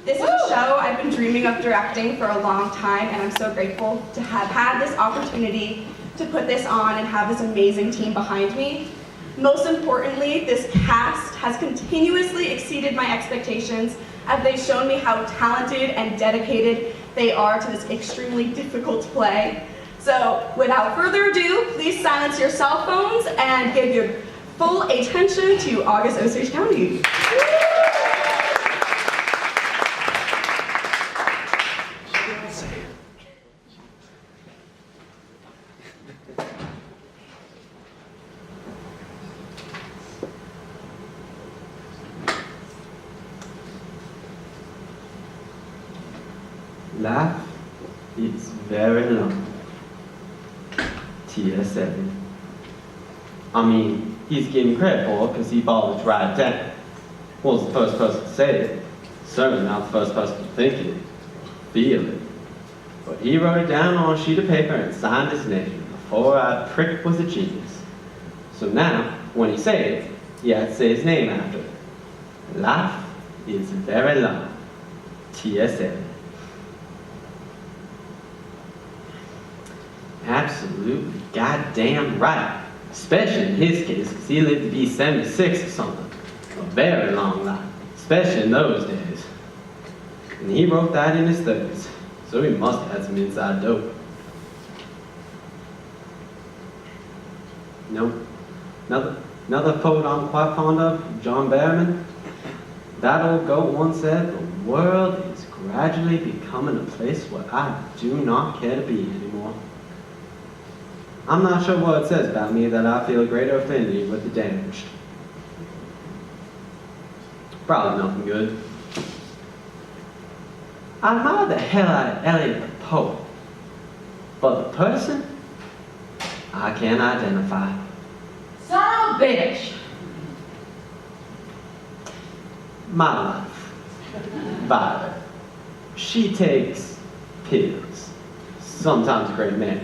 This is a show I've been dreaming of directing for a long time, and I'm so grateful to have had this opportunity to put this on and have this amazing team behind me. Most importantly, this cast has continuously exceeded my expectations as they've shown me how talented and dedicated they are to this extremely difficult play. So without further ado, please silence your cell phones and give your full attention to August Osage County. Life is very long. TS7. I mean, he's getting credit for it because he followed it right down. Wasn't the first person to say it. Certainly not the first person to think it. Feel it. But he wrote it down on a sheet of paper and signed his name. Before I prick was a genius. So now, when he said it, he had to say his name after it. Life is very long. TS7. Absolutely goddamn right. Especially in his case, because he lived to be 76 or something. A very long life, especially in those days. And he wrote that in his 30s, so he must have had some inside dope. No, another poet I'm quite fond of, John Berryman. That old goat once said, the world is gradually becoming a place where I do not care to be anymore. I'm not sure what it says about me that I feel a greater affinity with the damaged. Probably nothing good. I admire the hell out of Eliot the poet, but the person, I can't identify. Son of a bitch! My life. Violet. She takes pills, sometimes a great many.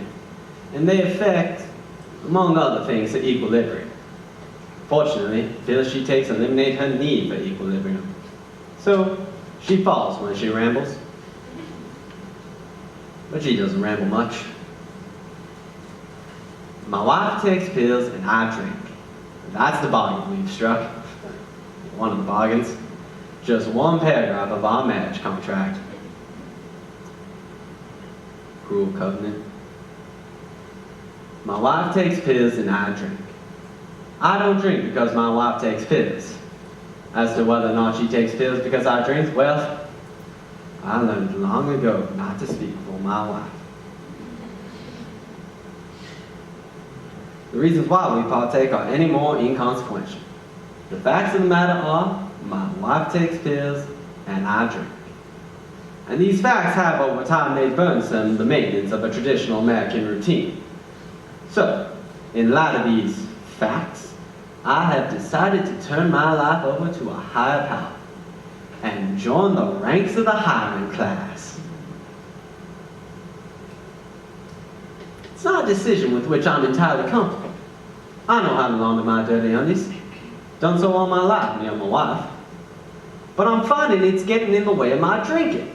And they affect, among other things, the equilibrium. Fortunately, the pills she takes eliminate her need for equilibrium. So, she falls when she rambles. But she doesn't ramble much. My wife takes pills and I drink. That's the bargain we've struck. One of the bargains. Just one paragraph of our marriage contract. Cruel covenant. My wife takes pills and I drink. I don't drink because my wife takes pills. As to whether or not she takes pills because I drink, well, I learned long ago not to speak for my wife. The reasons why we partake are any more inconsequential. The facts of the matter are, my wife takes pills and I drink. And these facts have over time made burdensome the maintenance of a traditional American routine. So, in light of these facts, I have decided to turn my life over to a higher power and join the ranks of the hiring class. It's not a decision with which I'm entirely comfortable. I know how to launder my dirty undies. Done so all my life, me and my wife. But I'm finding it's getting in the way of my drinking.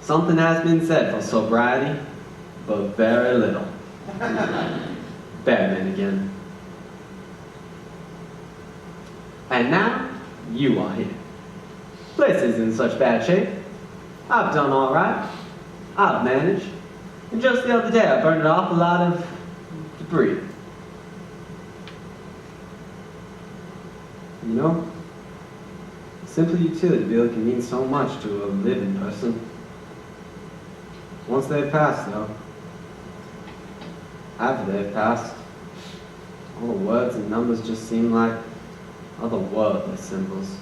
Something has been said for sobriety, but very little. Batman again. And now, you are here. Place is in such bad shape. I've done all right. I've managed. And just the other day, I burned off a lot of debris. You know, a simple utility bill can mean so much to a living person. Once they've passed, though, after they've passed, all the words and numbers just seem like otherworldly symbols.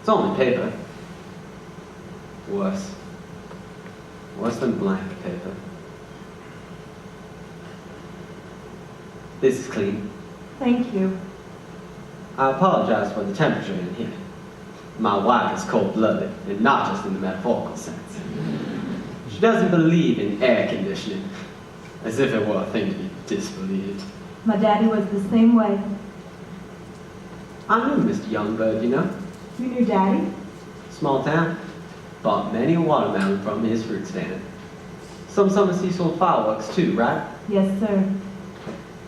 It's only paper. Worse. Worse than blank paper. This is clean. Thank you. I apologize for the temperature in here. My wife is cold-blooded, and not just in the metaphorical sense. She doesn't believe in air conditioning, as if it were a thing to be disbelieved. My daddy was the same way. I knew Mr. Youngbird, you know. You knew Daddy? Small town. Bought many a watermelon from his fruit stand. Some summers he sold fireworks too, right? Yes, sir.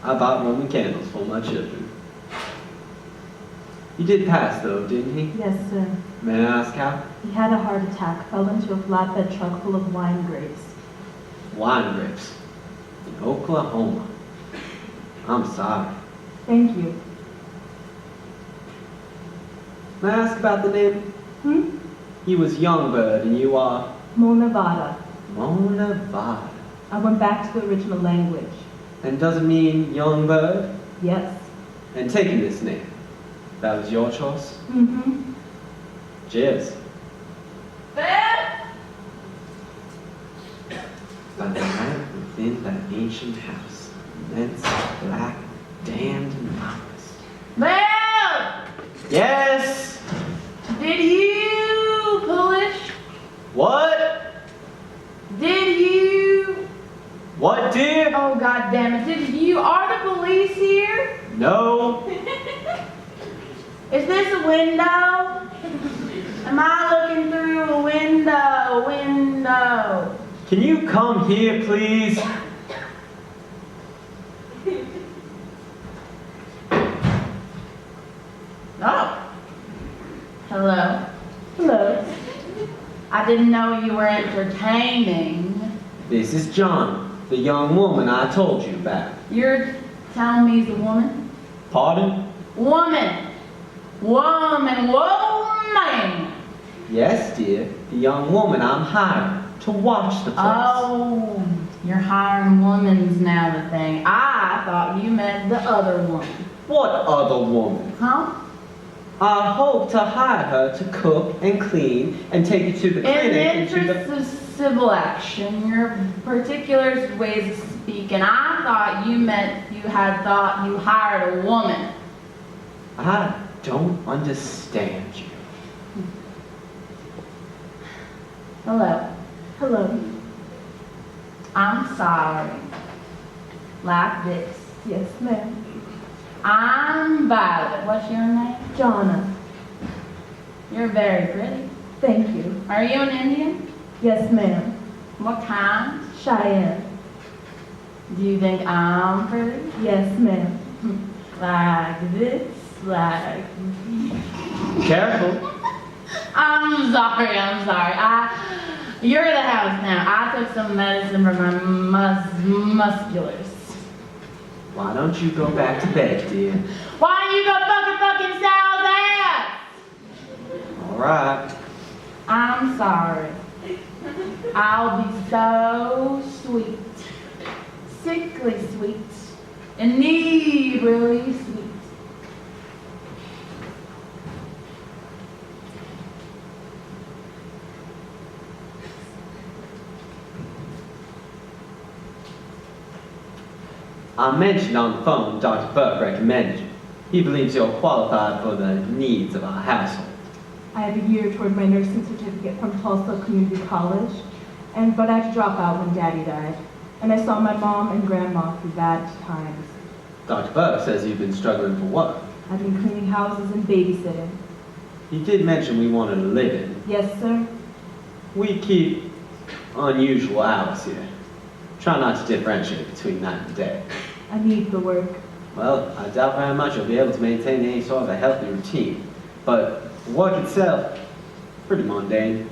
I bought Roman candles for my children. He did pass though, didn't he? Yes, sir. May I ask how? He had a heart attack, fell into a flatbed truck full of wine grapes. Wine grapes. In Oklahoma. I'm sorry. Thank you. May I ask about the name? He was Youngbird and you are? Monevata. Monevata. I went back to the original language. And does it mean young bird? Yes. And taking this name, that was your choice? Mm-hmm. Cheers. Beth! By the night within that ancient house, immense, black, damned mountains. Beth! Yes! Did you polish? What? Did you? What, dear? Oh, God damn it. Did you? Are the police here? No. Is this a window? Am I looking through a window? Can you come here, please? Oh. Hello. Hello. I didn't know you were entertaining. This is Johnna, the young woman I told you about. You're telling me he's a woman? Pardon? Woman! Woman! Yes, dear. The young woman I'm hiring to watch the place. Oh, you're hiring woman's now the thing. I thought you meant the other woman. What other woman? Huh? I hope to hire her to cook and clean and take you to the In clinic the and to interest of civil action, your particular ways of speaking, I thought you meant you had thought you hired a woman. I don't understand you. Hello. Hello. I'm sorry. Like this. Yes, ma'am. I'm Violet. What's your name? Johnna. You're very pretty. Thank you. Are you an Indian? Yes, ma'am. What kind? Cheyenne. Do you think I'm pretty? Yes, ma'am. Like this, like... Careful. I'm sorry. You're at the house now. I took some medicine for my musculars. Why don't you go back to bed, dear? Why don't you go fucking Sal's ass? All right. I'm sorry. I'll be so sweet. Sickly sweet. Inebriably sweet. I mentioned on the phone Dr. Burke recommended you. He believes you're qualified for the needs of our household. I have a year toward my nursing certificate from Tulsa Community College, but I had to drop out when Daddy died. And I saw my mom and grandma through bad times. Dr. Burke says you've been struggling for work. I've been cleaning houses and babysitting. He did mention we wanted to live in. Yes, sir. We keep unusual hours here. Try not to differentiate between night and day. I need the work. Well, I doubt very much you'll be able to maintain any sort of a healthy routine. But the work itself, pretty mundane.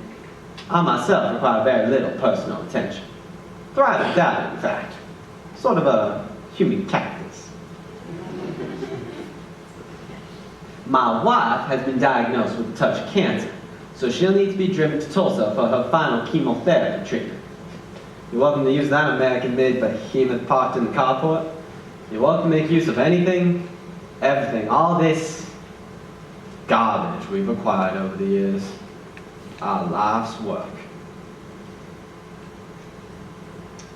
I myself require very little personal attention. Thrive without it, in fact. Sort of a human cactus. My wife has been diagnosed with a touch of cancer, so she'll need to be driven to Tulsa for her final chemotherapy treatment. You're welcome to use that American-made behemoth parked in the carport. You're welcome to make use of anything, everything, all this garbage we've acquired over the years. Our life's work.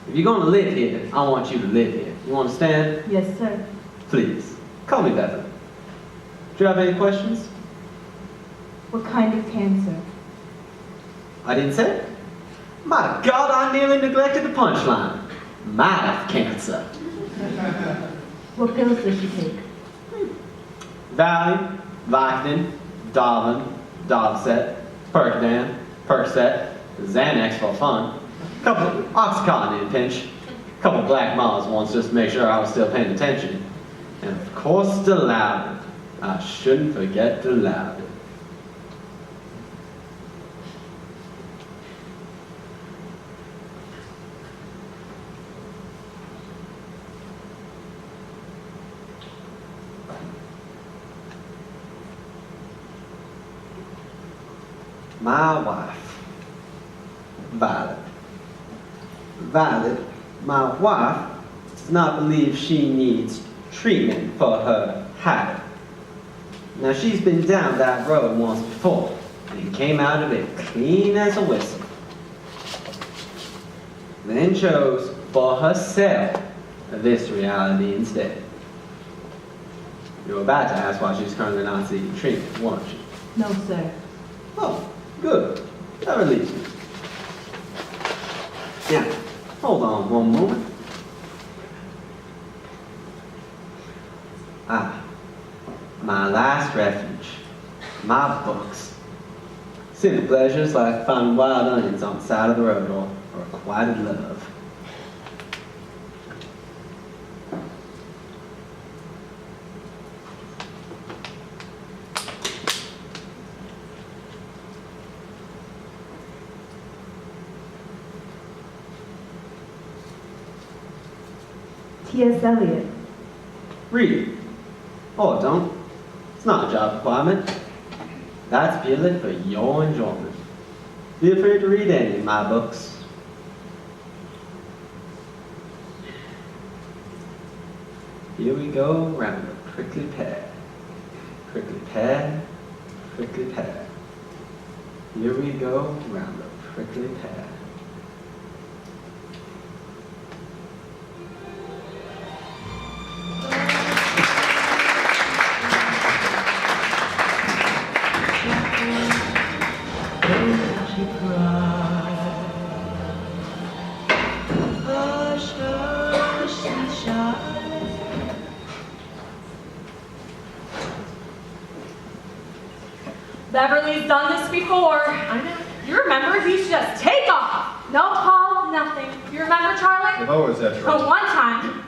If you're going to live here, I want you to live here. You understand? Yes, sir. Please, call me Beverly. Do you have any questions? What kind of cancer? I didn't say it. My God, I nearly neglected the punchline. Mouth cancer. What pills does she take? Valium, Vicodin, Darvin, Dovset, Percodan, Percocet, Xanax for fun, a couple of Oxycontin in a pinch, a couple of Black Mars once just to make sure I was still paying attention, and of course Dilaudid. I shouldn't forget Dilaudid. My wife, Violet. Violet, my wife, does not believe she needs treatment for her habit. Now, she's been down that road once before and came out of it clean as a whistle. Then chose for herself this reality instead. You were about to ask why she's currently not seeking treatment, weren't you? No, sir. Oh, good. That relieves me. Now, hold on one moment. My last refuge. My books. Simple pleasures like finding wild onions on the side of the road or requited love. T.S. Eliot. Read it. Or don't. It's not a job requirement. That's purely for your enjoyment. Feel free to read any of my books. Here we go round the prickly pear. Prickly pear, prickly pear. Here we go round the prickly pear. Beverly's done this before. I know. You remember? He should just take off. No call, nothing. You remember, Charlie? I've always had trouble.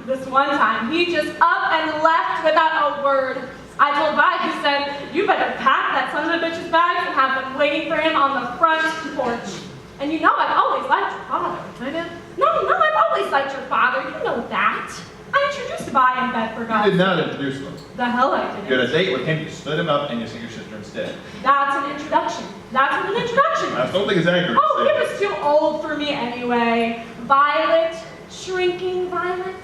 This one time, he just up and left without a word. I told Vi, he said, you better pack that son of a bitch's bags and have them waiting for him on the front porch. And you know I've always liked your father. I know. No, I've always liked your father. You know that. I introduced Vi in bed for God. You did not introduce him. The hell I didn't. You had a date with him, you stood him up, and you sent your sister instead. That's an introduction. That's what an introduction is. I don't think it's accurate. Oh, he was too old for me anyway. Violet, shrinking Violet.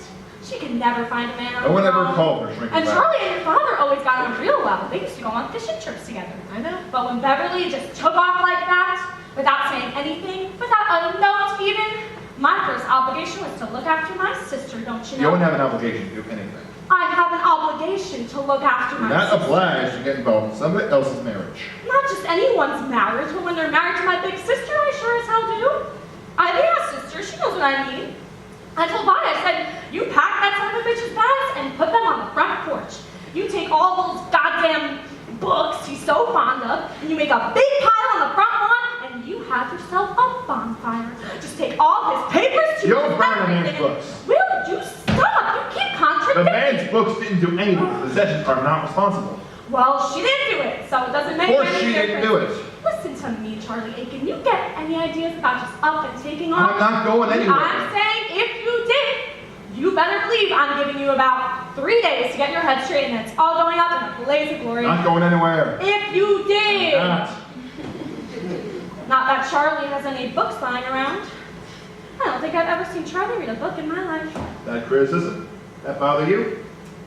She could never find a man on No one her ever own. called her shrinking And Violet. Charlie and your father always got on real well. They used to go on fishing trips together. I know. But when Beverly just took off like that, without saying anything, without a note even, my first obligation was to look after my sister, don't you You know? don't have an obligation to do anything. I have an obligation to look after You're my not sister. obliged to get involved in somebody else's marriage. Not just anyone's marriage, but when they're married to my big sister, I sure as hell do. I have a sister, she knows what I mean. I told Vi, I said, you pack that son of a bitch's bags and put them on the front porch. You take all those goddamn books he's so fond of, and you make a big pile on the front lawn, and you have yourself a bonfire. Just take all his papers, You don't tubes, burn the man's everything. books. Will you stop? You keep The contradicting. man's books didn't do anything. The possessions are not responsible. Well, she didn't do it, so it doesn't make Of course any she difference. didn't do it. Listen to me, Charlie Aiken. You get any ideas about just up and taking off? I'm not going anywhere. I'm saying if you did, you better believe I'm giving you about 3 days to get your head straight, and it's all going up in a blaze of glory. Not going anywhere. If you did. Not. Not that Charlie has any books lying around. I don't think I've ever seen Charlie read a book in my life. That criticism? That bother you?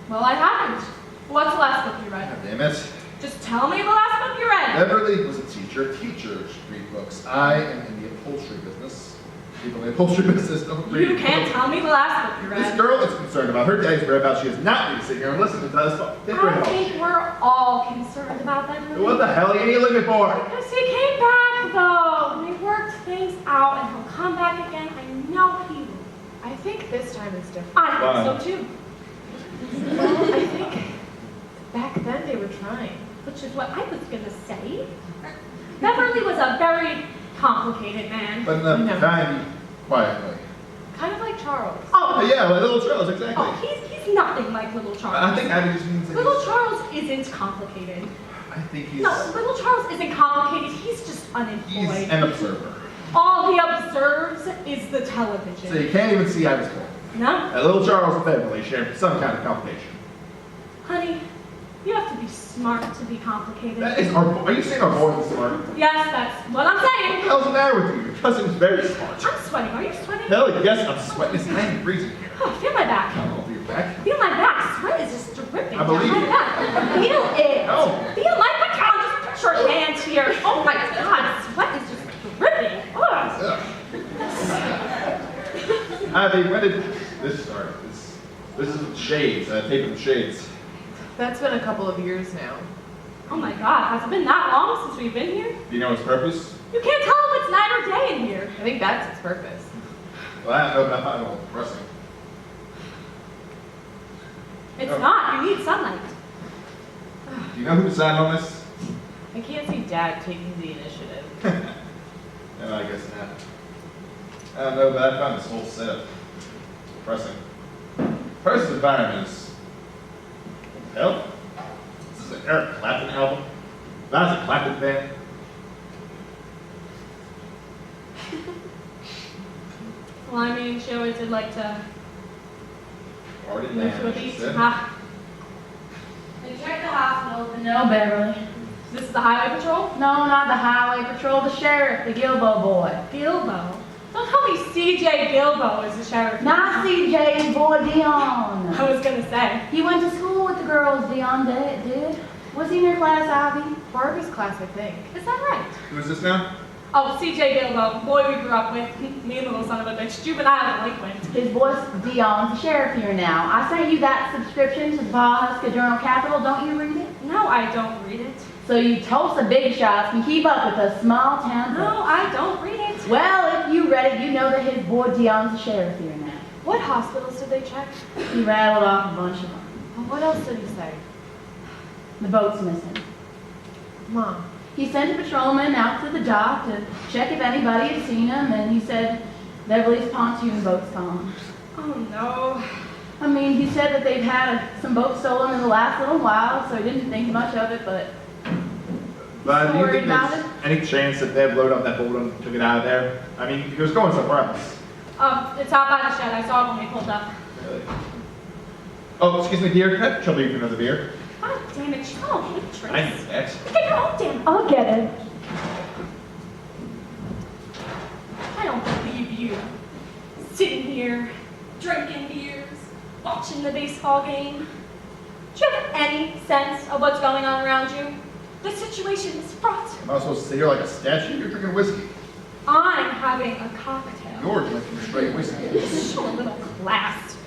Well, I haven't. What's the last book you read? God damn it. Just tell me the last book you read. Beverly was a teacher. Teachers read books. I am in the upholstery business. People in the upholstery business don't read You can't books. tell me the last book you This read. girl is concerned about her daddy's whereabouts. She is not going to sit here and listen to this. Get rid I of think we're all concerned about that. What the hell you need to leave me for? Because he came back, though. They worked things out, and he'll come back again. I know he will. I think this time is different. I think so, too. Well, I think back then they were trying. which is what I was gonna say. Beverly was a very complicated man. But in a kind, quiet way. Kind of like Charles. Oh, Yeah, like little Charles, exactly. oh, he's nothing like little Charles. I think Abby just means that Little Charles isn't complicated. I think he's... No, little Charles isn't complicated. He's just He's unemployed. an observer. All he observes is the television. So you can't even see Abby's point. No, That little Charles and Beverly share some kind of complication. honey, you have to be smart to be complicated. That is are you saying our boy is smart? Yes, that's what I'm What the saying. hell's the matter with you? Your cousin's very smart. I'm sweating. Are you sweating? Hell yes, I'm sweating. It's 90 degrees in here. Oh, feel my back. I don't know if you're back. Feel my back. Sweat is just dripping I believe down my you. back. Feel it. No. Feel my back. Just put your hands here. Oh my God, sweat is just dripping. Ugh. Ugh. Abby, when did this start? This is shades. Taping shades. That's been a couple of years now. Oh my God, has it been that long since we've been here? Do you know its purpose? You can't tell if it's night or day in here. I think that's its purpose. Well, I don't know, but I find it a little depressing. It's Oh. not. You need sunlight. Do you know who decided on this? I can't see Dad taking the initiative. No, I guess not. I don't know, but I found this whole setup depressing. First, the environment is... What the hell? This is an Eric Clapton album? That's a Clapton band? Well, I mean, she always did like to Already move to a band, she beach. said. Ah. They checked the hospital. No, Beverly. This is the highway patrol? No, not the highway patrol, the sheriff, the Gilbo boy. Gilbo. Don't tell me CJ Gilbo is the sheriff. Not CJ, boy Dion. I was gonna say. He went to school with the girls, Dion did. Was he in your class, Ivy? Barbara's class, I think. Is that right? Who is this now? Oh, CJ Gilbo, boy we grew up with. Me and the little son of a bitch, juvenile delinquent. His boy Dion's the sheriff here now. I sent you that subscription to the Valhalla Journal Capital. Don't you read it? No, I don't read it. So you Tulsa big shots can keep up with us small town No, folks. I don't read it. Well, if you read it, you know that his boy Dion's the sheriff here now. What hospitals did they check? He rattled off a bunch of them. Oh, what else did he say? The boat's missing. Mom. He sent a patrolman out to the dock to check if anybody had seen him, and he said Beverly's pontoon boat's gone. Oh no. I mean, he said that they've had some boats stolen in the last little while, so he didn't think much of it, but But do you worried think about there's any chance that Bev loaded up that boat and took it out of there? I mean, he was going somewhere else. It's out by the shed. I saw it when we pulled up. Really? Oh, excuse me, dear. Can I trouble you for another beer? God damn it, she's not a waitress. I knew that. Get your own damn. I'll get it. I don't believe you. Sitting here, drinking beers, watching the baseball game. Do you have any sense of what's going on around you? The situation is fraught. Am I supposed to sit here like a statue? You're drinking whiskey. I'm having a cocktail. You're drinking straight whiskey. Show a little class.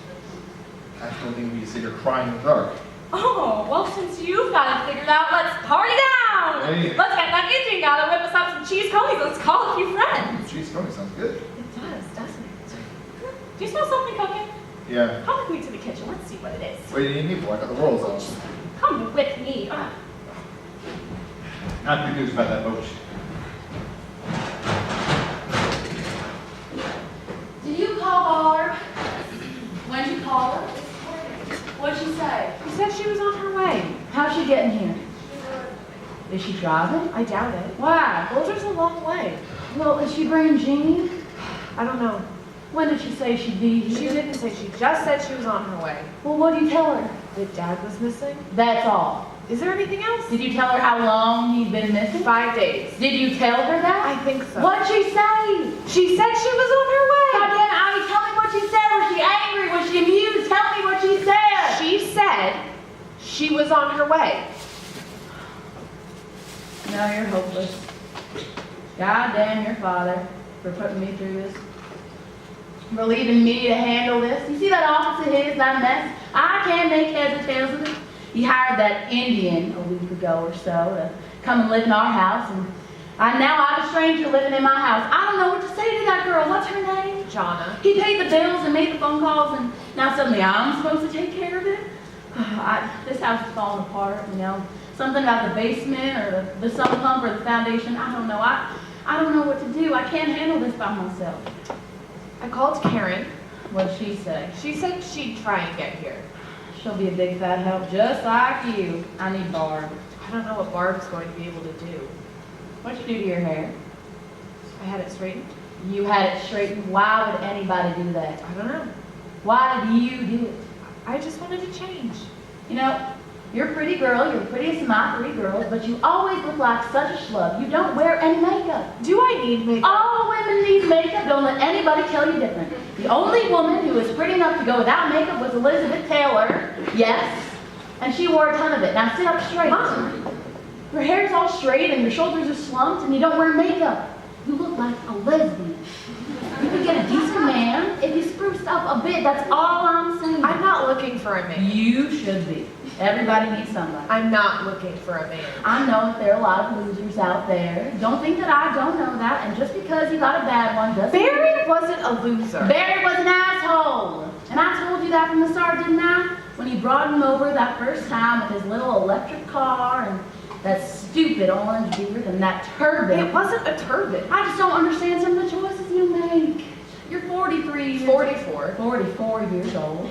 I don't think we can sit here crying in the dark. Oh, well, since you've got it figured out, let's party down! Hey. Let's get that Indian guy to whip us up some cheese conies. Let's call a few friends. Cheese Tony sounds good. It does, doesn't it? Do you smell something cooking? Yeah. Come with me to the kitchen. Let's see what it is. What do you need me for? I got the rolls on. Come with me. Not good news about that boat. Did you call Barb? When'd you call her? What'd she say? She said she was on her way. How's she getting here? Is she driving? I doubt it. Why? Boulder's a long way. Well, is she bringing Jeannie? I don't know. When did she say she'd be here? She didn't say. She just said she was on her way. Well, what did you tell her? That Dad was missing. That's all. Is there anything else? Did you tell her how long he'd been missing? 5 days. Did you tell her that? I think so. What'd she say? She said she was on her way. Goddamn, Ivy, tell me what she said. Was she angry? Was she amused? Tell me what she said. She said she was on her way. Now you're hopeless. God damn your father for putting me through this. For leaving me to handle this. You see that office of his, that mess? I can't make heads or tails of it. He hired that Indian a week ago or so to come and live in our house, and now I have a stranger living in my house. I don't know what to say to that girl. What's her name? Johnna. He paid the bills and made the phone calls, and now suddenly I'm supposed to take care of it? This house is falling apart, you know. Something about the basement or the sump pump or the foundation. I don't know. I don't know what to do. I can't handle this by myself. I called Karen. What'd she say? She said she'd try and get here. She'll be a big fat help just like you. I need Barb. I don't know what Barb's going to be able to do. What'd you do to your hair? I had it straightened. You had it straightened. Why would anybody do that? I don't know. Why did you do it? I just wanted to change. You know, you're a pretty girl. You're the prettiest of my three girls, but you always look like such a schlub. You don't wear any makeup. Do I need makeup? All women need makeup. Don't let anybody tell you different. The only woman who was pretty enough to go without makeup was Elizabeth Taylor. Yes. And she wore a ton of it. Now sit up straight. Mom. Your hair's all straight and your shoulders are slumped and you don't wear makeup. You look like a lesbian. You could get a decent man if you spruced up a bit. That's all I'm saying. I'm not looking for a man. You should be. Everybody needs somebody. I'm not looking for a man. I know that there are a lot of losers out there. Don't think that I don't know that. And just because you got a bad one doesn't mean... Barry wasn't a loser. Barry was an asshole. And I told you that from the start, didn't I? When you brought him over that first time with his little electric car and that stupid orange beard and that turban. It wasn't a turban. I just don't understand some of the choices you make. You're 43 years 44. 44 years old.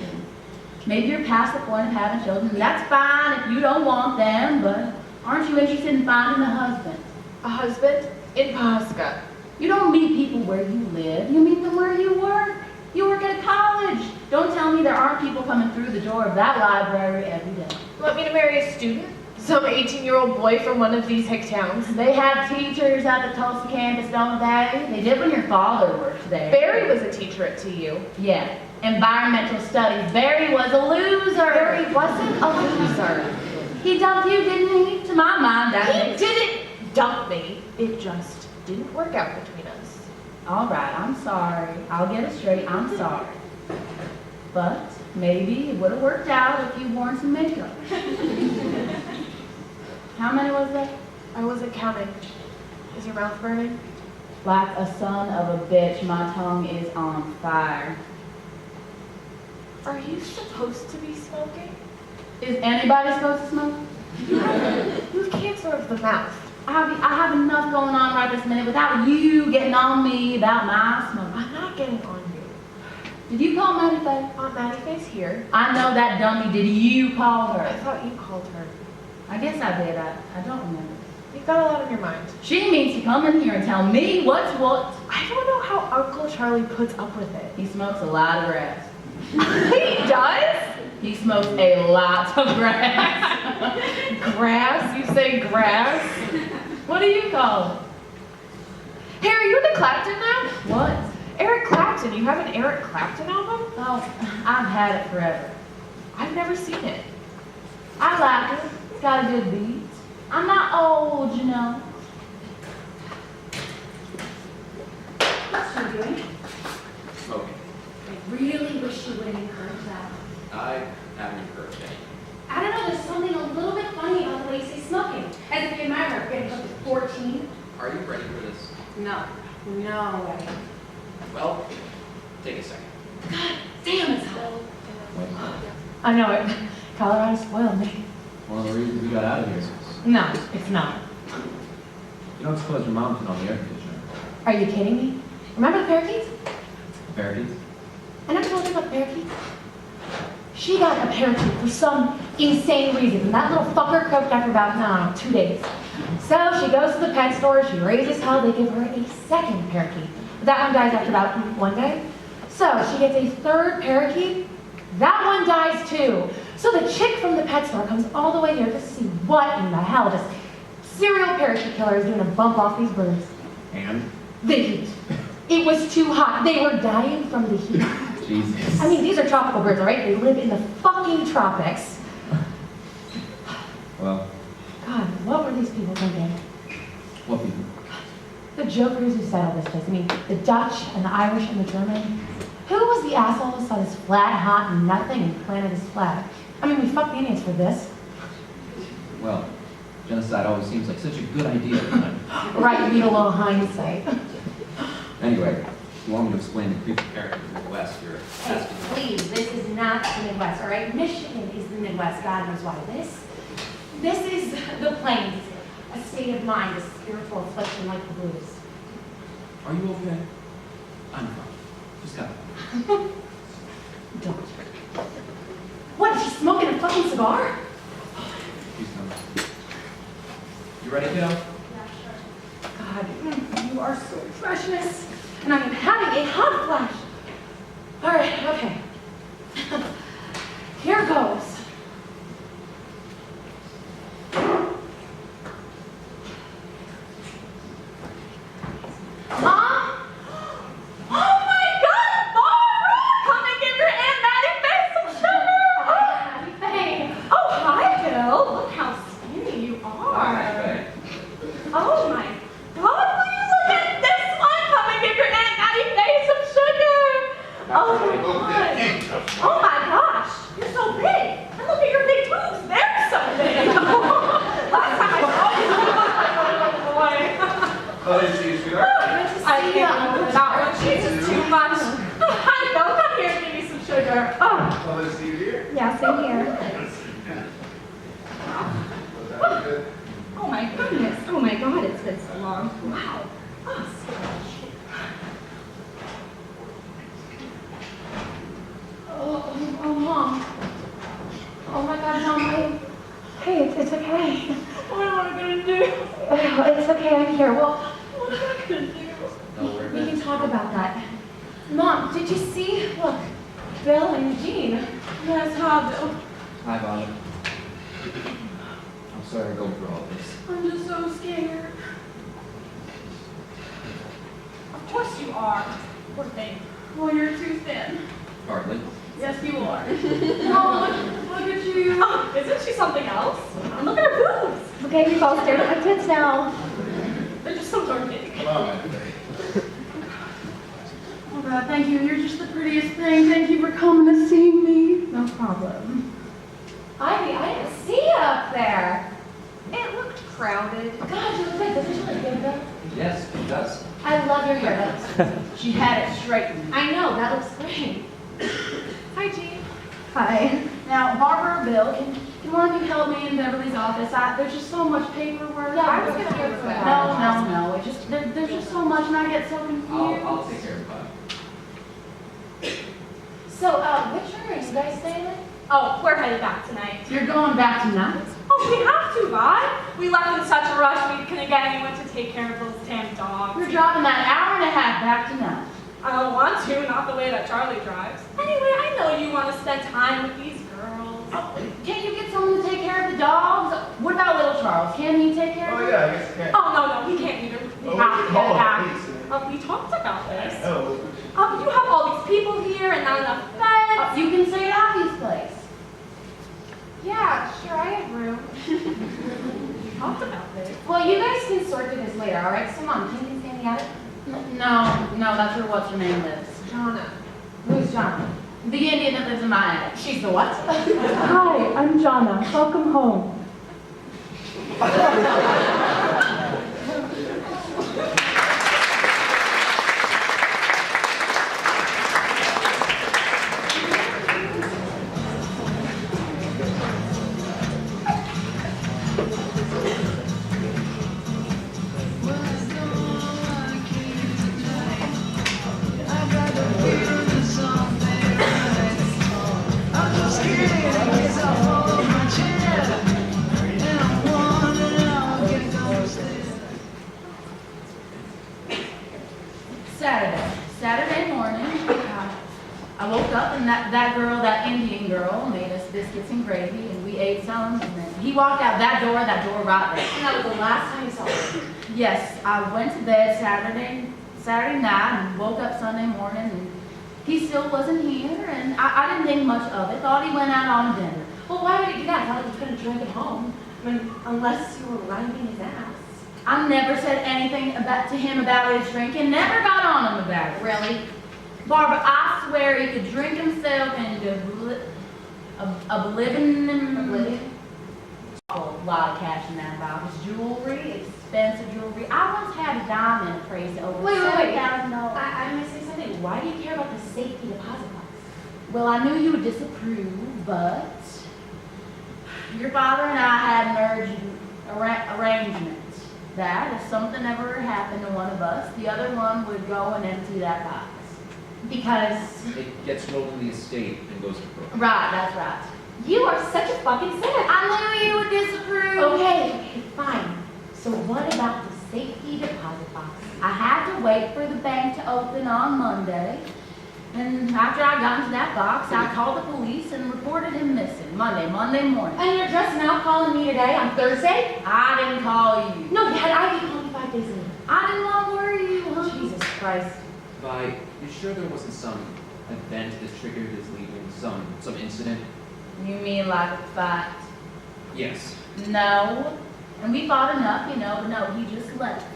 Maybe you're past the point of having children. And that's fine if you don't want them, but aren't you interested in finding a husband? A husband in Pasca. You don't meet people where you live. You meet them where you work. You work at a college. Don't tell me there aren't people coming through the door of that library every day. You want me to marry a student? Some 18-year-old boy from one of these hick towns? They have teachers at the Tulsa campus, don't they? They did when your father worked there. Barry was a teacher at TU. Yeah. Environmental studies. Barry was a loser. Barry wasn't a loser. He dumped you, didn't he? To my mind, that He makes... didn't dump me. It just didn't work out between us. All right, I'm sorry. I'll get it straight. I'm sorry. But maybe it would have worked out if you'd worn some makeup. How many was that? I wasn't counting. Is your mouth burning? Like a son of a bitch, my tongue is on fire. Are you supposed to be smoking? Is anybody supposed to smoke? You have cancer of the mouth. I have enough going on right this minute without you getting on me about my smoke. I'm not getting on you. Did you call Mattie Faye? Aunt Mattie Faye's here. I know that dummy. Did you call I her? thought you called her. I guess I did. I don't remember. You've got a lot on your mind. She means to come in here and tell me what's what. I don't know how Uncle Charlie puts up with it. He smokes a lot of grass. He does? He smokes a lot of grass. Grass? You say grass? What do you call it? Hey, are you into Clapton now? What? Eric Clapton. You have an Eric Clapton album? Oh, I've had it forever. I've never seen it. I like it. It's got a good beat. I'm not old, you know. What's she doing? Smoking. I really wish you wouldn't encourage that. I haven't encouraged any. I don't know, there's something a little bit funny about the way you say smoking. As if you and I were getting up to 14. Are you ready for this? No. No way. Well, take a second. God damn it, Howell. I know it. Colorado spoiled me. One of the reasons we got out of here. No, it's not. You don't suppose your mom can on the air conditioner? Are you kidding me? Remember the parakeets? Parakeets? I never told you about the parakeets. She got a parakeet for some insane reason, and that little fucker croaked after about, I don't know, 2 days. So she goes to the pet store, she raises hell, they give her a second parakeet. That one dies after about 1 day. So she gets a third parakeet, that one dies too. So the chick from the pet store comes all the way here to see what in the hell this serial parakeet killer is doing to bump off these birds. And? The heat. It was too hot. They were dying from the heat. Jesus. I mean, these are tropical birds, all right? They live in the fucking tropics. Well, God, what were these people thinking? what people? The jokers who settled this place. I mean, the Dutch and the Irish and the German. Who was the asshole who saw this flat, hot nothing and planted his flag? I mean, we fucked the Indians for this. Well, genocide always seems like such a good idea. Right, you need a little hindsight. Anyway, You want me to explain the creepy character of the Midwest? You're Hey, asking. please, this is not the Midwest, all right? Michigan is the Midwest, God knows why. This is the plains, a state of mind, a spiritual affliction like the blues. Are you okay? I'm fine. Just got Don't. What, is she smoking a fucking cigar? He's coming. You ready, kiddo? God, you are so precious. And I'm having a hot flash. All right, okay. Here goes. Mom? Oh my God, Barbara! Come and give your Aunt Mattie face some sugar! Hey. Oh, hi, Bill. Look how skinny you are. Oh my God, will you look at this one? Come and give your Aunt Mattie face some sugar! Oh my God. Oh my gosh, you're so big. And look at your big boobs, they're so big. Last time I saw you, you looked like a little boy. Oh, did you see you, sweetheart? I can't believe that one. She's just too much. Hi, Bill, come here and give me some sugar. Oh, Oh, did you see you, dear? Yeah, same here. Was that good? Oh my goodness. Oh my God, it's been so long. Wow. Oh, Mom. Oh my God, Mom. Hey, it's okay. what am I gonna do? It's okay, I'm here. Well, What am I gonna do? No, we're we can talk about that. Mom, did you see? Look, Bill and Jean. Yes, how, Bill? Hi, Bonnie. I'm sorry to go through all this. I'm just so scared. Of course you are. Poor thing. Well, you're too thin. Hardly. Yes, you are. Oh, look at you. Oh, isn't she something else? And look at her boobs. Okay, we've all stared at my tits now. They're just so darn big. Come on, man. Oh God, thank you. You're just the prettiest thing. Thank you for coming to see me. No problem. Ivy, I didn't see you up there. It looked crowded. God, you look good. Doesn't she look good, though? Yes, it does. I love your hair. She had it straightened. I know, that looks great. Hi, Jean. Hi. Now, Barbara or Bill, can one of you help me in Beverly's office? There's just so much paperwork. Yeah, I was gonna go for that. No. It just there's just so much, and I get so confused. I'll take care of it. So, which room are you guys staying in? Oh, we're headed back tonight. You're going back tonight? Oh, we have to, Vi. We left in such a rush we couldn't get anyone to take care of those damn dogs. You're dropping that hour and a half back tonight. I don't want to, not the way that Charlie drives. Anyway, I know you want to spend time with these girls. Can't you get someone to take care of the dogs? What about little Charles? Can he take care of Oh, them? yeah, I guess I can. Oh, no, we can't either. We Oh, have to get oh, it back. please. We talked about this. Oh, You have all these people here and not enough beds. You can stay at Abby's place. Yeah, sure, I have room. We talked about this. Well, you guys can sort through this later, all right? So, Mom, can you stay in the attic? No, that's where what's her name lives. Johnna. Who's John? The Indian that lives in my attic. She's the what? Hi, I'm Johnna. Welcome home. Saturday morning, I woke up and that girl, that Indian girl, made us biscuits and gravy, and we ate some, and then he walked out that door right there. And that was the last time you saw her. Yes, I went to bed Saturday night and woke up Sunday morning, and he still wasn't here, and I didn't think much of it. Thought he went out on dinner. Well, why would he do that? I thought he couldn't drink at home. I mean, unless you were grinding his ass. I never said anything to him about his drinking. Never got on him about it. Really? Barbara, I swear he could drink himself into oblivion. A lot of cash in that box. Jewelry, expensive jewelry. I once had a diamond appraised at over Wait. $7,000. I'm missing something. why do you care about the safety deposit box? Well, I knew you would disapprove, but your father and I had an urgent arrangement that if something ever happened to one of us, the other one would go and empty that box. Because It gets rolled in the estate and goes to Brooke. Right, that's right. you are such a fucking cynic. I knew you would disapprove. Okay, fine. So what about the safety deposit box? I had to wait for the bank to open on Monday. And after I got into that box, I called the police and reported him missing Monday morning. And you're just now calling me today on Thursday? I didn't call you. No, you had Ivy call me 5 days later. I didn't want to worry you, huh? Jesus Christ. Vi, you sure there wasn't some event that triggered his leaving? Some incident? You mean like a fight? Yes. No. And we fought enough, but no, he just left.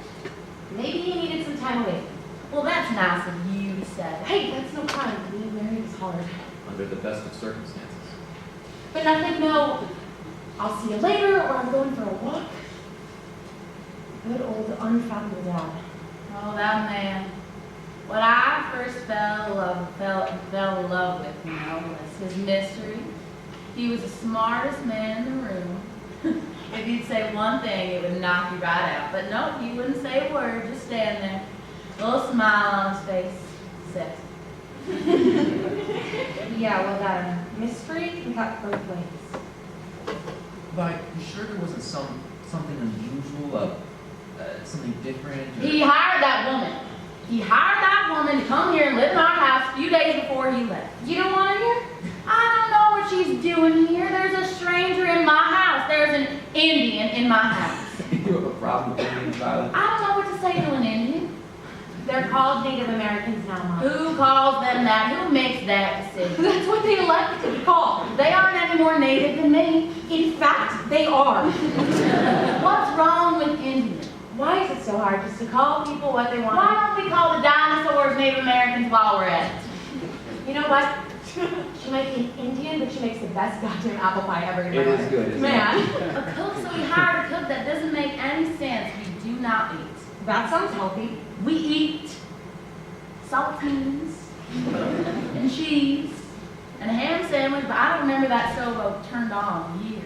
Maybe he needed some time away. Well, that's nice of you to say. Hey, that's no crime. Being married is hard. Under the best of circumstances. But nothing, no. I'll see you later, or I'm going for a walk. Good old unfathomable dad. Oh, that man. What I first fell in love with, was his mystery. He was the smartest man in the room. If he'd say one thing, it would knock you right out. But no, he wouldn't say a word, just stand there. Little smile on his face. Sexy. Yeah, well, that mystery can cut both ways. Vi, you sure there wasn't something unusual, something different? Or... He hired that woman. He hired that woman to come here and live in our house a few days before he left. You don't want her here? I don't know what she's doing here. There's a stranger in my house. There's an Indian in my house. You have a problem with Indian violence? I don't know what to say to an Indian. They're called Native Americans now, Mom. Who calls them that? Who makes that decision? That's what they elected to be called. They aren't any more native than me. In fact, they are. What's wrong with Indians? Why is it so hard just to call people what they want? Why don't we call the dinosaurs Native Americans while we're at it? You know what? She might be an Indian, but she makes the best goddamn apple pie ever in my It life. is good, isn't Man. A cook, so we hired a cook. That doesn't make any sense. We do not eat. That sounds healthy. We eat saltines and cheese and a ham sandwich, but I don't remember that stove turned on in years.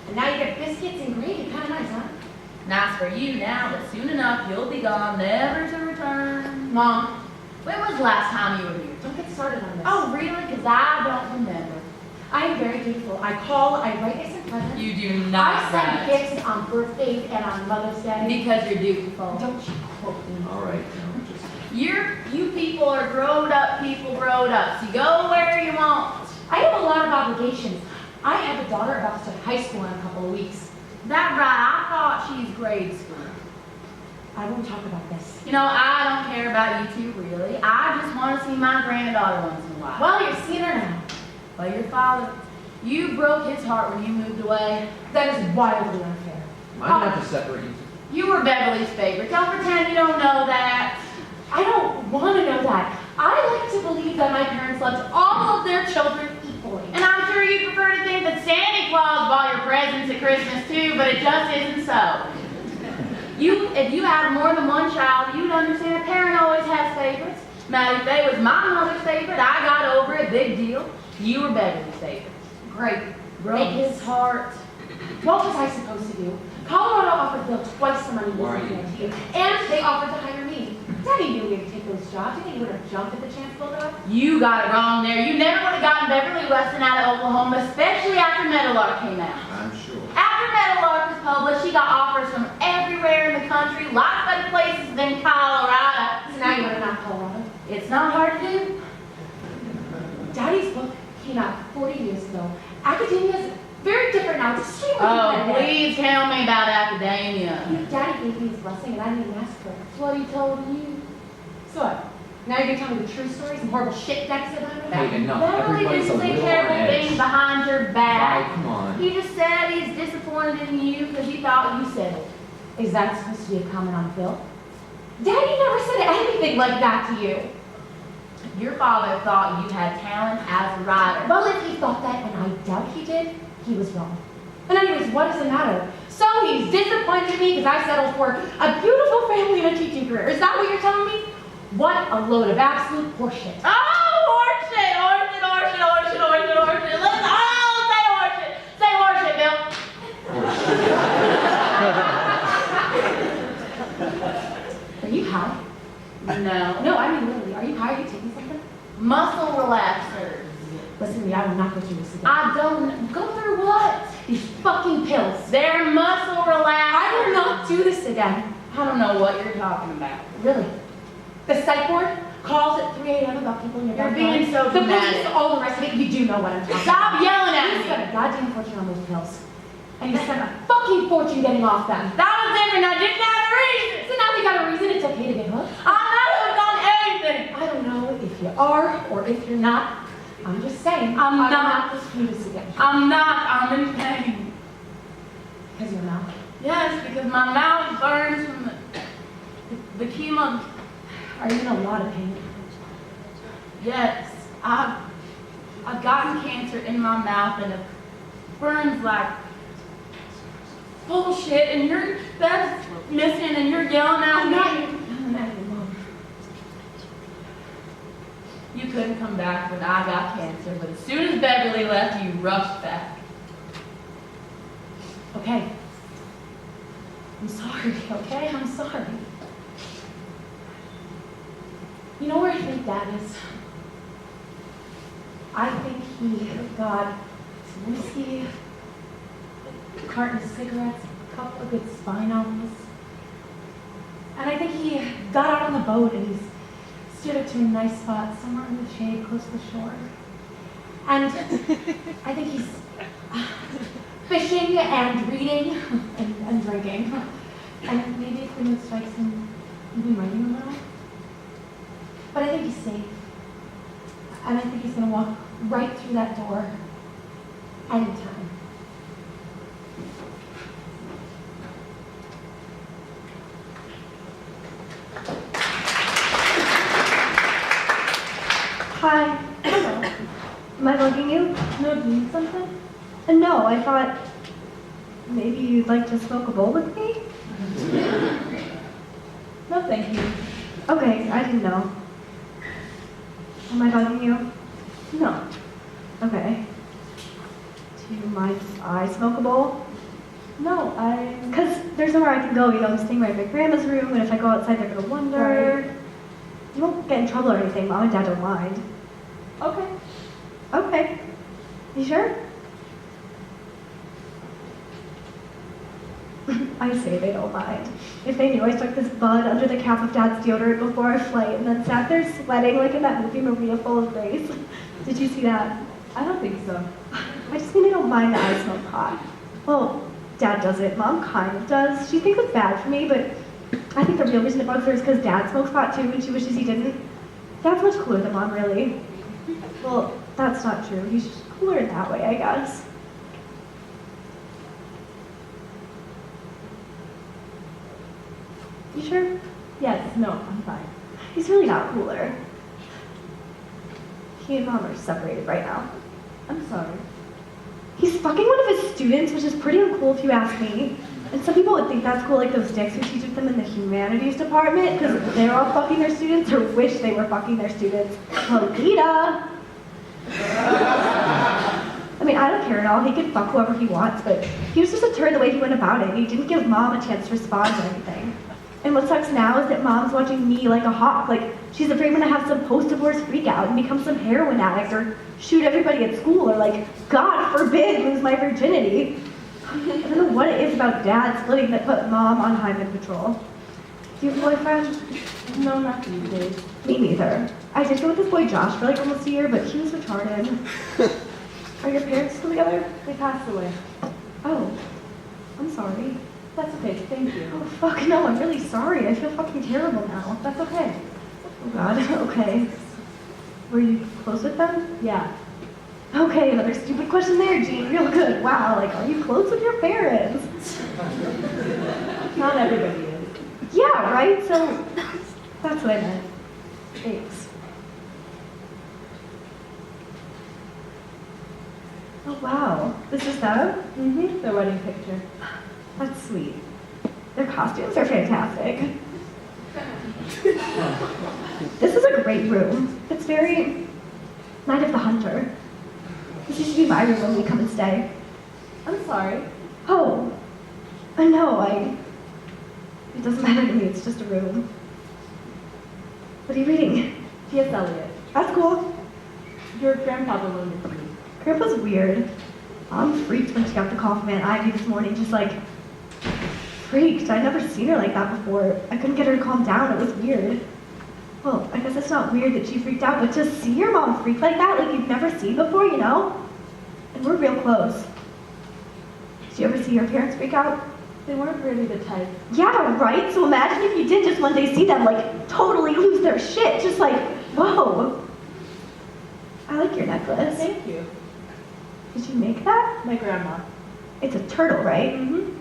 And now you get biscuits and gravy. Kind of nice, huh? Nice for you now, but soon enough you'll be gone, never to return. Mom, When was the last time you were here? don't get started on this. Oh, really? Because I don't remember. I am very dutiful. I call, I write, I send presents. You do I not send write. gifts on birthdays and on Mother's Day. Because you're dutiful. Don't you quote me. All right, just... You people are growed up people, growed up. So you go where you want. I have a lot of obligations. I have a daughter about to start high school in a couple of weeks. That right, I thought she's grade school. I won't talk about this. I don't care about you two, really. I just want to see my granddaughter once in a while. Well, you're seeing her now. Well, your father, you broke his heart when you moved away. That is wildly unfair. Am I gonna have to separate you? You were Beverly's favorite. Don't pretend you don't know that. I don't want to know that. I like to believe that my parents loved all of their children equally. And I'm sure you prefer to think that Santa Claus bought your presents at Christmas too, but it just isn't so. If you had more than one child, you'd understand a parent always has favorites. Mattie Faye was my mother's favorite. I got over it, big deal. You were Beverly's favorite. Great. Broke his heart. What was I supposed to do? Colorado offered Bill twice the money Why are he you- was going to, and they offered to hire me. Daddy knew we would take those jobs. You think he would have jumped at the chance, Bulldog? You got it wrong there. You never would have gotten Beverly Weston out of Oklahoma, especially after Meadowlark came out. I'm sure. After Meadowlark was published, she got offers from everywhere in the country, lots better places than Colorado. So now you want to knock Colorado? It's not hard to do. Daddy's book came out 40 years ago. Academia is very different now. It's extremely Oh, competitive. please tell me about academia. Daddy gave me his blessing, and I didn't ask for it. That's what he told you. So what? Now you're going to tell me the true stories and horrible shit Dex said about me? Hey, enough. Beverly Everybody's a didn't say little on terrible edge. things behind your Vi, back. come on. He just said he's disappointed in you because he thought you said it. Is that supposed to be a comment on Phil? Daddy never said anything like that to you. Your father thought you had talent as a writer. Well, if he thought that, and I doubt he did, he was wrong. And anyways, what does it matter? So he's disappointed in me because I settled for a beautiful family and a teaching career. Is that what you're telling me? What a load of absolute horseshit. Oh, horseshit, horseshit, horseshit, horseshit, horseshit, horseshit. Let's all say horseshit. Say horseshit, Bill. Are you high? No. No, I mean literally. Are you high? Are you taking something? Muscle relaxers. Listen to me, I will not go through this again. I don't go through what? These fucking pills. They're muscle relaxers. I will not do this again. I don't know what you're talking about. Really? The psych ward calls at 3 a.m. about people in your You're backyard. being so The police, dramatic. all the rest of it, you do know what I'm talking about. Stop yelling at You me. spent a goddamn fortune on those pills. And you spent a fucking fortune getting off them. That was different. I didn't have a reason. So now they got a reason it's okay to get hooked? I'm not hooked on anything. I don't know if you are or if you're not. I'm just saying. I'm I will not. not listen to this again. I'm not. I'm in pain. Because of your mouth. Yes, because my mouth burns from the chemo. Are you in a lot of pain? Yes, I've gotten cancer in my mouth and it burns like bullshit. And that's missing, and you're yelling at I'm me. not your mom. You couldn't come back when I got cancer, but as soon as Beverly left, you rushed back. Okay. I'm sorry, okay? I'm sorry. You know where I think Dad is? I think he got some whiskey, a carton of cigarettes, a couple of good spine apples. And I think he got out on the boat and he's stood up to a nice spot somewhere in the shade close to the shore. And I think he's fishing and reading and drinking. And maybe if the mood strikes him, maybe writing a little. But I think he's safe. And I think he's going to walk right through that door anytime. Hi. Hello. Am I bugging you? No, do you need something? No, I thought maybe you'd like to smoke a bowl with me? No, thank you. Okay, I didn't know. Am I bugging you? No. Okay. Do you mind if I smoke a bowl? No, Because there's nowhere I can go, you know, I'm staying right in my grandma's room, and if I go outside, they're gonna wonder. Right. You won't get in trouble or anything, Mom and Dad don't mind. Okay. Okay. You sure? I say they don't mind. If they knew I stuck this bud under the cap of Dad's deodorant before our flight and then sat there sweating like in that movie Maria Full of Grace. Did you see that? I don't think so. I just mean they don't mind that I smoke pot. Well, Dad does it. Mom kind of does. She thinks it's bad for me, but I think the real reason it bugs her is because Dad smokes pot too and she wishes he didn't. Dad's much cooler than Mom, really. Well, that's not true. He's just cooler in that way, I guess. You sure? Yes, no, I'm fine. He's really not cooler. He and Mom are separated right now. I'm sorry. He's fucking one of his students, which is pretty uncool if you ask me. And some people would think that's cool, like those dicks who teach them in the humanities department, because they're all fucking their students or wish they were fucking their students. Lolita! I mean, I don't care at all. He could fuck whoever he wants, but he was just a turd the way he went about it. He didn't give Mom a chance to respond or anything. And what sucks now is that Mom's watching me like a hawk. Like, she's afraid I'm gonna have some post-divorce freak out and become some heroin addict or shoot everybody at school or, like, God forbid, lose my virginity. I don't know what it is about Dad splitting that put Mom on Hyman patrol. Do you have a boyfriend? No, not these days. Me neither. I did go with this boy Josh for like almost a year, but he was retarded. Are your parents still together? They passed away. Oh, I'm sorry. That's okay, thank you. Oh, fuck no, I'm really sorry. I feel fucking terrible now. That's okay. Oh God, okay. Were you close with them? Yeah. Okay, another stupid question there, Jean. Real good. Wow, like, are you close with your parents? Not everybody is. Yeah, right? So, that's what I meant. Thanks. Oh, wow. This is them? Mm-hmm. The wedding picture. That's sweet. Their costumes are fantastic. This is a great room. It's very Night of the Hunter. This used to be my room when we come and stay. I'm sorry. Oh, I know, it doesn't matter to me, it's just a room. What are you reading? T.S. Eliot. That's cool. Your grandfather loaned it to me. Grandpa's weird. Mom freaked when she got the call from Aunt Ivy this morning, just like, freaked. I'd never seen her like that before. I couldn't get her to calm down, it was weird. Well, I guess it's not weird that she freaked out, but to see your mom freak like that, like you've never seen before, you know? And we're real close. Did you ever see your parents freak out? They weren't really the type. Yeah, right? So imagine if you did just one day see them, like, totally lose their shit. Just like, whoa. I like your necklace. Thank you. Did you make that? My grandma. It's a turtle, right? Mm-hmm.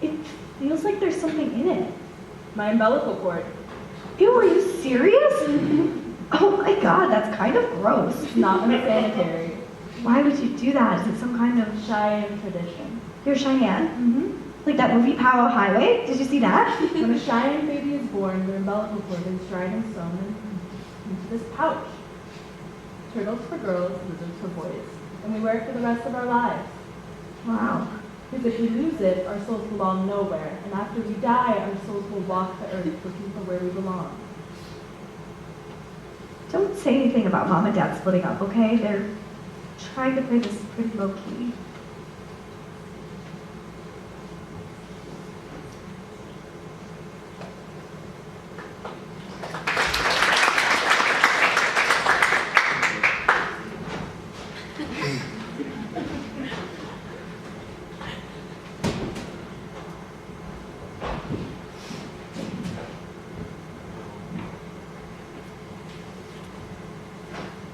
It feels like there's something in it. My umbilical cord. Ew, are you serious? Oh my god, that's kind of gross. It's not unsanitary. Why would you do that? Is it some kind of... Cheyenne tradition. You're Cheyenne? Mm-hmm. Like that movie Powwow Highway? Did you see that? When a Cheyenne baby is born, their umbilical cord is dried and sewn into this pouch. Turtles for girls, lizards for boys. And we wear it for the rest of our lives. Wow. Because if we lose it, our souls belong nowhere. And after we die, our souls will walk the earth looking for where we belong. Don't say anything about Mom and Dad splitting up, okay? They're trying to play this pretty low-key.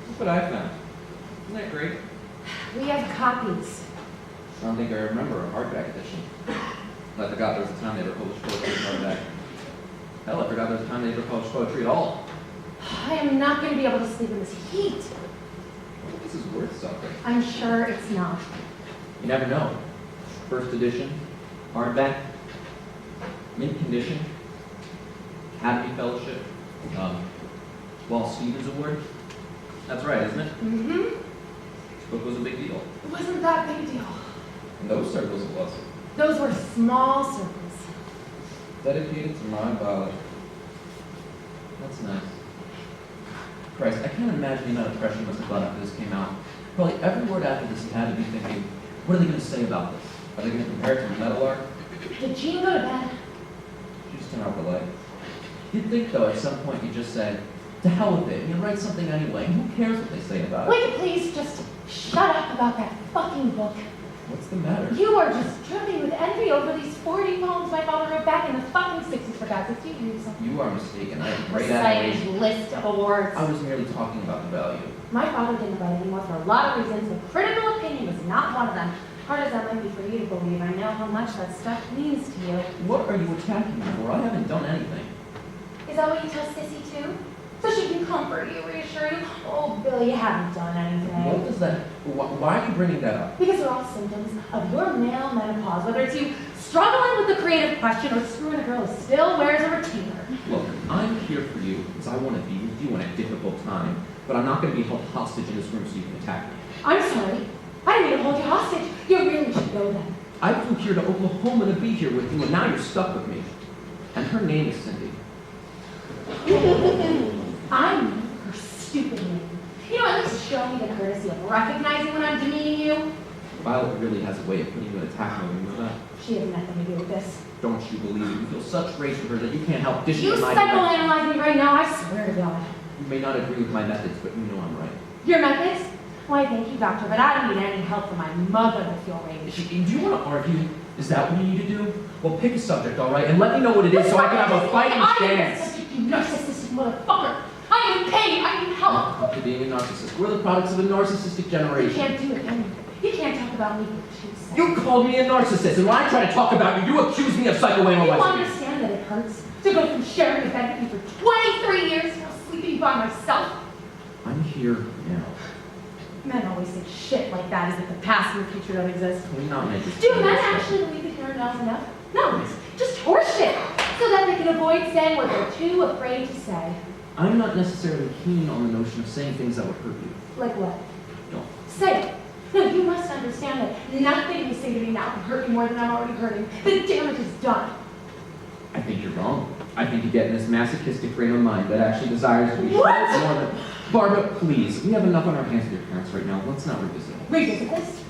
Look what I found. Isn't that great? We have copies. I don't think I remember a hardback edition. I forgot there was a time they ever published poetry in hardback. Hell, I forgot there was a time they ever published poetry at all. I am not going to be able to sleep in this heat. This is worth something. I'm sure it's not. You never know. First edition, hardback, mint condition, Academy Fellowship, Walt Stevens Award. That's right, isn't it? Mm-hmm. This book was a big deal. It wasn't that big a deal. In those circles it was. Those were small circles. Dedicated to my ballad. That's nice. Christ, I can't imagine the amount of pressure you must have felt after this came out. Probably every word after this you had to be thinking, what are they going to say about this? Are they going to compare it to the metal art? Did Jean go to bed? You just turn out the light. You'd think, though, at some point you'd just say, to hell with it, and you write something anyway, and who cares what they say about it? Will you please just shut up about that fucking book? What's the matter? You are just dripping with envy over these 40 poems my father wrote back in the fucking 60s, for God's sake. Do you read something? You are mistaken. I have great Recited admiration. list of awards. I was merely talking about the value. My father didn't write anymore for a lot of reasons, but critical opinion was not one of them. Hard as that might be for you to believe, I know how much that stuff means to you. What are you attacking me for? I haven't done anything. Is that what you tell Sissy too? So she can comfort you, reassure you? Oh, Billy, you haven't done anything. What does that... Why are you bringing that up? Because they're all symptoms of your male menopause, whether it's you struggling with the creative question or screwing a girl who still wears a retainer. Look, I'm here for you because I want to be with you in a difficult time, but I'm not going to be held hostage in this room so you can attack me. I'm sorry. I didn't mean to hold you hostage. You really should go then. I flew here to Oklahoma to be here with you, and now you're stuck with me. And her name is Cindy. I'm her stupid name. You know, at least show me the courtesy of recognizing when I'm demeaning you. Violet really has a way of putting you in attack mode, you know that? She has nothing to do with this. Don't you believe it? You feel such grace for her that you can't help dishing You in my direction. psychoanalyze me right now, I swear to God. You may not agree with my methods, but you know I'm right. Your methods? Why, thank you, doctor, but I don't need any help from my mother with your rage. Do you want to argue? Is that what you need to do? Well, pick a subject, all right, and let me know what it is so I can have a fighting chance. You narcissistic motherfucker! I need pain! I need help! Up to being a narcissist. We're the products of a narcissistic You generation. can't do it, can you? You can't talk about me for 2 seconds. You called me a narcissist, and when I try to talk about you, you accuse me of psychoanalyzing You you. understand that it hurts to go from sharing a bed with you for 23 years to sleeping by myself? I'm here now. Men always say shit like that as if the past and the future don't exist. Can we not make this? Do men actually believe that hearing no is enough? No, it's just horseshit. So that they can avoid saying what they're too afraid to say. I'm not necessarily keen on the notion of saying things that would hurt you. Like what? Don't. Say it. No, you must understand that nothing you say to me now can hurt me more than I'm already hurting. The damage is done. I think you're wrong. I think you get in this masochistic frame of mind that actually desires to be What? shredded more than... Barbara, please. We have enough on our hands with your parents right now. Let's not revisit it. Revisit this?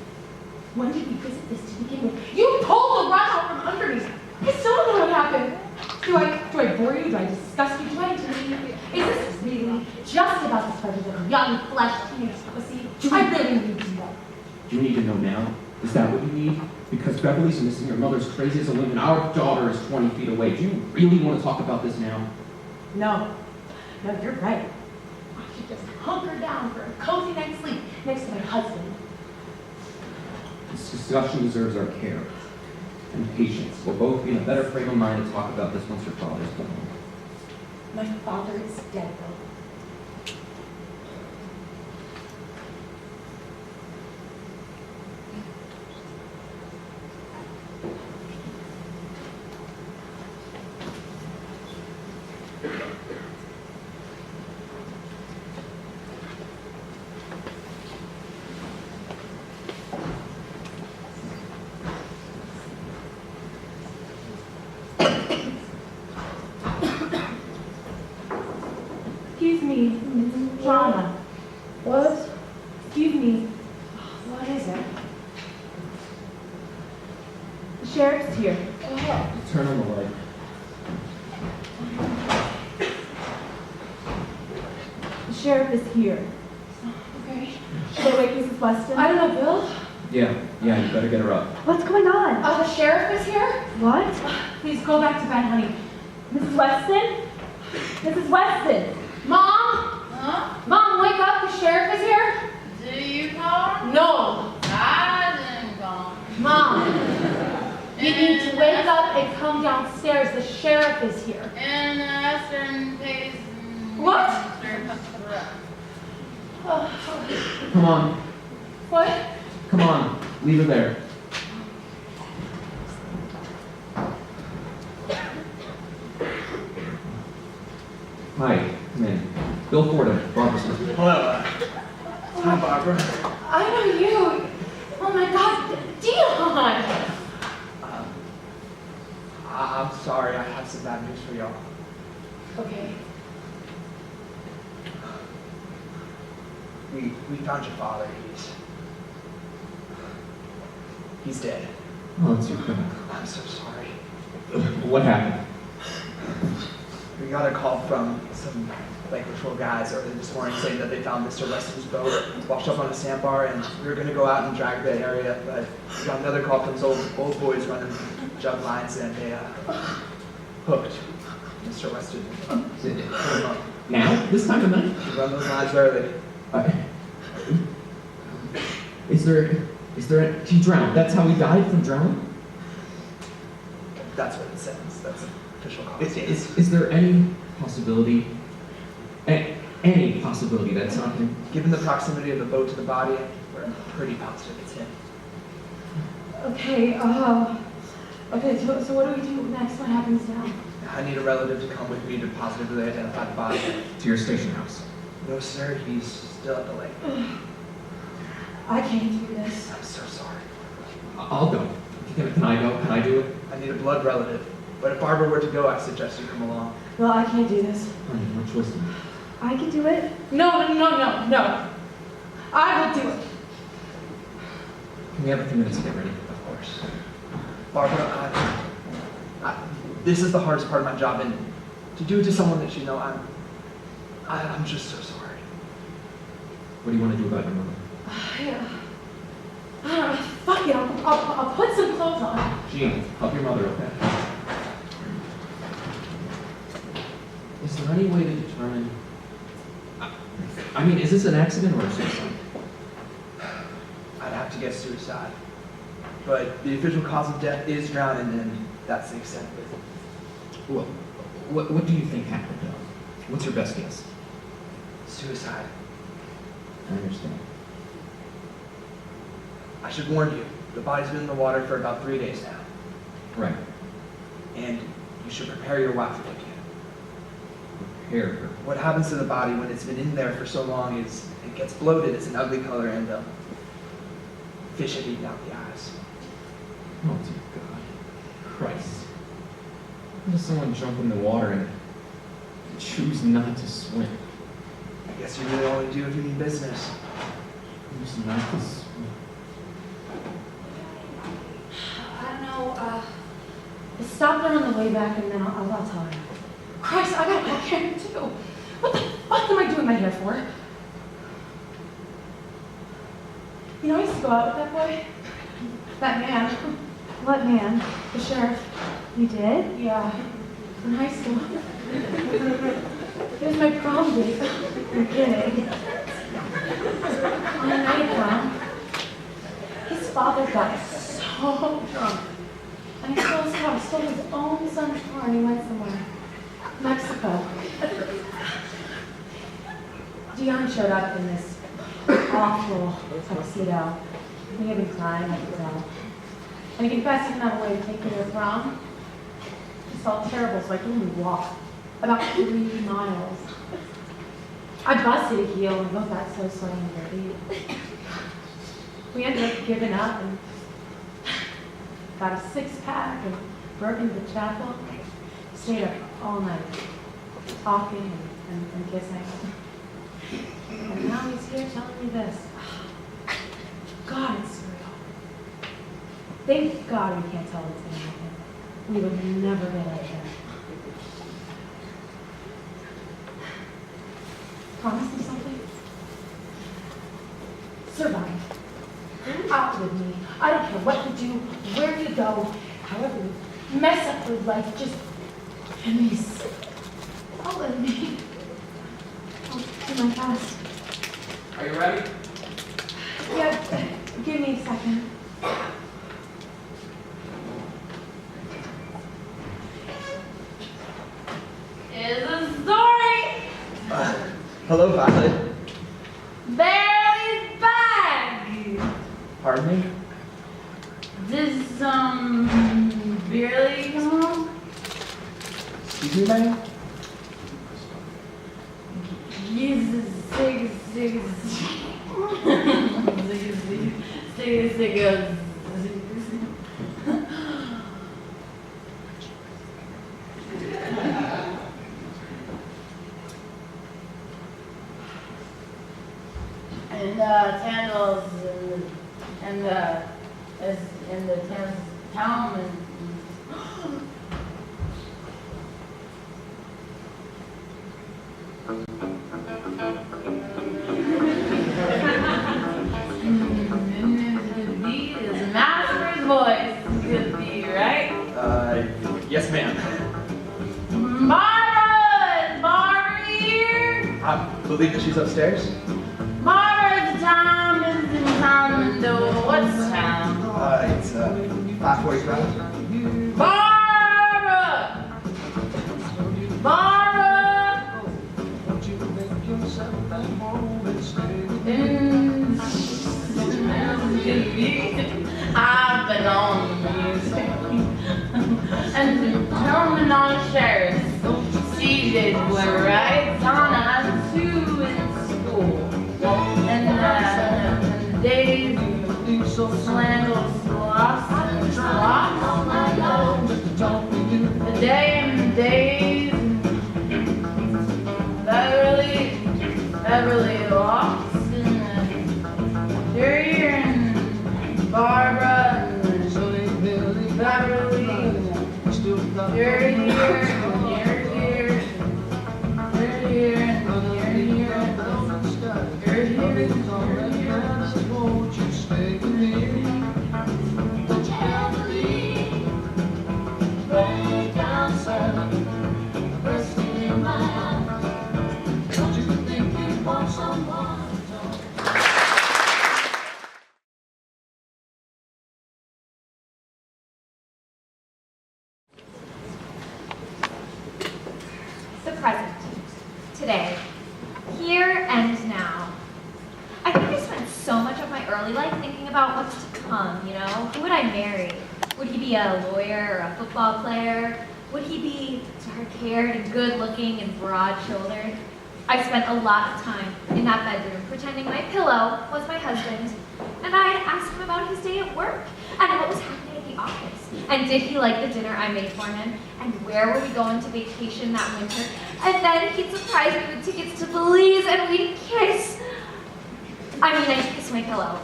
When did we visit this to begin with? You pulled the rug out from under me. I still don't know what happened. Do I bore you? Do I disgust you? Do I intimidate you? Is this really just about the pleasures of young flesh teenage pussy? I really need to know. You need to know now? Is that what you need? Because Beverly's missing, your mother's crazy as a loon, and our daughter is 20 feet away. Do you really want to talk about this now? No. No, you're right. I should just hunker down for a cozy night's sleep next to my husband. This discussion deserves our care and patience. We'll both be in a better frame of mind to talk about this once your father's gone home. My father is dead, though. Excuse me, Johnna. What? Excuse me. What is it? The sheriff's here. Turn on the light. The sheriff is here. Okay. Should I wake Mrs. Weston? I don't know, Bill. Yeah, you better get her up. What's going on? The sheriff is here? What? Please go back to bed, honey. Mrs. Weston? Mrs. Weston! Mom? Huh? Mom, wake up, the sheriff is here? Do you call her? No! I didn't call her. Mom! You need to wake up and come downstairs, the sheriff is here. In the Western case. What? Come on. What? Come on. Leave her there. Hi. Come in. Bill Fordham, Barbara Smith. Hello. Hi, Barbara. I know you. Oh my God, Dion! I'm sorry. I have some bad news for y'all. Okay. We found your father. He's dead. Oh, it's your friend. I'm so sorry. What happened? We got a call from some Lake Patrol guys early this morning saying that they found Mr. Weston's boat washed up on a sandbar, and we were going to go out and drag the area, but we got another call from those old boys running jug lines, and they hooked Mr. Weston. Now? This time of night? We run those lines early. He drowned. That's how he died, from drowning? That's what it says. That's an official call. Is there any possibility, any possibility that's not him? Given the proximity of the boat to the body, we're pretty positive it's him. Okay, so what do we do next? What happens now? I need a relative to come with me to positively identify the body. To your station house. No, sir, he's still at the lake. I can't do this. I'm so sorry. I'll go. Can I go? Can I do it? I need a blood relative. But if Barbara were to go, I suggest you come along. No, I can't do this. Honey, no choice to make. I can do it. No. I will do it. Can we have a few minutes to get ready? Of course. Barbara, this is the hardest part of my job, and to do it to someone that you know, I'm just so sorry. What do you want to do about your mother? Fuck it, I'll put some clothes on. Jean, help your mother, okay? Is there any way to determine... I mean, is this an accident or a suicide? I'd have to guess suicide. But the official cause of death is drowning, and that's the extent of it. Well, what do you think happened, though? What's your best guess? Suicide. I understand. I should warn you, the body's been in the water for about 3 days now. Right. And you should prepare your wife like you. Prepare her. What happens to the body when it's been in there for so long is it gets bloated, it's an ugly color, and fish have eaten out the eyes. Oh, dear God. Christ. How does someone jump in the water and choose not to swim? I guess you really only do if you mean business. Choose not to swim. I don't know, stop there on the way back and then I'll tell you. Christ, I gotta go here too. What the fuck am I doing my hair for? You know, I used to go out with that boy. That man. What man? The sheriff. You did? Yeah. In high school. It was my prom date. You're kidding. On the night of prom, his father got so drunk. And he stole his car, stole his own son's car, and he went somewhere. Mexico. Dion showed up in this awful tuxedo. He had been crying, I could tell. And he confessed he didn't have a way to take me to the prom. It felt terrible, so I could only walk about 3 miles. I busted a heel and both got so sweaty and dirty. We ended up giving up and got a 6-pack and broke into the chapel. Stayed up all night, talking and kissing. And now he's here telling me this. God, it's surreal. Thank God we can't tell what's going to happen. We would never get out of here. Promise me something? Survive. Out with me. I don't care what you do, where you go, however you mess up your life, just please. All of me. I'll do my best. Are you ready? Yeah, give me a second. Is a story. Hello, Violet. Barely's back. Pardon me? Does Barely come home? Excuse me, ma'am? Jesus, sick. And candles and the town and is a master's voice. Could be, right? Yes, ma'am. Barbara here? I believe that she's upstairs. Barbara, the time is in town, and what's town? It's 5:45. Barbara! I've been on the music and the gentlemen on shares. CJ's were right. Donna has 2 in school. And the days slangle sloths and sloths. The day and the days. Beverly walks in the Jerry and Barbara and Beverly. You're here, The present. Today. Here and now. I think I spent so much of my early life thinking about what's to come, you know? Who would I marry? Would he be a lawyer or a football player? Would he be dark-haired and good-looking and broad-shouldered? I spent a lot of time in that bedroom pretending my pillow was my husband, and I'd ask him about his day at work and what was happening at the office, and did he like the dinner I made for him, and where were we going to vacation that winter, and then he'd surprise me with tickets to Belize, and we'd kiss. I'd kiss my pillow,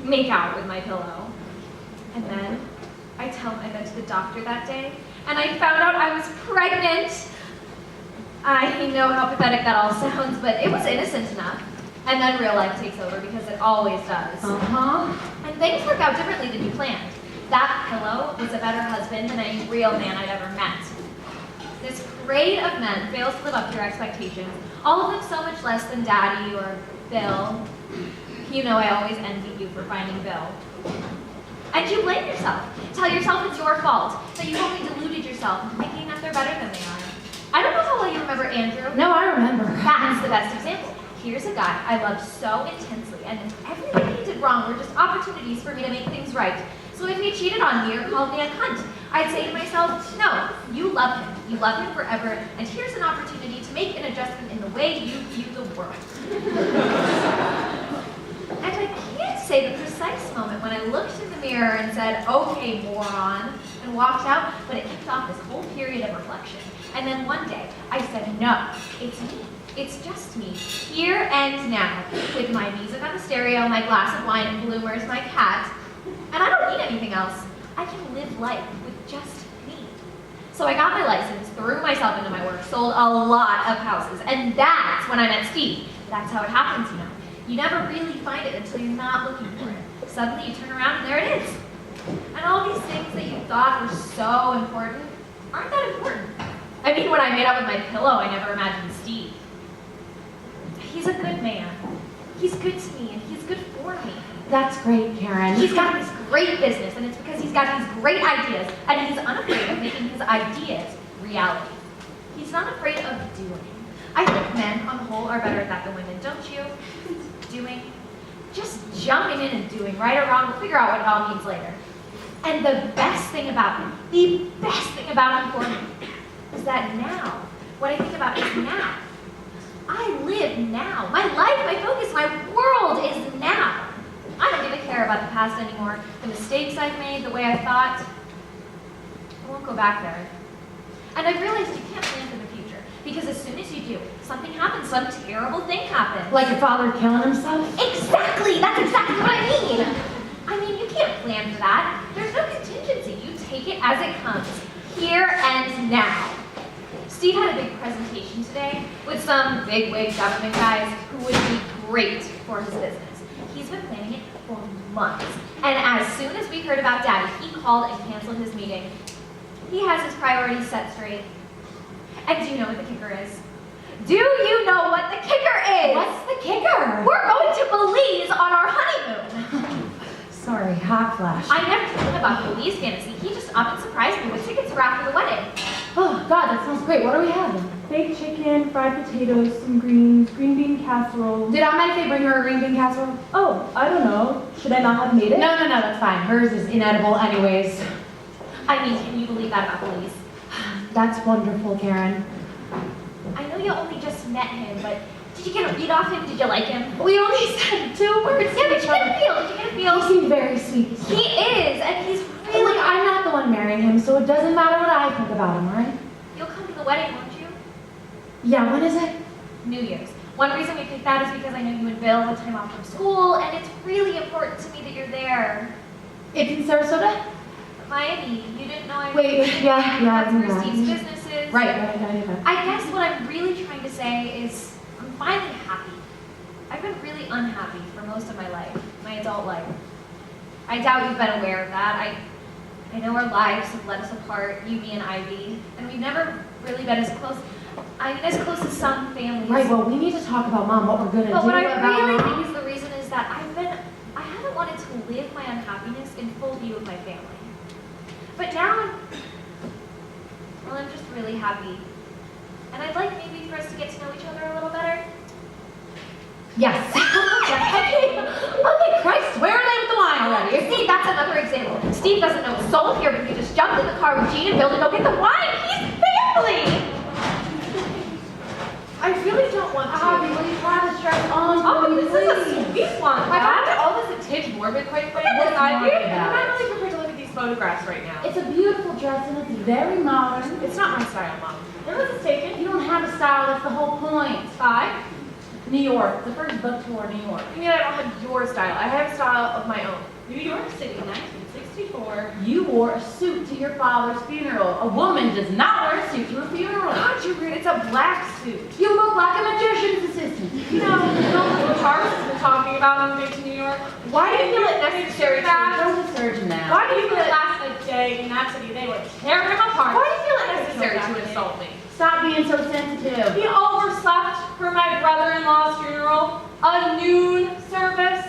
make out with my pillow, and then I'd tell him I'd been to the doctor that day, and I found out I was pregnant. I know how pathetic that all sounds, but it was innocent enough. And then real life takes over because it always does. And things work out differently than you planned. That pillow was a better husband than any real man I'd ever met. This parade of men fails to live up to your expectations, all of them so much less than Daddy or Bill. You know I always envy you for finding Bill. And you blame yourself. Tell yourself it's your fault, that you've only deluded yourself into thinking that they're better than they are. I don't know how well you remember Andrew. No, I remember. That's the best example. Here's a guy I loved so intensely, and everything he did wrong were just opportunities for me to make things right. So if he cheated on me or called me a cunt, I'd say to myself, no, you love him. You love him forever, and here's an opportunity to make an adjustment in the way you view the world. And I can't say the precise moment when I looked in the mirror and said, okay, moron, and walked out, but it kicked off this whole period of reflection. And then one day, I said, no, it's me. It's just me, here and now, with my music on the stereo, my glass of wine, and Bloomers, my cat. And I don't need anything else. I can live life with just me. So I got my license, threw myself into my work, sold a lot of houses, and that's when I met Steve. That's how it happens, you know. You never really find it until you're not looking for it. Suddenly you turn around and there it is. And all these things that you thought were so important aren't that important. I mean, when I made out with my pillow, I never imagined Steve. He's a good man. He's good to me, and he's good for me. That's great, Karen. He's got this great business, and it's because he's got these great ideas, and he's unafraid of making his ideas reality. He's not afraid of doing. I think men, on the whole, are better at that than women, don't you? Doing. Just jumping in and doing, right or wrong, we'll figure out what it all means later. And the best thing about him for me, is that now, what I think about is now. I live now. My life, my focus, my world is now. I don't give a care about the past anymore, the mistakes I've made, the way I thought. I won't go back there. And I realized you can't plan for the future, because as soon as you do, something happens, some terrible thing happens. Like your father killing himself? Exactly! That's exactly what I mean! I mean, you can't plan for that. There's no contingency. You take it as it comes, here and now. Steve had a big presentation today with some bigwig government guys who would be great for his business. He's been planning it for months. And as soon as we heard about Daddy, he called and canceled his meeting. He has his priorities set straight. And do you know what the kicker is? Do you know what the kicker is? What's the kicker? We're going to Belize on our honeymoon. Sorry, hot flash. I never told him about Belize fantasy. He just up and surprised me with tickets for after the wedding. Oh, God, that sounds great. What are we having? Baked chicken, fried potatoes, some greens, green bean casserole. Did Aunt Mattie bring her a green bean casserole? Oh, I don't know. Should I not have made it? No, that's fine. Hers is inedible anyways. I mean, can you believe that about Belize? That's wonderful, Karen. I know you only just met him, but did you get a read off him? Did you like him? We only said 2 words. Yeah, but you get a feel. Did you get a feel? He seemed very sweet. He is, and he's really... Look, I'm not the one marrying him, so it doesn't matter what I think about him, all right? You'll come to the wedding, won't you? Yeah, when is it? New Year's. One reason we picked that is because I know you and Bill had time off from school, and it's really important to me that you're there. It's in Sarasota? Miami, you didn't know I yeah, through Steve's businesses. Right. I guess what I'm really trying to say is I'm finally happy. I've been really unhappy for most of my life, my adult life. I doubt you've been aware of that. I know our lives have led us apart, you, me, and Ivy, and we've never really been as close. I mean, as close as some families. Right, well, we need to talk about Mom, what we're gonna do about But what I really Mom. think is the reason is that I haven't wanted to live my unhappiness in full view of my family. But now, I'm just really happy. And I'd like maybe for us to get to know each other a little better. Yes. Okay, Christ, where are they with the wine already? See, that's another example. Steve doesn't know a soul here, but he just jumped in the car with Jean and Bill to go get the wine. He's family! I really don't want to. Abby, will you try this dress on? Oh, but this please? is a sweet one. I find it all this a tinge morbid, quite frankly. What's I'm morbid about not it? really prepared to look at these photographs right now. It's a beautiful dress and it's very modern. It's not my style, Mom. When was it taken? You don't have a style, that's the whole point. New York, the first book tour, New York. I mean, I don't have your style. I have a style of my own. New York City, 1964. You wore a suit to your father's funeral. A woman does not wear a suit to a funeral. God, you're weird. It's a black suit. You look like a magician's assistant. You know, Charles has been talking about on the way to New York. Why do you feel it necessary to Don't be surgeon now. Why do you feel it last a day in that city? They would tear him apart. Why do you feel it necessary to insult me? Stop being so sensitive. He overslept for my brother-in-law's funeral, a noon service.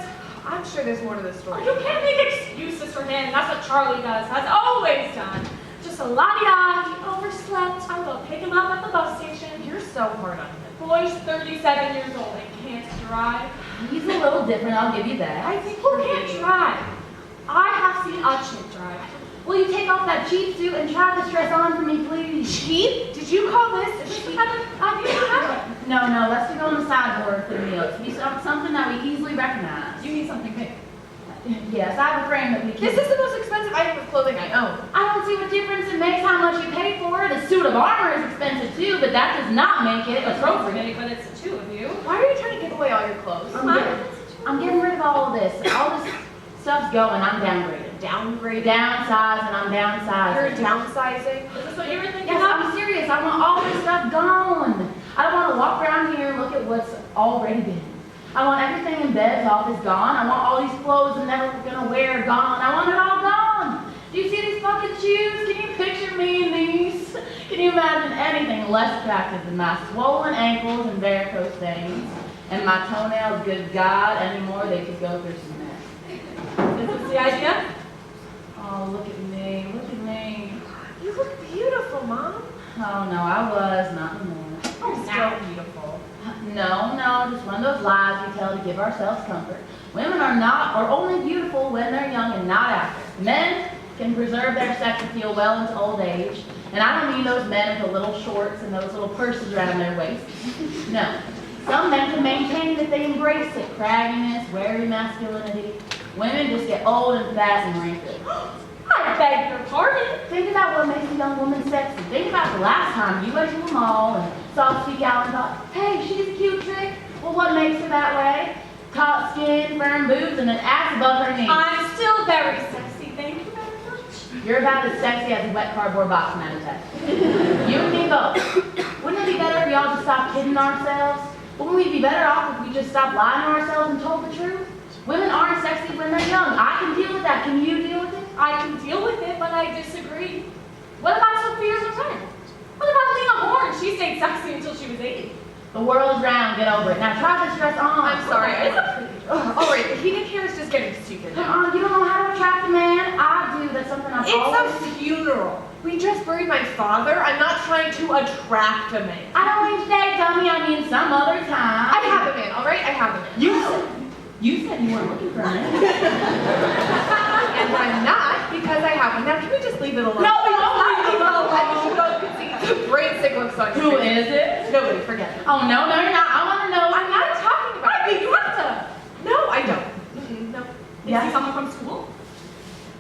I'm sure there's more to this story. You can't make excuses for him. That's what Charlie does, has always done. Just a la-di-da, he overslept. I will pick him up at the bus station. You're so hard on him. Boy's 37 years old and can't drive. He's a little different, I'll give you that. I think who can't drive? I have seen a chick drive. Will you take off that cheap suit and try this dress on for me, please? Cheap? Did you call this cheap? No, let's go on the sideboard for the meal. It's be something that we easily recognize. You need something big. Yes, I have a frame that we can. This is the most expensive item of clothing I own. I don't see what difference it makes how much you pay for it. A suit of armor is expensive too, but that does not make it appropriate. But it's the two of you. Why are you trying to give away all your clothes? I'm getting rid of all of this. All this stuff's going. I'm downgraded. Downsizing. I'm downsizing. You're downsizing? Is this what you were thinking Yes, I'm serious. I want all this stuff gone. I don't want to walk around here and look at what's already been. I want everything in bed's office gone. I want all these clothes I'm never gonna wear gone. I want it all gone. Do you see these fucking shoes? Can you picture me in these? Can you imagine anything less attractive than my swollen ankles and varicose veins? And my toenails, good God, anymore, they could go through some mess. Is this the idea? Oh, look at me. You look beautiful, Mom. Oh, no, I was, not anymore. Oh, still beautiful. No, just one of those lies we tell to give ourselves comfort. Women are only beautiful when they're young and not after. Men can preserve their sex and well into old age. And I don't mean those men with the little shorts and those little purses around their waists. No. Some men can maintain that they embrace it. Cragginess, wary masculinity. Women just get old and fat and wrinkled. I beg your pardon. Think about what makes a young woman sexy. Think about the last time you went to a mall and saw Speak Out and thought, hey, she's a cute trick. Well, what makes her that way? Taut skin, firm boobs, and an ass above her knees. I'm still very sexy, thank you very much. You're about as sexy as a wet cardboard box manatee. You and me both. Wouldn't it be better if we all just stopped kidding ourselves? Wouldn't we be better off if we just stopped lying to ourselves and told the truth? Women aren't sexy when they're young. I can deal with that. Can you deal with it? I can deal with it, but I disagree. What about Sophia's return? What about Lena Horne? She stayed sexy until she was 80. The world is round. Get over it. Now try this dress on. I'm sorry. It's a pretty dress. All right, the heated hair is just getting stupid now. You don't know how to attract a man? I do. That's something I've always... It's a funeral. We just buried my father. I'm not trying to attract a man. I don't mean today, dummy. I mean some other time. I have a man, all right? I have a man. You said you weren't looking for a man. And I'm not, because I have one. Now, can we just leave it alone? No, we won't leave it alone. I think you both can see the brain sick looks on your Who face. is it? Nobody, forget it. Oh, no, you're not. I want to know. I'm not talking about it. You have to. No, I don't. No. Is he someone from school?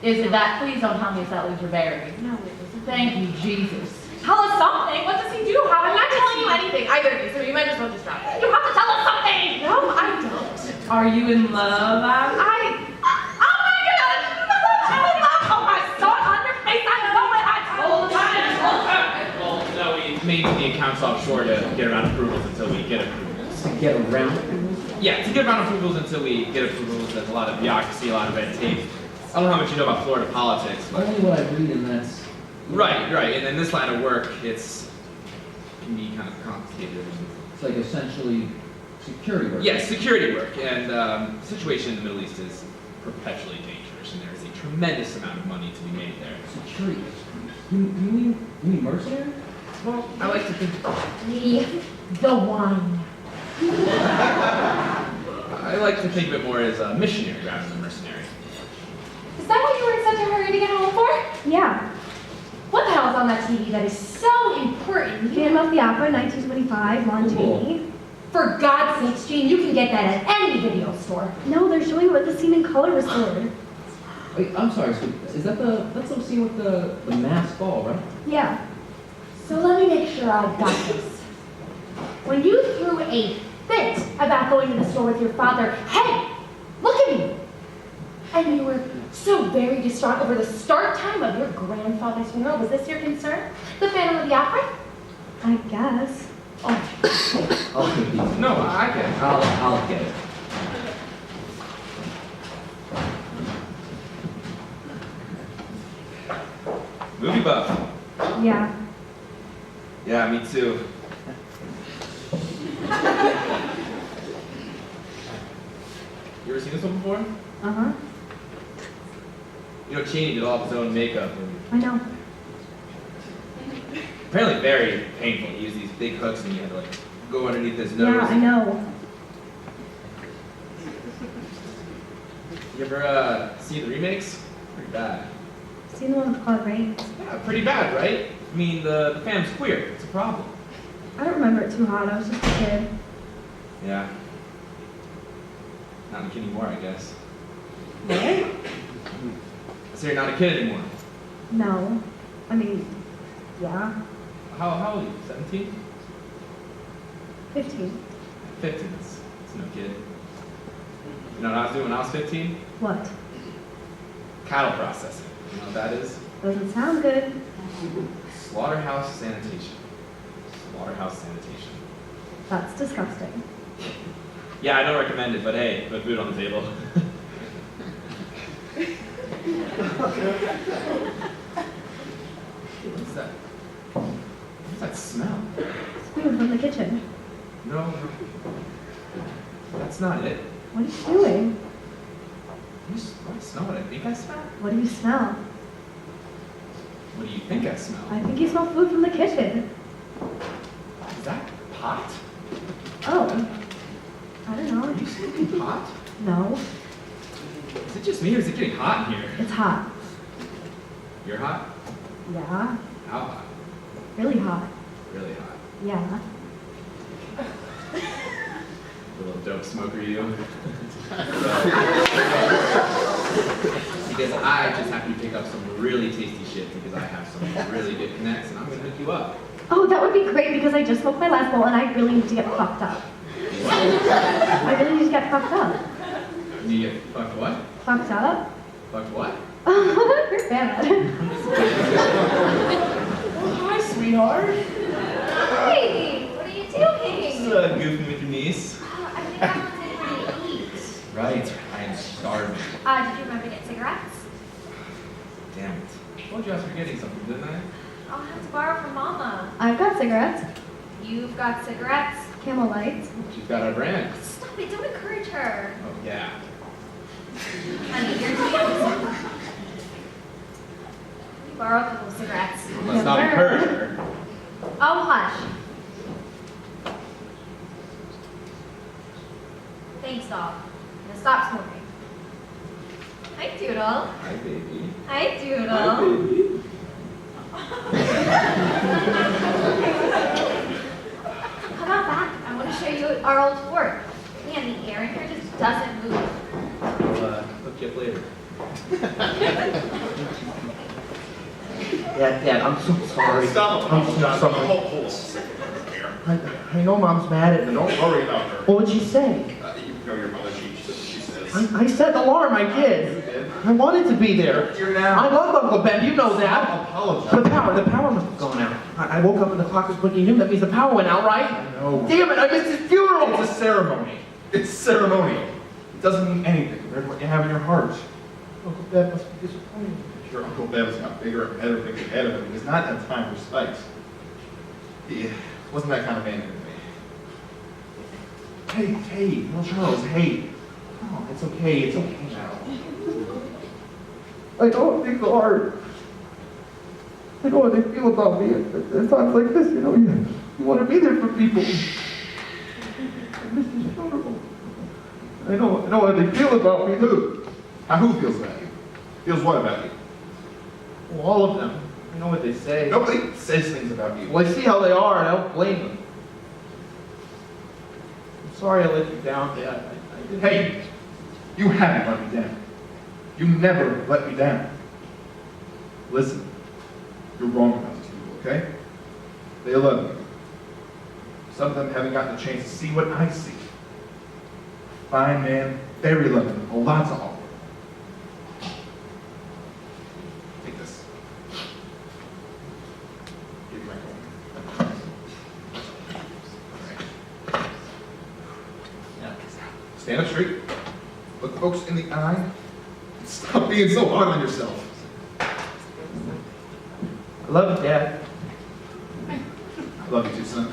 Is it that? Please don't tell me it's that Luther Berry. No, it isn't. Thank you, Jesus. Tell us something. What does he do? I'm not telling you anything, either of you, so you might as well just drop it. You have to tell us something. No, I don't. Are you in love? Oh my God! Oh my son, on your face! I know it. I told her. Well, no, we made the accounts offshore to get around approvals until we get approvals. To get around approvals? Yeah, to get around approvals until we get approvals. There's a lot of bureaucracy, a lot of red tape. I don't know how much you know about Florida politics, but... Only what I read, and that's... Right. And in this line of work, can be kind of complicated. It's like essentially security work. Yes, security work. And the situation in the Middle East is perpetually dangerous, and there is a tremendous amount of money to be made there. Security. You mean mercenary? Well, I like to think... The wine. I like to think of it more as a missionary rather than mercenary. Is that what you were such a hurry to get home for? Yeah. What the hell's on that TV that is so important? Phantom of the Opera, 1925, Lon Chaney. For God's sakes, Jane, you can get that at any video store. No, they're showing what the scene in color restored. Wait, I'm sorry, so is that that's the scene with the masked ball, right? Yeah. So let me make sure I've got this. When you threw a fit about going to the store with your father, hey, look at me! And you were so very distraught over the start time of your grandfather's funeral. Was this your concern? The Phantom of the Opera? I guess. Oh, I'll take these. No, I can. I'll get it. Movie buff. Yeah. Yeah, me too. You ever seen this one before? Uh-huh. You know, Cheney did all of his own makeup. I know. Apparently very painful. He used these big hooks and he had to like go underneath his nose. Yeah, I know. You ever see the remakes? Pretty bad. Seen the one with Claude Rains. Yeah, pretty bad, right? I mean, the fam's queer. It's a problem. I don't remember it too hot. I was just a kid. Yeah. Not a kid anymore, I guess. What? So you're not a kid anymore. No. I mean, yeah. How old are you? 17? 15. 15. That's no kid. You know what I was doing when I was 15? What? Cattle processing. You know what that is? Doesn't sound good. Slaughterhouse sanitation. Slaughterhouse sanitation. That's disgusting. Yeah, I don't recommend it, but hey, put food on the table. What's that? What's that smell? It's food from the kitchen. No, that's not it. What are you doing? I smell what I think I smell? What do you smell? What do you think I smell? I think you smell food from the kitchen. Is that pot? Oh. I don't know. Are you smoking pot? No. Is it just me or is it getting hot in here? It's hot. You're hot? Yeah. How hot? Really hot. Really hot. Yeah. The little dope smoker you. Because I just happen to pick up some really tasty shit because I have some really good connects and I'm gonna hook you up. Oh, that would be great because I just smoked my last bowl and I really need to get fucked up. I really need to get fucked up. You get fucked what? Fucked up? Fucked what? You're bad. Well, hi, sweetheart. Hi! What are you doing? Just goofing with your niece. I think I want something to eat. Right, I am starving. Did you remember to get cigarettes? Damn it. I told you I was forgetting something, didn't I? I'll have to borrow from Mama. I've got cigarettes. You've got cigarettes? Camel Lights. She's got our brand. Stop it, don't encourage her. Oh, yeah. Honey, you're too. You borrow a couple of cigarettes. Let's not encourage her. Oh, hush. Thanks, doll. Now stop smoking. Hi, Doodle. Hi, baby. Hi, Doodle. Hi, baby. Come on back. I want to show you our old fort. Man, the air in here just doesn't move. I'll hook you up later. Dad, I'm so sorry. Stop. I'm so sorry. Hold on. I know Mom's mad at me. Don't worry about her. What would she say? You know your mother, she says. I set the alarm, I did. I wanted to be there. You're now. I love Uncle Ben, you know that. I apologize. The power must have gone out. I woke up and the clock was blinking noon. That means the power went out, right? I know. Damn it, I missed his funeral. It's a ceremony. It's ceremonial. It doesn't mean anything compared to what you have in your heart. Uncle Ben must be disappointed. Your Uncle Bev's got bigger and better things ahead of him. He's not had time for spite. He wasn't that kind of man anyway. Hey, no Charles, hey. Oh, it's okay now. I know things are hard. I know how they feel about me at times like this, you know. You want to be there for people. I miss his funeral. I know how they feel about me. Who? Who feels about you? Feels what about you? Well, all of them. I know what they say. Nobody says things about you. Well, I see how they are, and I don't blame them. I'm sorry I let you down, Dad. I didn't... Hey, you haven't let me down. You never let me down. Listen, you're wrong about these people, okay? They love you. Some of them haven't gotten a chance to see what I see. Fine man, very loving, a lot to offer. Take this. Give me my phone. Now, stand up straight. Look folks in the eye. Stop being so hard on yourself. I love you, Dad. I love you too, son.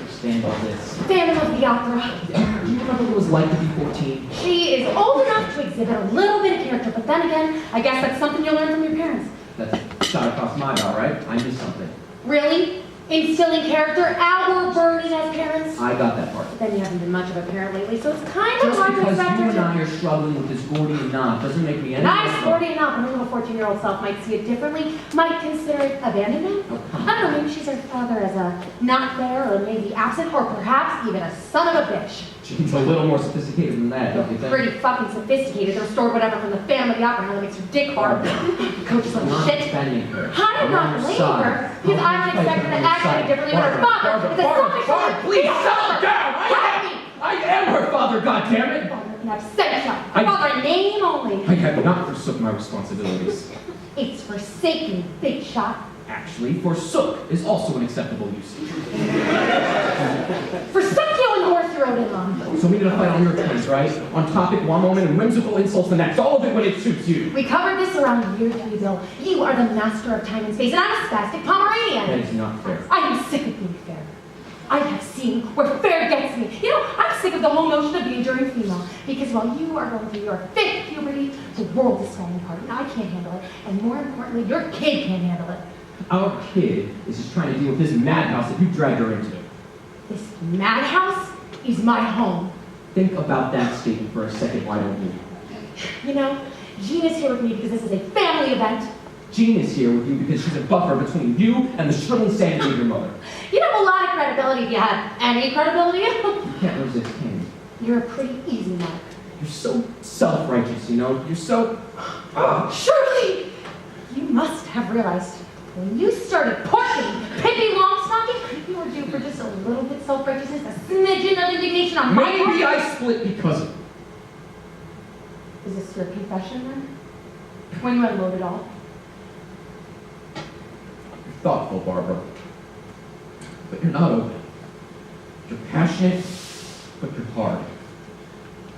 Stand all this. Phantom of the Opera. Do you remember what it was like to be 14? She is old enough to exhibit a little bit of character, but then again, I guess that's something you learn from your parents. That's shot across my bow, right? I missed something. Really? Instilling character, our burden as parents? I got that part. Then you haven't been much of a parent lately, so it's kind of Just hard to because expect you her and to... I are struggling with this Gordian knot doesn't make me any Nice, less sporty enough. Her little 14-year-old self might see it differently, might consider it abandonment. Oh, come on. I don't know, maybe she's her father as a not there, or maybe absent, or perhaps even a son of a bitch. She's a little more sophisticated than that, don't you think? Pretty fucking sophisticated. They'll store whatever from the Phantom of the Opera that makes her dick hard. Coaches I'm like not shit. defending her. I'm not on your blaming side. her, because I would expect her to act any differently than her father. It's a selfish woman. Please settle down! I am her father, goddammit! Father can have sex shop. Father in name only. I have not forsook my responsibilities. It's forsaken, big shot. Actually, forsook is also an acceptable usage. Forsook you and the horse you rode in on. So we need to fight on your terms, right? On topic one moment and whimsical insults the next. All of it when it suits you. We covered this around year 3, Bill. You are the master of time and space, and I'm a spastic Pomeranian. That is not fair. I am sick of being fair. I have seen where fair gets me. You know, I'm sick of the whole notion of the enduring female. Because while you are going through your 5th puberty, the world is falling apart, and I can't handle it. And more importantly, your kid can't handle it. Our kid is just trying to deal with this madhouse that you dragged her into. This madhouse is my home. Think about that statement for a second, why don't you? You know, Jean is here with me because this is a family event. Jean is here with you because she's a buffer between you and the shrill insanity of your mother. You'd have a lot of credibility if you had any credibility. You can't resist him. You're a pretty easy mark. You're so self-righteous, you know? You're so... Surely, you must have realized when you started porking Pippi Longstocking, you were due for just a little bit self-righteousness, a smidgen of indignation on my part. Maybe I split because of it. Is this your confession then? When you unload it all? You're thoughtful, Barbara. But you're not open. You're passionate, but you're hard.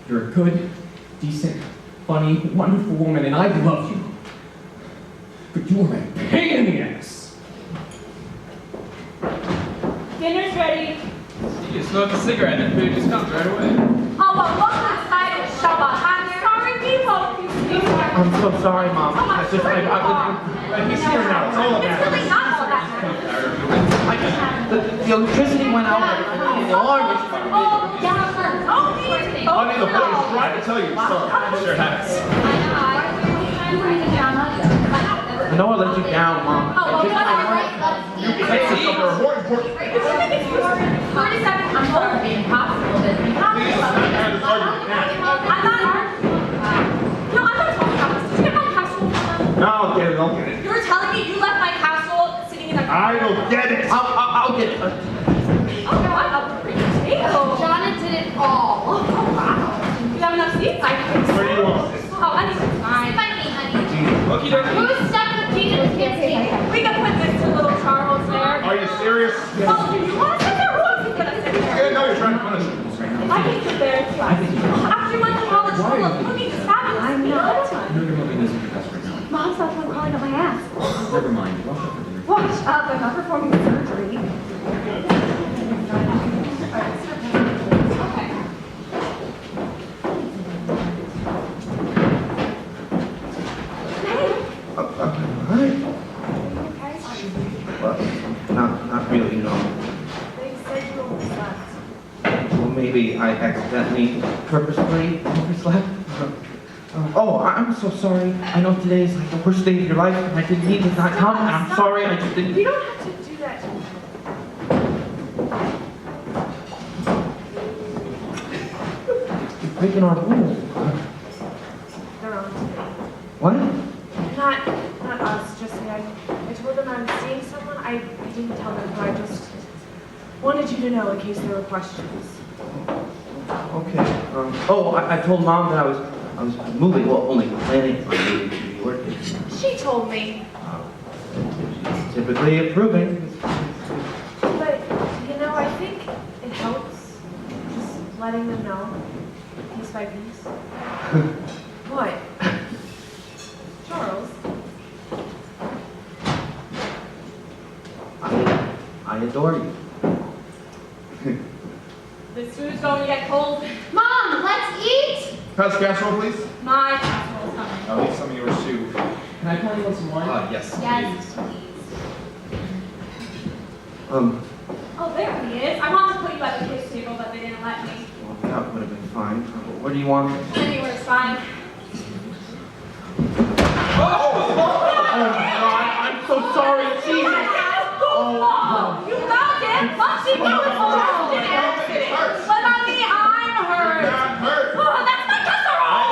You're a good, decent, funny, wonderful woman, and I love you. But you are a pain in the ass. Dinner's ready. You just smoke a cigarette and food just comes right away. Oh, well, look inside and show up. I'm sorry, people. I'm so sorry, Mom. I'm He's here now. It's all It's about really not all that the electricity went out. The alarm was... Oh, yeah, oh, me. I mean, the boy is trying to tell you. Sorry. Sure has. I know I let you down, Mom. Oh, well, You can say something more important. If you think it's 47, I'm told it'd be impossible. Please, I'm not this argument now. I'm not arguing. No, I'm not talking about this. Did you get my capsule? No, I'll get it. I'll get it. You were telling me you left my capsule sitting in the... I will get it. I'll get it. Oh, no, I'm not pretty table. Johnna did it all. Oh, wow. You have enough seats? I think so. Where do you want it? Oh, anything's fine. Find me, honey. Okie dokie. Who's stuck with Gina and can't see? We can put this to little Charles there. Are you serious? Oh, do you want to sit there? Who else is going to sit there? No, you're trying to punish me. I can sit there too. After you went to college full of cookies, it's fabulous. I'm not. No, your mother doesn't do that right now. Mom's not the one calling up my ass. Never mind. Wash up for dinner. Watch up, I'm not performing surgery. Well, not really, no. They said you overslept. Well, maybe I accidentally, purposefully overslept. Oh, I'm so sorry. I know today is like the worst day of your life, and I didn't mean to not come. And I'm sorry, I just didn't. You don't have to do that to me. You're breaking our rules. They're on to me. What? Not us, just me. I told them I was seeing someone. I didn't tell them, but I just wanted you to know in case there were questions. Okay. I told Mom that I was moving. Well, only planning on moving to New York. She told me. She's typically approving. But, you know, I think it helps just letting them know, piece by piece. What? Charles? I adore you. This food's going to get cold. Mom, let's eat! Pass the casserole, please. My casserole's coming. I'll need some of yours too. Can I call you with some wine? Yes, Yes, please. please. Oh, there he is. I wanted to put you at the kids' table, but they didn't let me. Well, that would have been fine. What do you want? Anywhere's fine. Oh God, I'm so sorry. Jesus. You got it. Mushy, you was just an accident. What about me? I'm hurt. Not hurt. Oh, that's my casserole.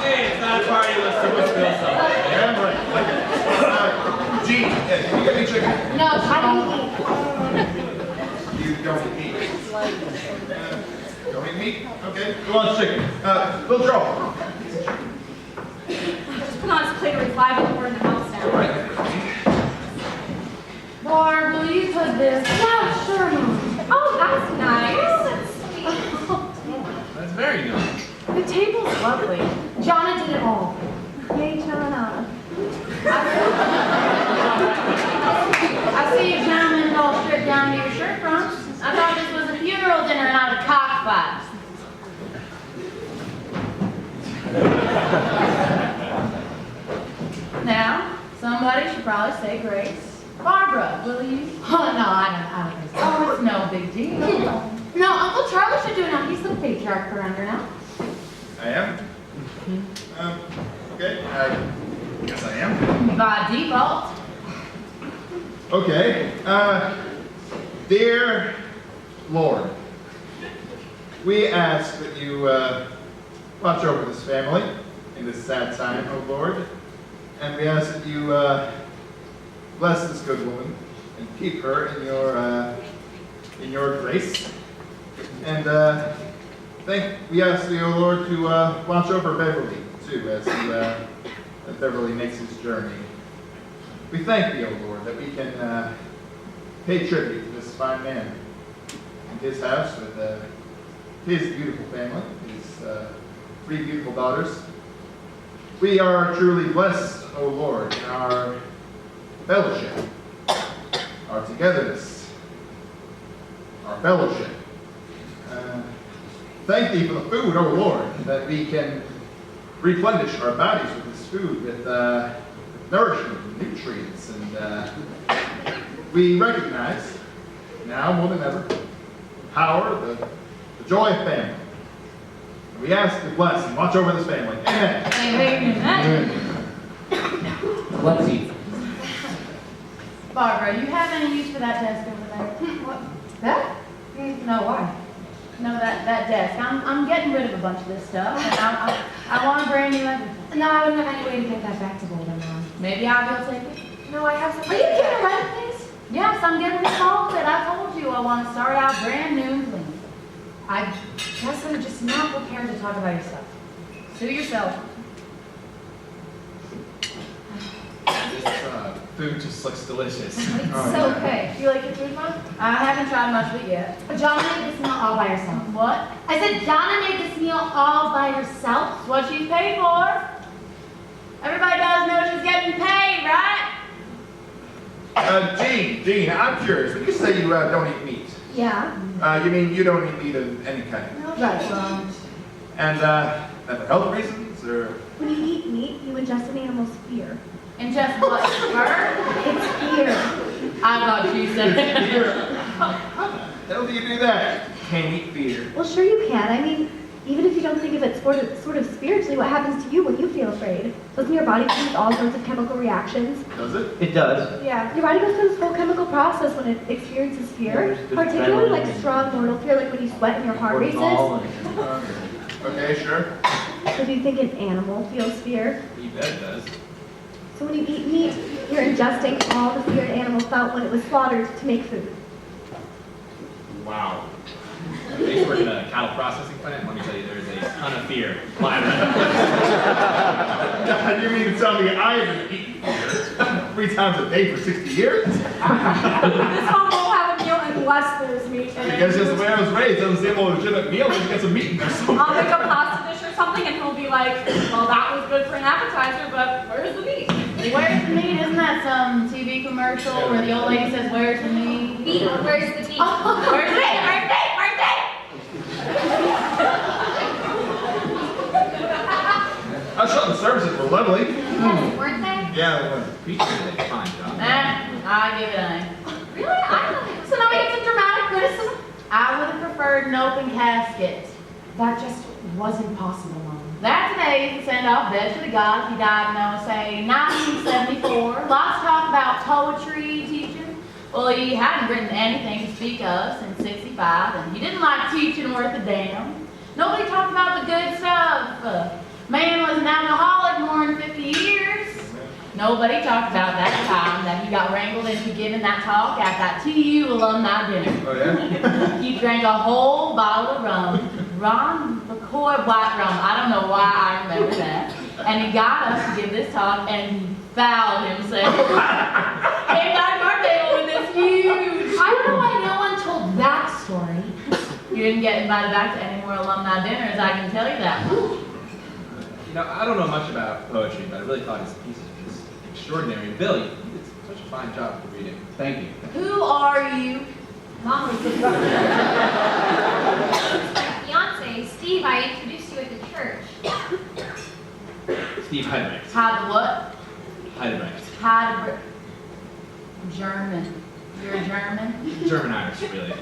Hey, it's not a party, let's see what's going on. Yeah, right. Like it. Gene, can you get me chicken? No, I don't eat. You don't eat meat. Don't eat meat? Okay. Who wants chicken? Little Joe. Just put on his plate or he's liable to burn the house down. All right. Barb, will you put this? Yeah, sure, Mom. Oh, that's nice. That's very nice. The table's lovely. Johnna did it all. Yay, Johnna. I see you gentlemen all stripped down to your shirt fronts. I thought this was a funeral dinner and not a cockfight. Now, somebody should probably say grace. Barbara, will you? Oh, no, I don't think so. Oh, it's no big deal. No, Uncle Charlie should do it now. He's the patriarch around here now. I am? Okay, I guess I am. By default. Okay, dear Lord, we ask that you watch over this family in this sad time, O Lord, and we ask that you bless this good woman and keep her in your grace. And we ask you, O Lord, to watch over Beverly too, as Beverly makes his journey. We thank thee, O Lord, that we can pay tribute to this fine man in his house with his beautiful family, his 3 beautiful daughters. We are truly blessed, O Lord, in our fellowship, our togetherness, our fellowship. Thank thee for the food, O Lord, that we can replenish our bodies with this food, with nourishment and nutrients. And we recognize, now more than ever, the power, the joy of family. And we ask to bless and watch over this family. Amen. Amen. Let's eat. Barbara, you have any use for that desk over there? What? That? No, why? No, that desk. I'm getting rid of a bunch of this stuff, and I want a brand new everything. No, I wouldn't have any way to get that back to Golden, Mom. Maybe I'll go take it. No, I have some. Are you getting rid of things? Yes, I'm getting this all fit. I told you I want to start out brand new and clean. I guess I'm just not prepared to talk about your stuff. Sue yourself. This food just looks delicious. It's okay. You like your food, Mom? I haven't tried much of it yet. Johnna made this meal all by herself. What? I said Johnna made this meal all by herself. It's what she's paid for. Everybody does know she's getting paid, right? Gene, I'm curious. When you say you don't eat meat, Yeah. you mean you don't eat meat of any kind? Right. And for health reasons, or? When you eat meat, you ingest an animal's fear. And just what? Her? It's fear. I thought you said How the hell do you do that? Can't eat fear. Well, sure you can. I mean, Even if you don't think of it sort of spiritually, what happens to you when you feel afraid? Doesn't your body produce all sorts of chemical reactions? Does it? It does. Yeah, your body goes through this whole chemical process when it experiences fear, there's particularly adrenaline like and strong mortal fear, like when you sweat and your heart races. Cortisol and- Okay, sure. So do you think an animal feels fear? You bet it does. So when you eat meat, you're ingesting all the fear an animal felt when it was slaughtered to make food. Wow. I used to work in a cattle processing plant. Let me tell you, there's a ton of fear flying around. You mean to tell me I haven't eaten fear 3 times a day for 60 years? This home won't have a meal unless there's meat in it. Because just the way I was raised, it doesn't seem a legitimate meal, just get some meat in there somewhere. I'll make a pasta dish or something and he'll be like, well, that was good for an appetizer, but where's the meat? Where's the meat? Isn't that some TV commercial where the old lady says, where's the meat? Meat, where's the meat? Where's the meat? I thought the services were lovely. Yes, weren't they? Yeah, they were. Pizza did a fine job. I give it an A. Really? I thought it was. So now we get some dramatic criticism. I would have preferred an open casket. That just wasn't possible, Mom. That's an A to send off dead to the gods. He died in, say, 1974. Lots of talk about poetry teaching. Well, he hadn't written anything to speak of since 65, and he didn't like teaching worth a damn. Nobody talked about the good stuff. Man was an alcoholic more than 50 years. Nobody talked about that time that he got wrangled into giving that talk at that TU alumni dinner. Oh, yeah? He drank a whole bottle of rum, liqueur, white rum. I don't know why I remember that. And he got us to give this talk, and he fouled himself. Came back to our table with this huge. I don't know why no one told that story. You didn't get invited back to any more alumni dinners, I can tell you that. You know, I don't know much about poetry, but I really thought his pieces were just extraordinary. And Billy, you did such a fine job for reading. Thank you. Who are you? Mom was my fiance, Steve. I introduced you at the church. Steve Heidebrecht. Had the what? Heidebrecht. Heidebrecht. German. You're a German? German-Irish, really.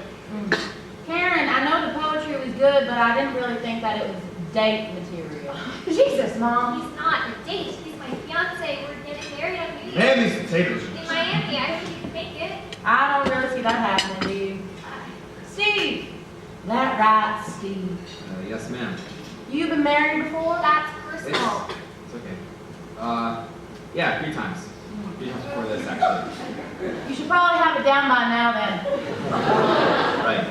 Karen, I know the poetry was good, but I didn't really think that it was date material. Jesus, Mom. He's not a date. He's my fiance. We're getting married on New Year's. Man, these potatoes. In Miami. I hope you can make it. I don't really see that happening, do you? Steve! That right, Steve. Yes, ma'am. You've been married before? That's personal. It's okay. Yeah, 3 times. 3 times before this, actually. You should probably have it down by now then. Right.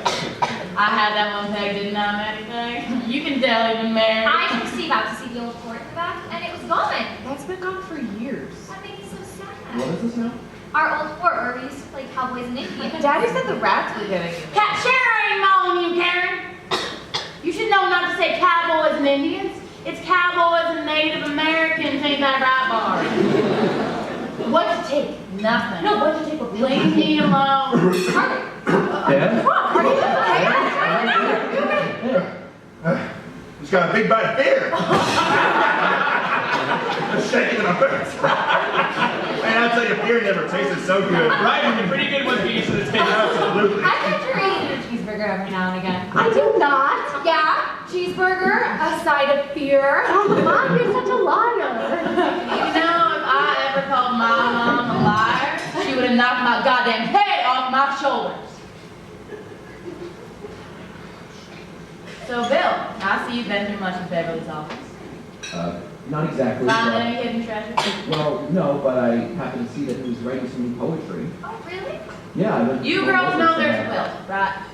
I had that one pegged, didn't I, Mattie? You can tell he's been married. I took Steve out to see the old fort in the back, and it was gone. That's been gone for years. That made me so sad. What is this now? Our old fort where we used to play cowboys and Indians. Daddy said the rats were getting it. Shara ain't mauling you, Karen. You should know not to say cowboys and Indians. It's cowboys and Native Americans, ain't that right, Barb? What'd you take? Nothing. No, what'd you take? Leave me alone. Dad? He's got a big bite of beer. A shaking and a hurt. Man, I'll tell you, beer never tasted so good. Right, and pretty good one piece of the table. Absolutely. I bet you're eating a cheeseburger every now and again. I do not. Yeah, cheeseburger, a side of fear. Oh, Mom, you're such a liar. You know, if I ever called my mom a liar, she would have knocked my goddamn head off my shoulders. So, Bill, I see you've been through much of Beverly's office. Not exactly. Found but- any hidden treasure? Well, no, but I happened to see that he was writing some new poetry. Oh, really? Yeah, I went. You girls know there's a will, right?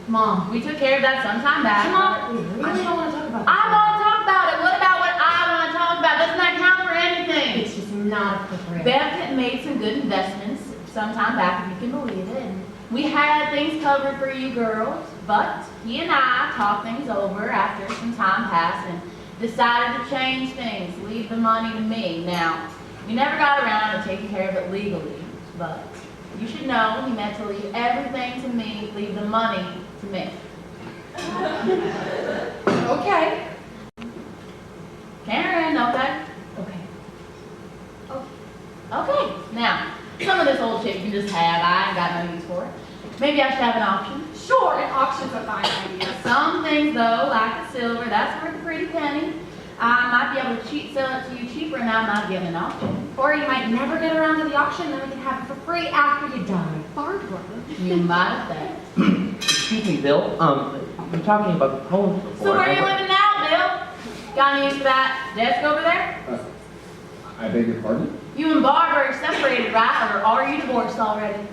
Mom, we took care of that sometime back. We really don't want to talk about this. I want to talk about it. What about what I want to talk about? Doesn't that count for anything? It's just not appropriate. Bev had made some good investments sometime back, if you can believe it. And we had things covered for you girls, but he and I talked things over after some time passed and decided to change things, leave the money to me. Now, we never got around to taking care of it legally, but you should know he meant to leave everything to me, leave the money to me. Okay. Karen, okay? Okay. Okay, now, some of this old shit you can just have. I ain't got no use for it. Maybe I should have an option. Sure, an auction's a fine idea. Some things though, like the silver, that's worth a pretty penny. I might be able to sell it to you cheaper and I might get an auction. Or you might never get around to the auction, then we can have it for free after you die. Barbara. You might have that. Excuse me, Bill. You're talking about the poems before. So where are you living now, Bill? Got any use for that desk over there? I beg your pardon? You and Barbara are separated, right? Or are you divorced already?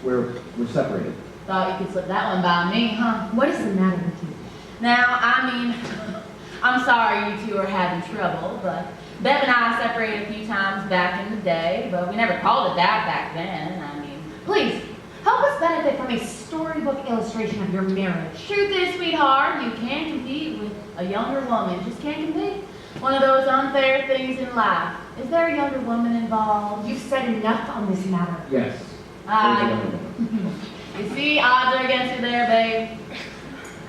We're separated. Thought you could slip that one by me, huh? What is the matter with you? Now, I mean, I'm sorry you two are having trouble, but Bev and I separated a few times back in the day, but we never called it that back then. I mean, Please, help us benefit from a storybook illustration of your marriage. truth is, sweetheart, you can't compete with a younger woman. Just can't compete. One of those unfair things in life. Is there a younger woman involved? You've said enough on this matter. Yes. You see, odds are against you there, babe.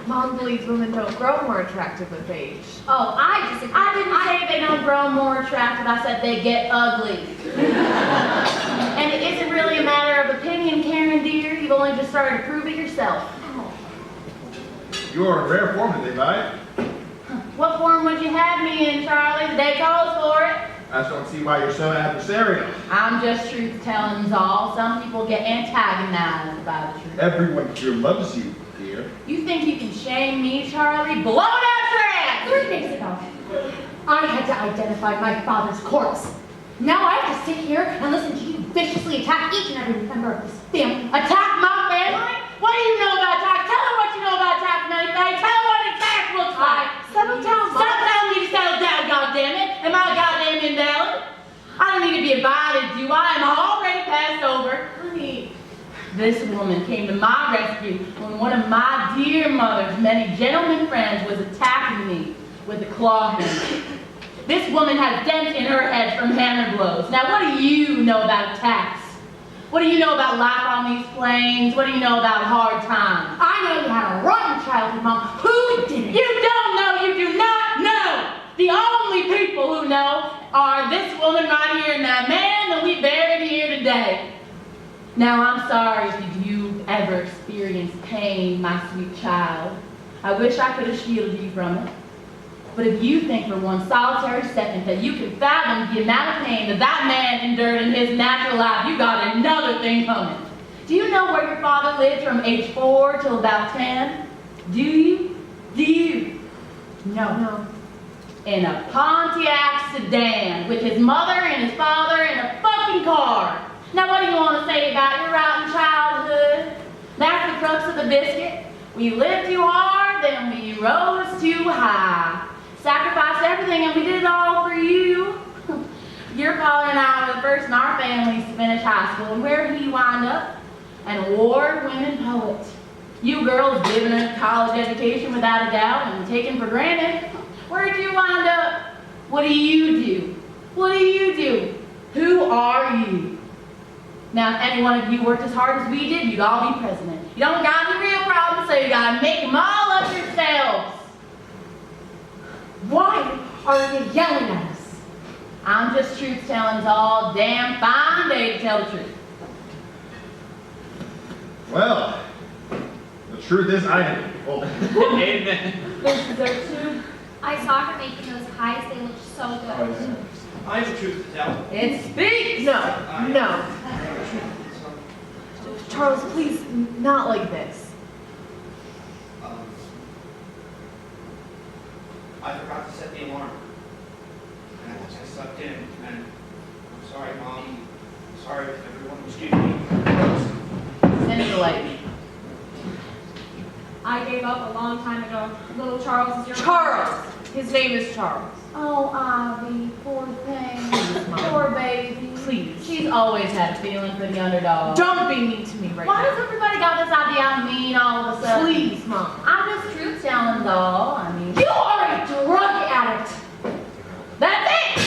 Mom believes women don't grow more attractive with age. Oh, I didn't say they don't grow more attractive. I said they get ugly. And it isn't really a matter of opinion, Karen dear. You've only just started to prove it yourself. You are in rare form today, Vi. What form would you have me in, Charlie? The day calls for it. I just don't see why you're so adversarial. I'm just truth telling all. Some people get antagonized by the truth. Everyone here loves you, dear. You think you can shame me, Charlie? Blow it out your ass! 3 days ago, I had to identify my father's corpse. Now I have to sit here and listen to you viciously attack each and every member of this family. Attack my family? What do you know about attack? Tell her what you know about attack, Mattie. Tell her what attack looks like. Settle down, Mom. Stop telling me to settle down, goddammit. Am I goddamn invalid? I don't need to be invited, do I? I'm already passed over. Honey, this woman came to my rescue when one of my dear mother's many gentlemen friends was attacking me with a claw hammer. This woman has dents in her head from hammer blows. Now, what do you know about attacks? What do you know about life on these plains? What do you know about hard times? I know you had a rotten childhood, Mom. Who didn't? You don't know, you do not know. The only people who know are this woman right here and that man that we buried here today. Now, I'm sorry if you've ever experienced pain, my sweet child. I wish I could have shielded you from it. But if you think for one solitary second that you can fathom the amount of pain that that man endured in his natural life, you got another thing coming. Do you know where your father lived from age 4 till about 10? Do you? Do you? No. In a Pontiac sedan with his mother and his father in a fucking car. Now what do you want to say about your rotten childhood? That's the crux of the biscuit. We lived too hard, then we rose too high. Sacrificed everything and we did it all for you. Your father and I were the first in our families to finish high school, and where did he wind up? An award-winning poet. You girls given a college education without a doubt and taken for granted. Where'd you wind up? What do you do? What do you do? Who are you? Now, if any one of you worked as hard as we did, you'd all be president. You don't got any real problems, so you gotta make them all up yourselves. Why are you yelling at us? I'm just truth telling. It's all damn fine day to tell the truth. Well, the truth is I am. Oh. Amen. There's dessert too. I saw her making those pies. They looked so good. I have the truth to tell. It speaks! No. Charles, please, not like this. I forgot to set the alarm. And I slept in. And I'm sorry, Mom. I'm sorry if everyone was giving me. Send the light. I gave up a long time ago. Little Charles is your Charles! His name is Charles. Oh, Ivy, poor thing. Poor baby. Please. She's always had a feeling for the underdog. Don't be mean to me right Why now. does everybody got this idea I'm mean all of a sudden? Please, Mom. I'm just truth telling, doll. I mean, You are a drug addict. that's it!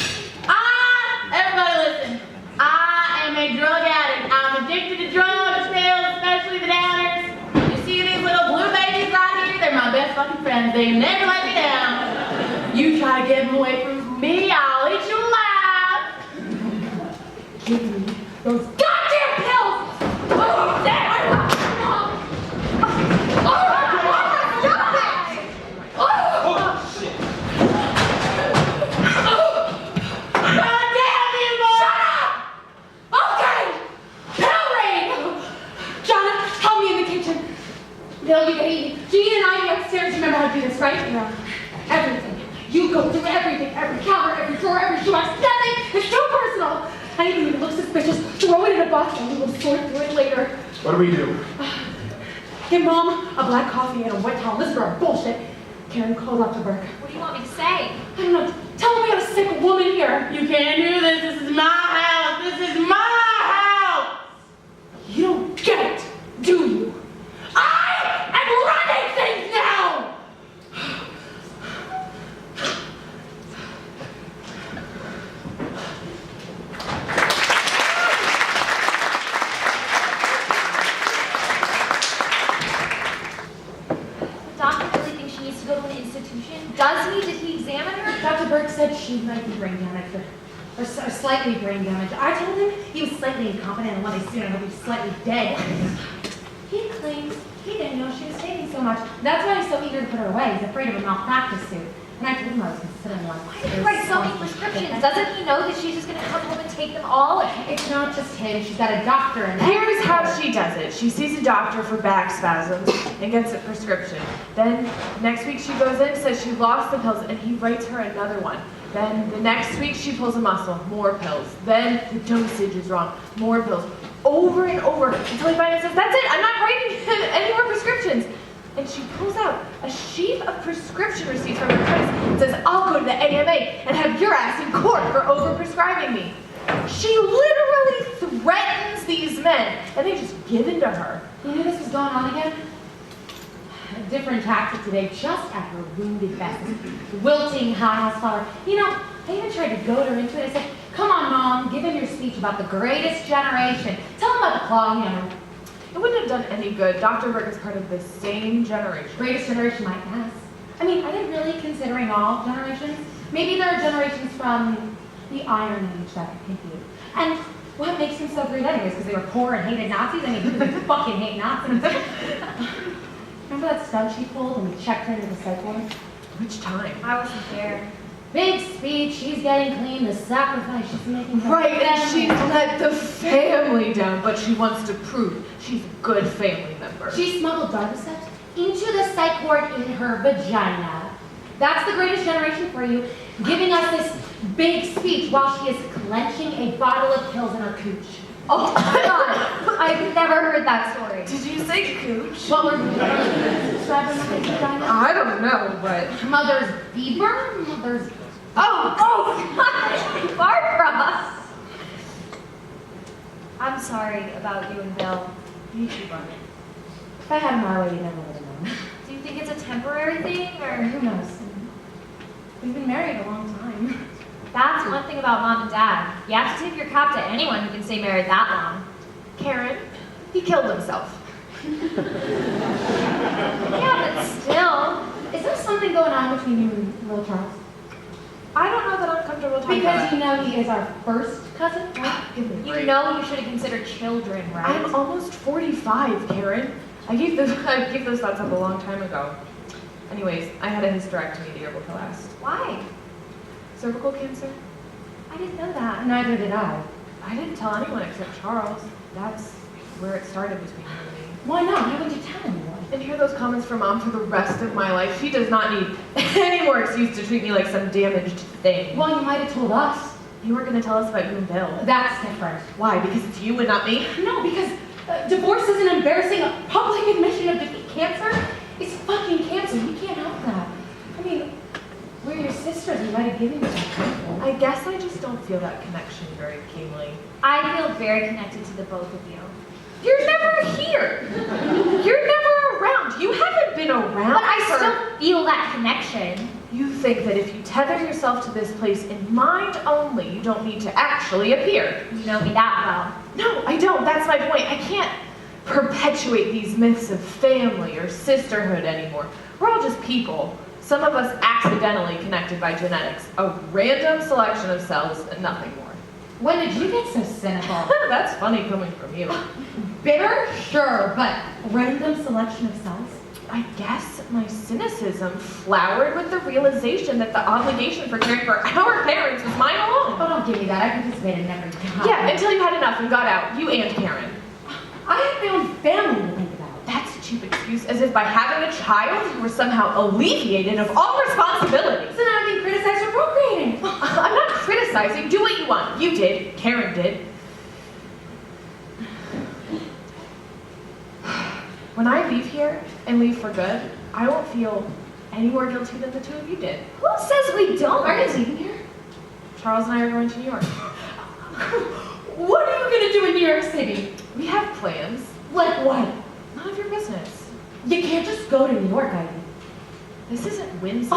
Everybody listen. I am a drug addict. I'm addicted to drugs, pills, especially the downers. You see these little blue babies right here? They're my best fucking friends. They never let me down. You try to get them away from me, I'll eat you alive. Give me those goddamn pills! Oh, damn! go through everything, every counter, every drawer, every shoebox, nothing is too personal. Anything that looks suspicious, throw it in a box and we will sort through it later. What do we do? Give Mom a black coffee and a white towel. Listen to our bullshit. Karen, call Dr. Burke. What do you want me to say? I don't know. Tell him we got a sick woman here. You can't do this. This is my house. This is my house. You don't get it, do you? I am running things now! The doctor really thinks she needs to go to an institution? Does he? Did he examine her? Dr. Burke said she might be brain damaged, or slightly brain damaged. I told him he was slightly incompetent and one day soon I hope he's slightly dead. He claims he didn't know she was taking so much. That's why he's so eager to put her away. He's afraid of a malpractice suit. And I told him I was considering one. Why did he write so many prescriptions? Doesn't he know that she's just going to come home and take them all? It's not just him. She's got a doctor in there. Here's how she does it. She sees a doctor for back spasms and gets a prescription. Then next week she goes in, says she lost the pills, and he writes her another one. Then the next week she pulls a muscle, more pills. Then the dosage is wrong, more pills. Over and over until he finally says, that's it, I'm not writing any more prescriptions. And she pulls out a sheaf of prescription receipts from her purse and says, I'll go to the AMA and have your ass in court for overprescribing me. She literally threatens these men, and they just give in to her. You knew this was going on again? A different tactic today, just at her wounded best. Wilting hothouse flower. You know, I even tried to goad her into it. I said, come on, Mom, give him your speech about the greatest generation. Tell him about the claw hammer. It wouldn't have done any good. Dr. Burke is part of the same generation. Greatest generation, my guess. I mean, are they really considering all generations? Maybe there are generations from the Iron Age that are confused. And what makes them so great anyways? Because they were poor and hated Nazis? I mean, who doesn't fucking hate Nazis? Remember that stunt she pulled when we checked her into the psych ward? Which time? I wasn't there. Big speech, she's getting clean, the sacrifice she's making. Right, and she's let the family down, but she wants to prove she's a good family member. She smuggled Darbyceps into the psych ward in her vagina. That's the greatest generation for you, giving us this big speech while she is clenching a bottle of pills in her cooch. Oh my god, I've never heard that story. Did you say cooch? What were describing my vagina? I don't know, but... Mother's Bieber? Mother's... Oh god, Barbara! I'm sorry about you and Bill. You too, Barbara. If I had my way, you never would have known. Do you think it's a temporary thing, or who knows? We've been married a long time. That's one thing about Mom and Dad. You have to tip your cap to anyone who can stay married that long. Karen, he killed himself. Yeah, but still. Is there something going on between you and Will Charles? I don't know that I'm comfortable talking about Because you know he is our first cousin, right? You know you should have considered children, right? I'm almost 45, Karen. I gave those thoughts up a long time ago. Anyways, I had a hysterectomy the year before last. Why? Cervical cancer? I didn't know that. Neither did I. I didn't tell anyone except Charles. That's where it started between him and me. Why not? Why would you tell anyone? And hear those comments from Mom for the rest of my life. She does not need any more excuse to treat me like some damaged thing. Well, you might have told us. You weren't going to tell us about you and Bill. That's different. Why? Because it's you and not me? No, because divorce is an embarrassing public admission of defeat. Cancer is fucking cancer. You can't help that. I mean, we're your sisters. We might have given you some. I guess I just don't feel that connection very keenly. I feel very connected to the both of you. You're never here. You're never around. You haven't been around. But I still feel that connection. You think that if you tether yourself to this place in mind only, you don't need to actually appear. You know me that well. No, I don't. That's my point. I can't perpetuate these myths of family or sisterhood anymore. We're all just people. Some of us accidentally connected by genetics. A random selection of cells and nothing more. When did you get so cynical? That's funny coming from you. Bitter? Sure, but random selection of cells? I guess my cynicism flowered with the realization that the obligation for caring for our parents was mine alone. Oh, don't give me that. I participated in every time. Yeah, until you had enough and got out. You and Karen. I have my own family to think about. That's a cheap excuse, as if by having a child, you were somehow alleviated of all responsibility. So now I'm being criticized for criticizing. Do what you want. You did. Karen did. When I leave here and leave for good, I won't feel any more guilty than the two of you did. Who says we don't? Are you leaving here? Charles and I are going to New York. What are you gonna do in New York City? We have plans. Like what? None of your business. You can't just go to New York, Aiken. This isn't whimsy.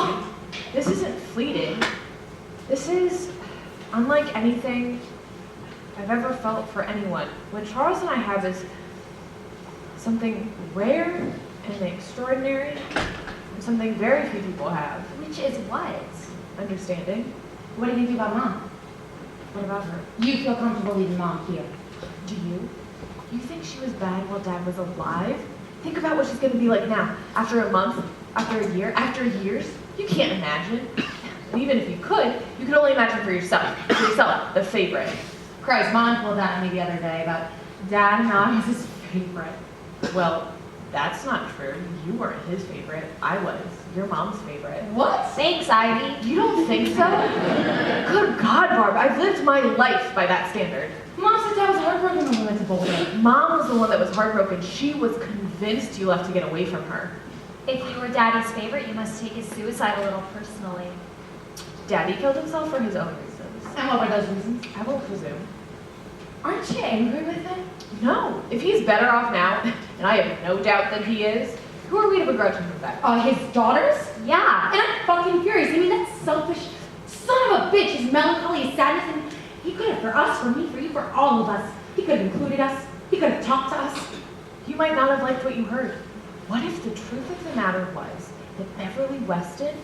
This isn't fleeting. This is unlike anything I've ever felt for anyone. What Charles and I have is something rare and extraordinary, and something very few people have. Which is what? Understanding. What do you think about Mom? What about her? You feel comfortable leaving Mom here. Do you? You think she was bad while Dad was alive? Think about what she's going to be like now, after a month, after a year, after years. You can't imagine. And even if you could only imagine for yourself, the favorite. Christ, Mom pulled that on me the other day about Dad not as his favorite. Well, that's not true. You weren't his favorite. I was. Your mom's favorite. What? Thanks, Ivy. You don't think so? Good God, Barb, I've lived my life by that standard. Mom said Dad was heartbroken when we went to Boulder. Mom was the one that was heartbroken. She was convinced you left to get away from her. If you were Daddy's favorite, you must take his suicide a little personally. Daddy killed himself for his own reasons. And what were those reasons? I won't presume. Aren't you angry with him? No. If he's better off now, and I have no doubt that he is, who are we to begrudge him that? His daughters? Yeah. And I'm fucking furious. I mean, that selfish son of a bitch, his melancholy, his sadness, and he could have, for us, for me, for you, for all of us. He could have included us. He could have talked to us. You might not have liked what you heard. What if the truth of the matter was that Beverly Weston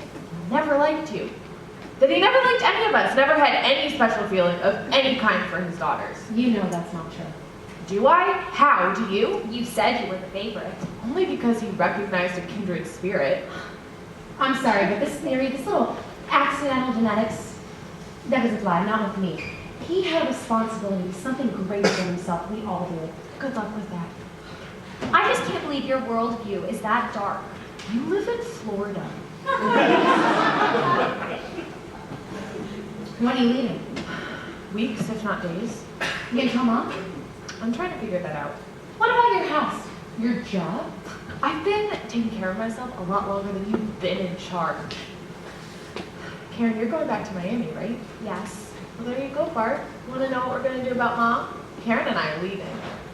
never liked you? That he never liked any of us, never had any special feeling of any kind for his daughters? You know that's not true. Do I? How? Do you? You said you were the favorite. Only because he recognized a kindred spirit. I'm sorry, but this theory, this little accidental genetics, that doesn't fly, not with me. He had a responsibility, something greater than himself. We all do. Good luck with that. I just can't believe your worldview is that dark. You live in Florida. When are you leaving? Weeks, if not days. You gonna tell Mom? I'm trying to figure that out. What about your house? Your job? I've been taking care of myself a lot longer than you've been in charge. Karen, you're going back to Miami, right? Yes. Well, there you go, Bart. Want to know what we're going to do about Mom? Karen and I are leaving.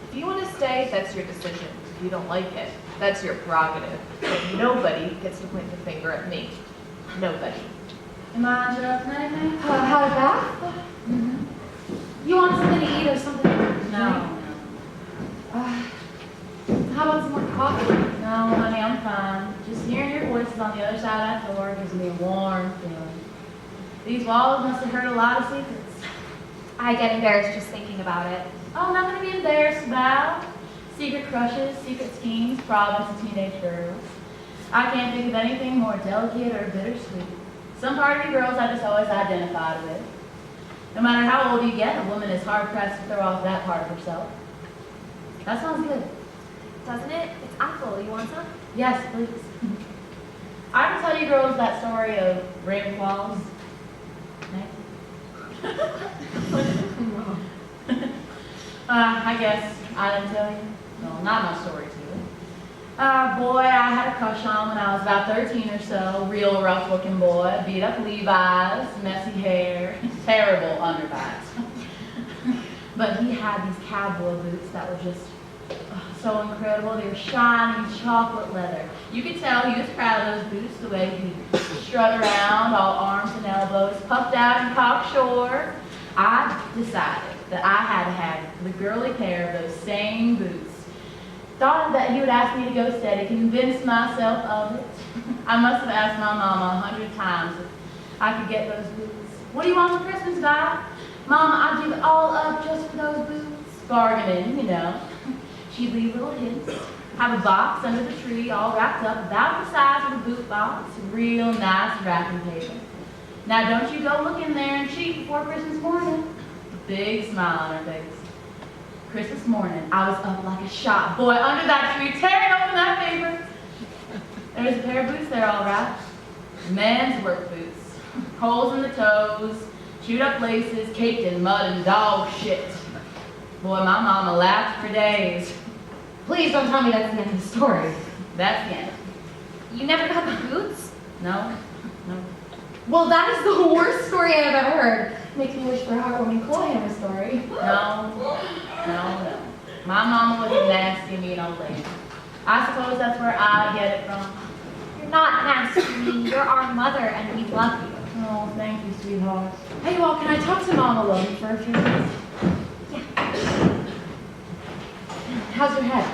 If you want to stay, that's your decision. If you don't like it, that's your prerogative. But nobody gets to point the finger at me. Nobody. Am I interrupting anything? Have a bath? Mm-hmm. You want something to eat or something to drink? No. How about some more coffee? No, honey, I'm fine. Just hearing your voices on the other side of that door gives me a warm feeling. These walls must have heard a lot of secrets. I get embarrassed just thinking about it. Oh, nothing to be embarrassed about. Secret crushes, secret schemes, problems of teenage girls. I can't think of anything more delicate or bittersweet. Some part of you girls I just always identified with. No matter how old you get, a woman is hard-pressed to throw off that part of herself. That sounds good. Doesn't it? It's apple. You want some? Yes, please. I can tell you girls that story of rain falls. I guess I didn't tell you. No, not my story too. Boy, I had a crush on when I was about 13 or so. Real rough looking boy, beat up Levi's, messy hair, terrible underbite. But he had these cowboy boots that were just so incredible. They were shiny chocolate leather. You could tell he was proud of those boots, the way he strut around, all arms and elbows, puffed out and cocksure. I decided that I had to have the girly pair of those same boots. Thought that he would ask me to go steady, convinced myself of it. I must have asked my mama 100 times if I could get those boots. What do you want for Christmas, Vi? Mama, I'd give it all up just for those boots. Bargaining, you know. She'd leave little hints, have a box under the tree all wrapped up about the size of a boot box, real nice wrapping paper. Now don't you go look in there and cheat before Christmas morning. Big smile on her face. Christmas morning, I was up like a shot. Boy, under that tree, tearing open that paper. There's a pair of boots there, all right. Men's work boots. Holes in the toes, chewed up laces, caked in mud and dog shit. Boy, my mama laughed for days. Please don't tell me that's the end of the story. That's the end. You never got the boots? No. Well, that is the worst story I've ever heard. Makes me wish for a heartwarming clawhammer story. No. My mama was a nasty, mean old lady. I suppose that's where I get it from. You're not nasty, you're our mother and we love you. Oh, thank you, sweetheart. Hey, well, can I talk to Mom alone for a few minutes? How's your head?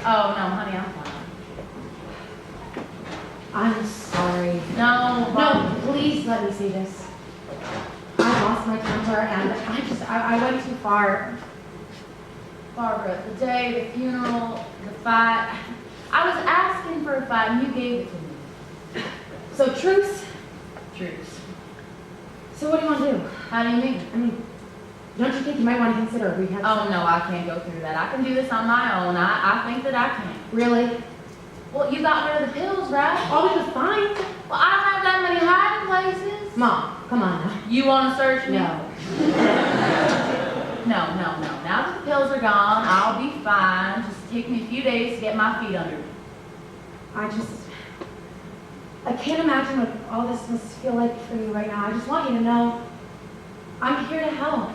Oh, no, honey, I'm fine. I'm sorry. No, Please let me see this. I lost my temper and I went too far. Barbara, the day, the funeral, the fight. I was asking for a fight and you gave it to me. So truce? Truce. So what do you want to do? How do you mean? I mean, don't you think you might want to consider a rehab? Oh, no, I can't go through that. I can do this on my own. I think that I can. Really? Well, you got rid of the pills, right? All we could find. Well, I don't have that many hiding places. Mom, come on now. You want to search me? No. No. Now that the pills are gone, I'll be fine. Just take me a few days to get my feet under me. I can't imagine what all this must feel like for you right now. I just want you to know I'm here to help.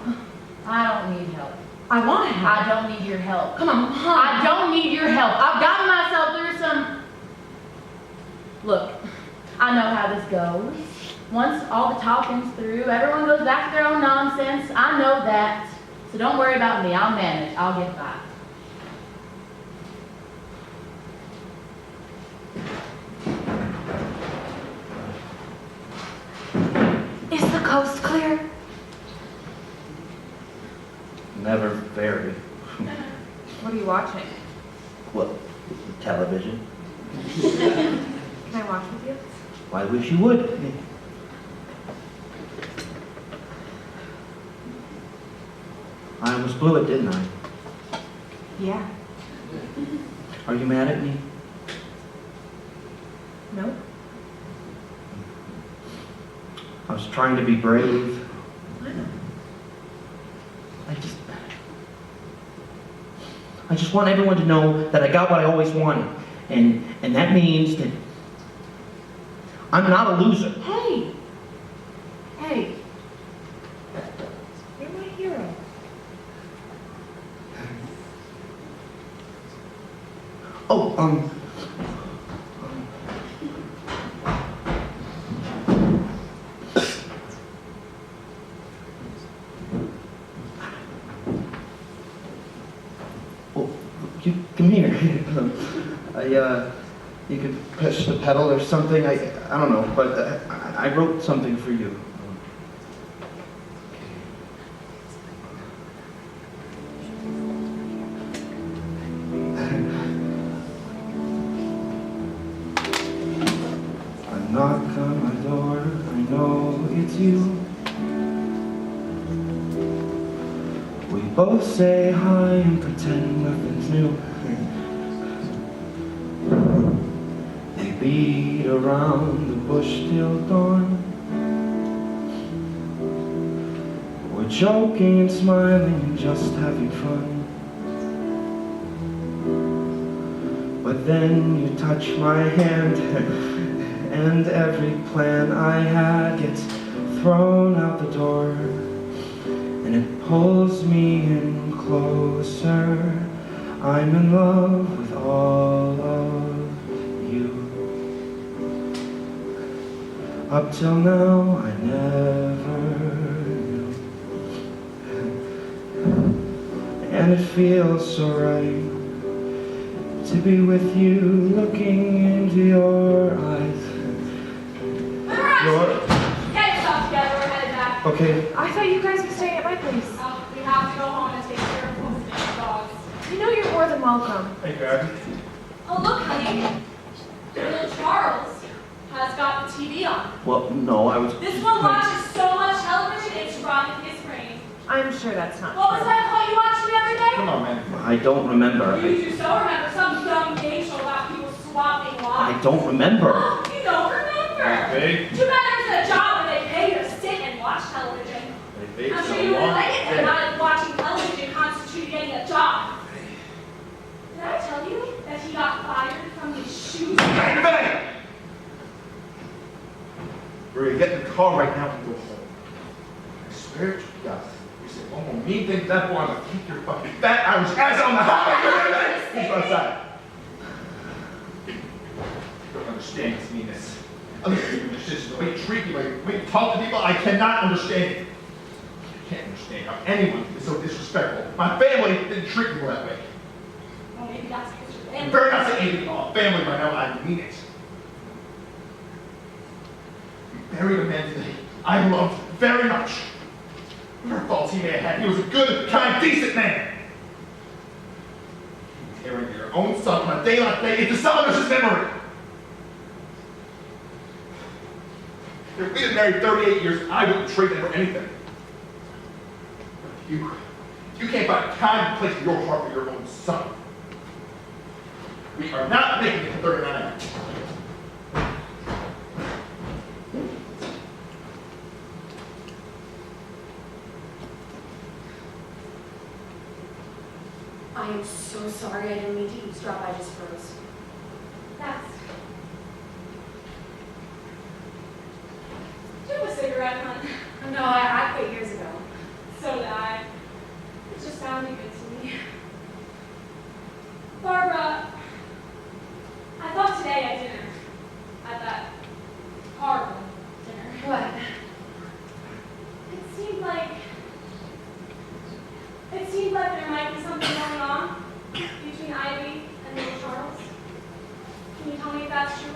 I don't need help. I want to help. I don't need your help. Come on, Mom. I don't need your help. I've gotten myself through some... Look, I know how this goes. Once all the talking's through, everyone goes back to their own nonsense. I know that. So don't worry about me. I'll manage. I'll get by. Is the coast clear? Never very. What are you watching? What? Television? Can I watch with you? I wish you would. I almost blew it, didn't I? Yeah. Are you mad at me? No? I was trying to be brave. I just want everyone to know that I got what I always wanted. And that means that I'm not a loser. Hey! You're my hero. Oh, come here. You could push the pedal or something. I don't know, but I wrote something for you. A knock on my door, I know it's you. We both say hi and pretend nothing's new. They beat around the bush till dawn. We're joking and smiling and just having fun. But then you touch my hand and every plan I had gets thrown out the door. And it pulls me in closer. I'm in love with all of you. Up till now, I never knew. And it feels so right to be with you, looking into your eyes. Get yourself together, we're headed back. Okay. I thought you guys were staying at my place. Oh, we have to go home and take care of those damn dogs. You know you're more than welcome. Hey, Gary. Oh, look, honey. Little Charles has got the TV on. Well, no, I was... This one watches so much television, it's rotting his brain. I'm sure that's not What was true. that call you watched the other day? Come on, man. I don't remember. You do so remember some dumb game show about people swapping I wives. don't remember. You don't remember. Hey. Too bad there's a job where they pay you to sit and watch television. It's I'm sure been you a would long like it, day. but not watching television constituted getting a job. Did I tell you that he got fired from his shoes? Hey, Beverly! Maria, get in the car right now and go home. I swear to God, you say one more mean thing to that boy, I'm gonna kick your fucking fat Irish ass on the highway. Please go outside. You don't understand his meanness. Other people's decisions, the way you treat people, the way you talk to people, I cannot understand it. I can't understand how anyone is so disrespectful. My family didn't treat people that way. Well, maybe that's because you're You family. better not say anything about family right now, I mean it. You buried a man today I loved very much. Whatever faults he may have had, he was a good, kind, decent man. Tearing your own son on a day like today into someone else's memory. If we had married 38 years, I wouldn't trade that for anything. You can't find time and place in your heart for your own son. We are not making it to 39. I am so sorry. I didn't mean to eavesdrop. I just froze. That's... Do you have a cigarette, hon? No, I quit years ago. So did I. It just sounded good to me. Barbara, I thought today at dinner, at that horrible dinner. What? It seemed like there might be something going on between Ivy and little Charles. Can you tell me if that's true?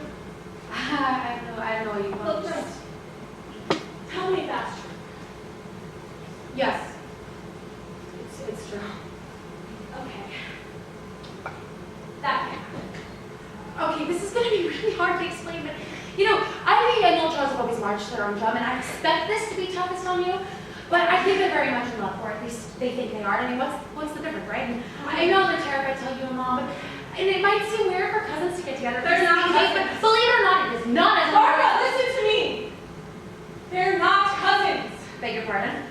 I don't know what you want. Look, just tell me if that's true. Yes. It's true. Okay. That can. Okay, this is going to be really hard to explain, but, you know, Ivy and little Charles have always marched to their own drum, and I expect this to be toughest on you, but I think they're very much in love, or at least they think they are. I mean, what's the difference, right? And I know they're terrified to tell you and Mom, and it might seem weird for cousins to get together. They're not cousins. But believe it or not, it is not as Barbara, listen to me. They're not cousins. Beg your pardon?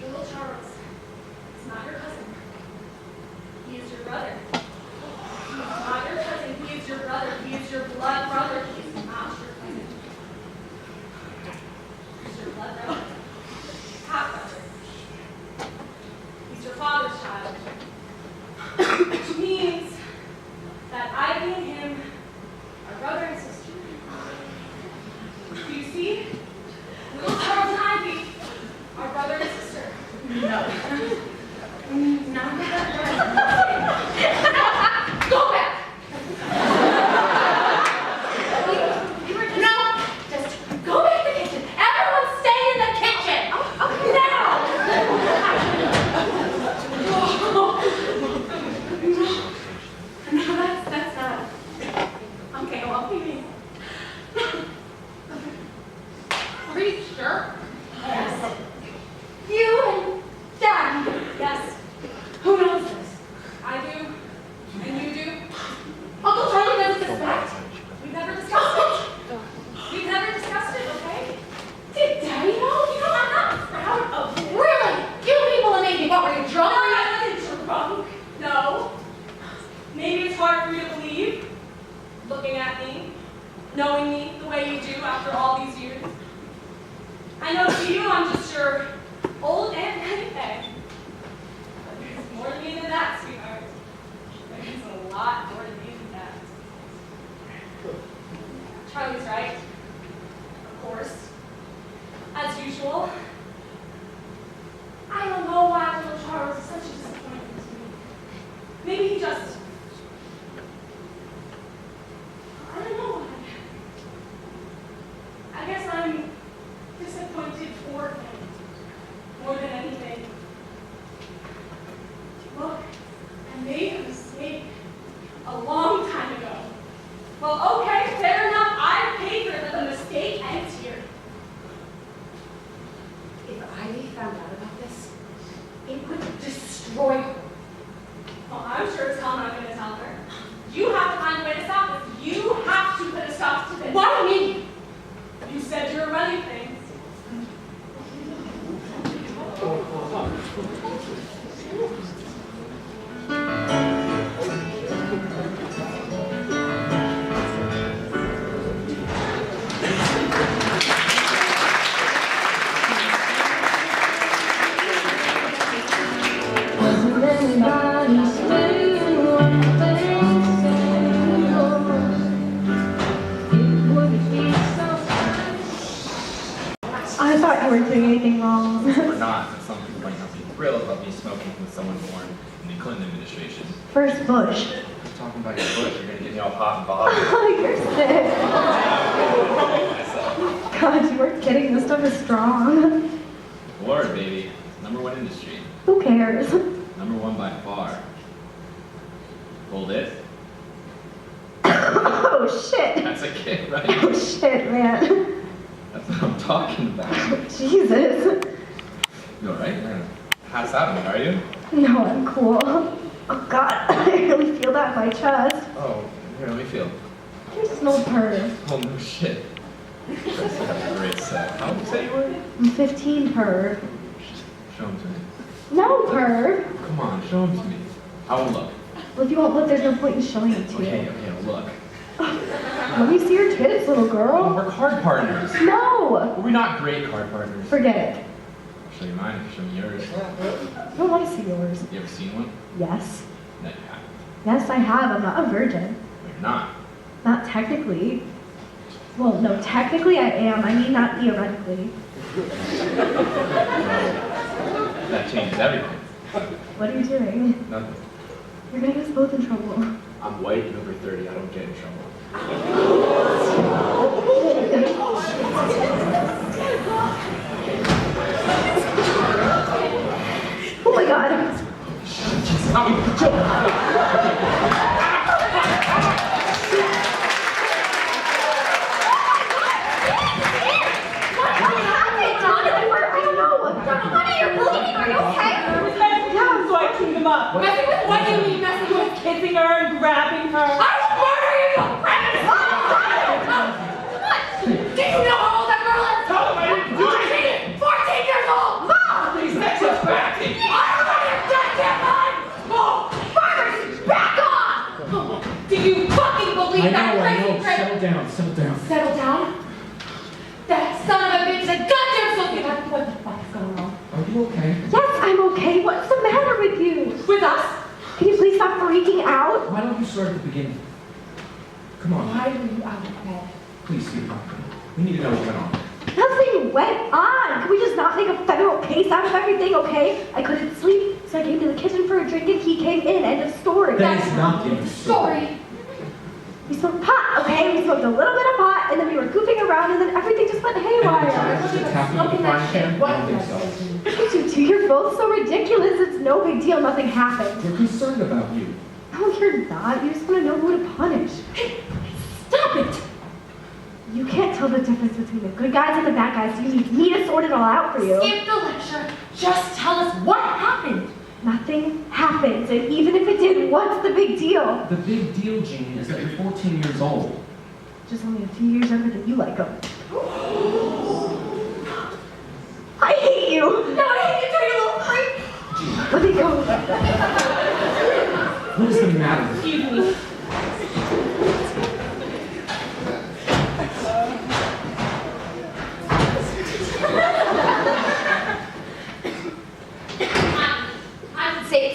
Little Charles is not your cousin. He is your brother. He is not your cousin. He is your brother. He is your blood brother. He is not your cousin. He's your blood brother. Half brother. He's your father's child. Which means that Ivy and him are brother and sister. Do you see? Little Charles and Ivy are brother and sister. No. Go back! No! Just go back to the kitchen. Everyone stay in the kitchen! Now! No, that's not. Okay, well, maybe. Are you sure? Yes. You and Dad? Yes. Who knows this? I do. And you do. Uncle Charlie doesn't suspect? We've never discussed it. We've never discussed it, okay? Did Daddy know? You know, I'm not proud of it. Really? You people are making what? Were you drunk? No, I wasn't drunk. No. Maybe it's hard for you to believe, looking at me, knowing me the way you do after all these years. I know to you I'm just your old Aunt Peg. But there's more to me than that, sweetheart. There's a lot more to me than that. Charlie's right. Of course. As usual. I don't know why little Charles is such a disappointment to me. Maybe he just... I don't know why. I guess I'm disappointed for him more than anything. Look, I made a mistake a long time ago. Well, okay, fair enough. I paid for it, but the mistake ends here. If Ivy found out about this, it would destroy her. with someone born in the Clinton administration. First Bush. I'm talking about your bush. You're gonna get me all hot and bothered. Oh, you're sick. Myself. God, you weren't kidding. This stuff is strong. Word, baby. #1 industry. Who cares? #1 by far. Hold it. Oh, shit. That's a kid, right? Oh, shit, man. That's what I'm talking about. Jesus. You alright? You're gonna pass out on me, are you? No, I'm cool. Oh, God. I really feel that in my chest. Oh, here, let me feel. You're just an old perv. Oh, no shit. That's a great set. How old did you say you were? I'm 15, perv. Show them to me. No, perv. Come on, show them to me. I won't look. Well, if you won't look, there's no point in showing it to you. Okay, look. Let me see your tits, little girl. We're card partners. No. Were we not great card partners? Forget it. I'll show you mine if you show me yours. I don't want to see yours. You ever seen one? Yes. No, you haven't. Yes, I have. I'm not a virgin. No, you're not. Not technically. Well, no, technically I am. I mean, not theoretically. That changes everything. What are you doing? Nothing. You're gonna get us both in trouble. I'm white and over 30. I don't get in trouble. Oh my God. You're bleeding, are you okay? Yeah, so I cleaned him up. Messing with what do you mean messing with? Kissing her and grabbing her. I will murder you, you pregnant son of a bitch! What? Do you know how old that girl is? Tell them I didn't do anything! 14 years old! Mom! These next one's backing! I don't want your goddamn mind! Oh, Farmers, back off! Do you fucking believe that crazy crazy? Settle down. Settle down? That son of a bitch is a goddamn Sophie! What the fuck's going on? Are you okay? Yes, I'm okay. What's the matter with you? With us? Can you please stop freaking out? Why don't you start at the beginning? Come on. Why were you out of bed? Please, sweetheart. We need to know what went on. Nothing went on. Can we just not make a federal case out of everything, okay? I couldn't sleep, so I came to the kitchen for a drink and he came in. End of story. That is not the end of the story. We smoked pot, okay? We smoked a little bit of pot, and then we were goofing around, and then everything just went haywire. Just attacking the frying pan? I don't think so. You two, you're both so ridiculous. It's no big deal. Nothing happened. We're concerned about you. No, you're not. You just want to know who to punish. Stop it! You can't tell the difference between the good guys and the bad guys. You need me to sort it all out for you. Skip the lecture. Just tell us what happened. Nothing happened, and even if it did, what's the big deal? The big deal, Jean, is that you're 14 years old. Just only a few years younger than you like them. I hate you! No, I hate you too, you little freak! Let me go. What is the matter? Excuse me.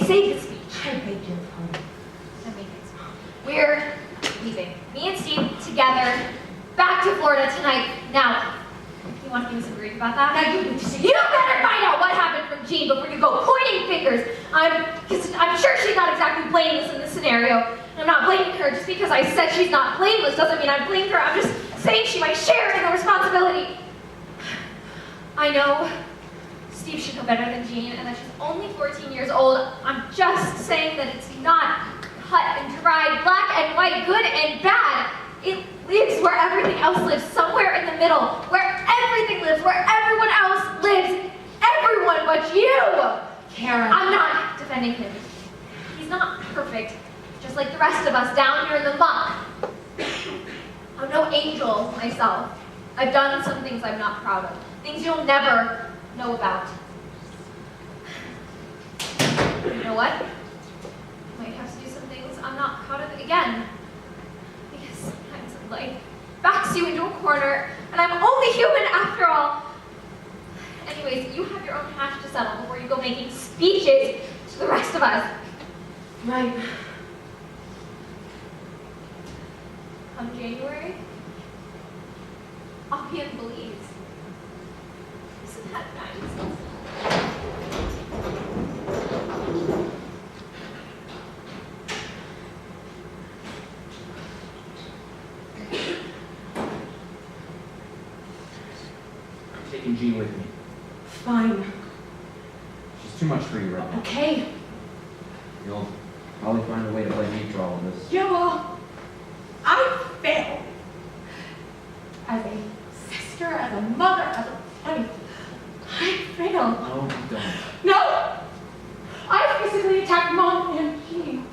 Say the speech. I beg your pardon. We're leaving. Me and Steve together, back to Florida tonight. Now, you want to give us a brief about that? Now you better find out what happened from Jean before you go pointing fingers. I'm sure she's not exactly blameless in this scenario. And I'm not blaming her just because I said she's not blameless doesn't mean I blamed her. I'm just saying she might share in the responsibility. I know Steve should know better than Jean, and that she's only 14 years old. I'm just saying that it's not cut and dried, black and white, good and bad. It lives where everything else lives, somewhere in the middle, where everything lives, where everyone else lives. Everyone but you! Karen. I'm not defending him. He's not perfect, just like the rest of us down here in the muck. I'm no angel myself. I've done some things I'm not proud of, things you'll never know about. You know what? I might have to do some things I'm not proud of again. Because sometimes life backs you into a corner, and I'm only human after all. Anyways, you have your own hash to settle before you go making speeches to the rest of us. Right. Come January, I'll be in Belize. Isn't that nice? much for you right now. Okay. You'll probably find a way to blame me for all of this. Yeah, well, I failed. As a sister, as a mother, as a wife, I failed. No, you don't. No! I physically attacked Mom and Jean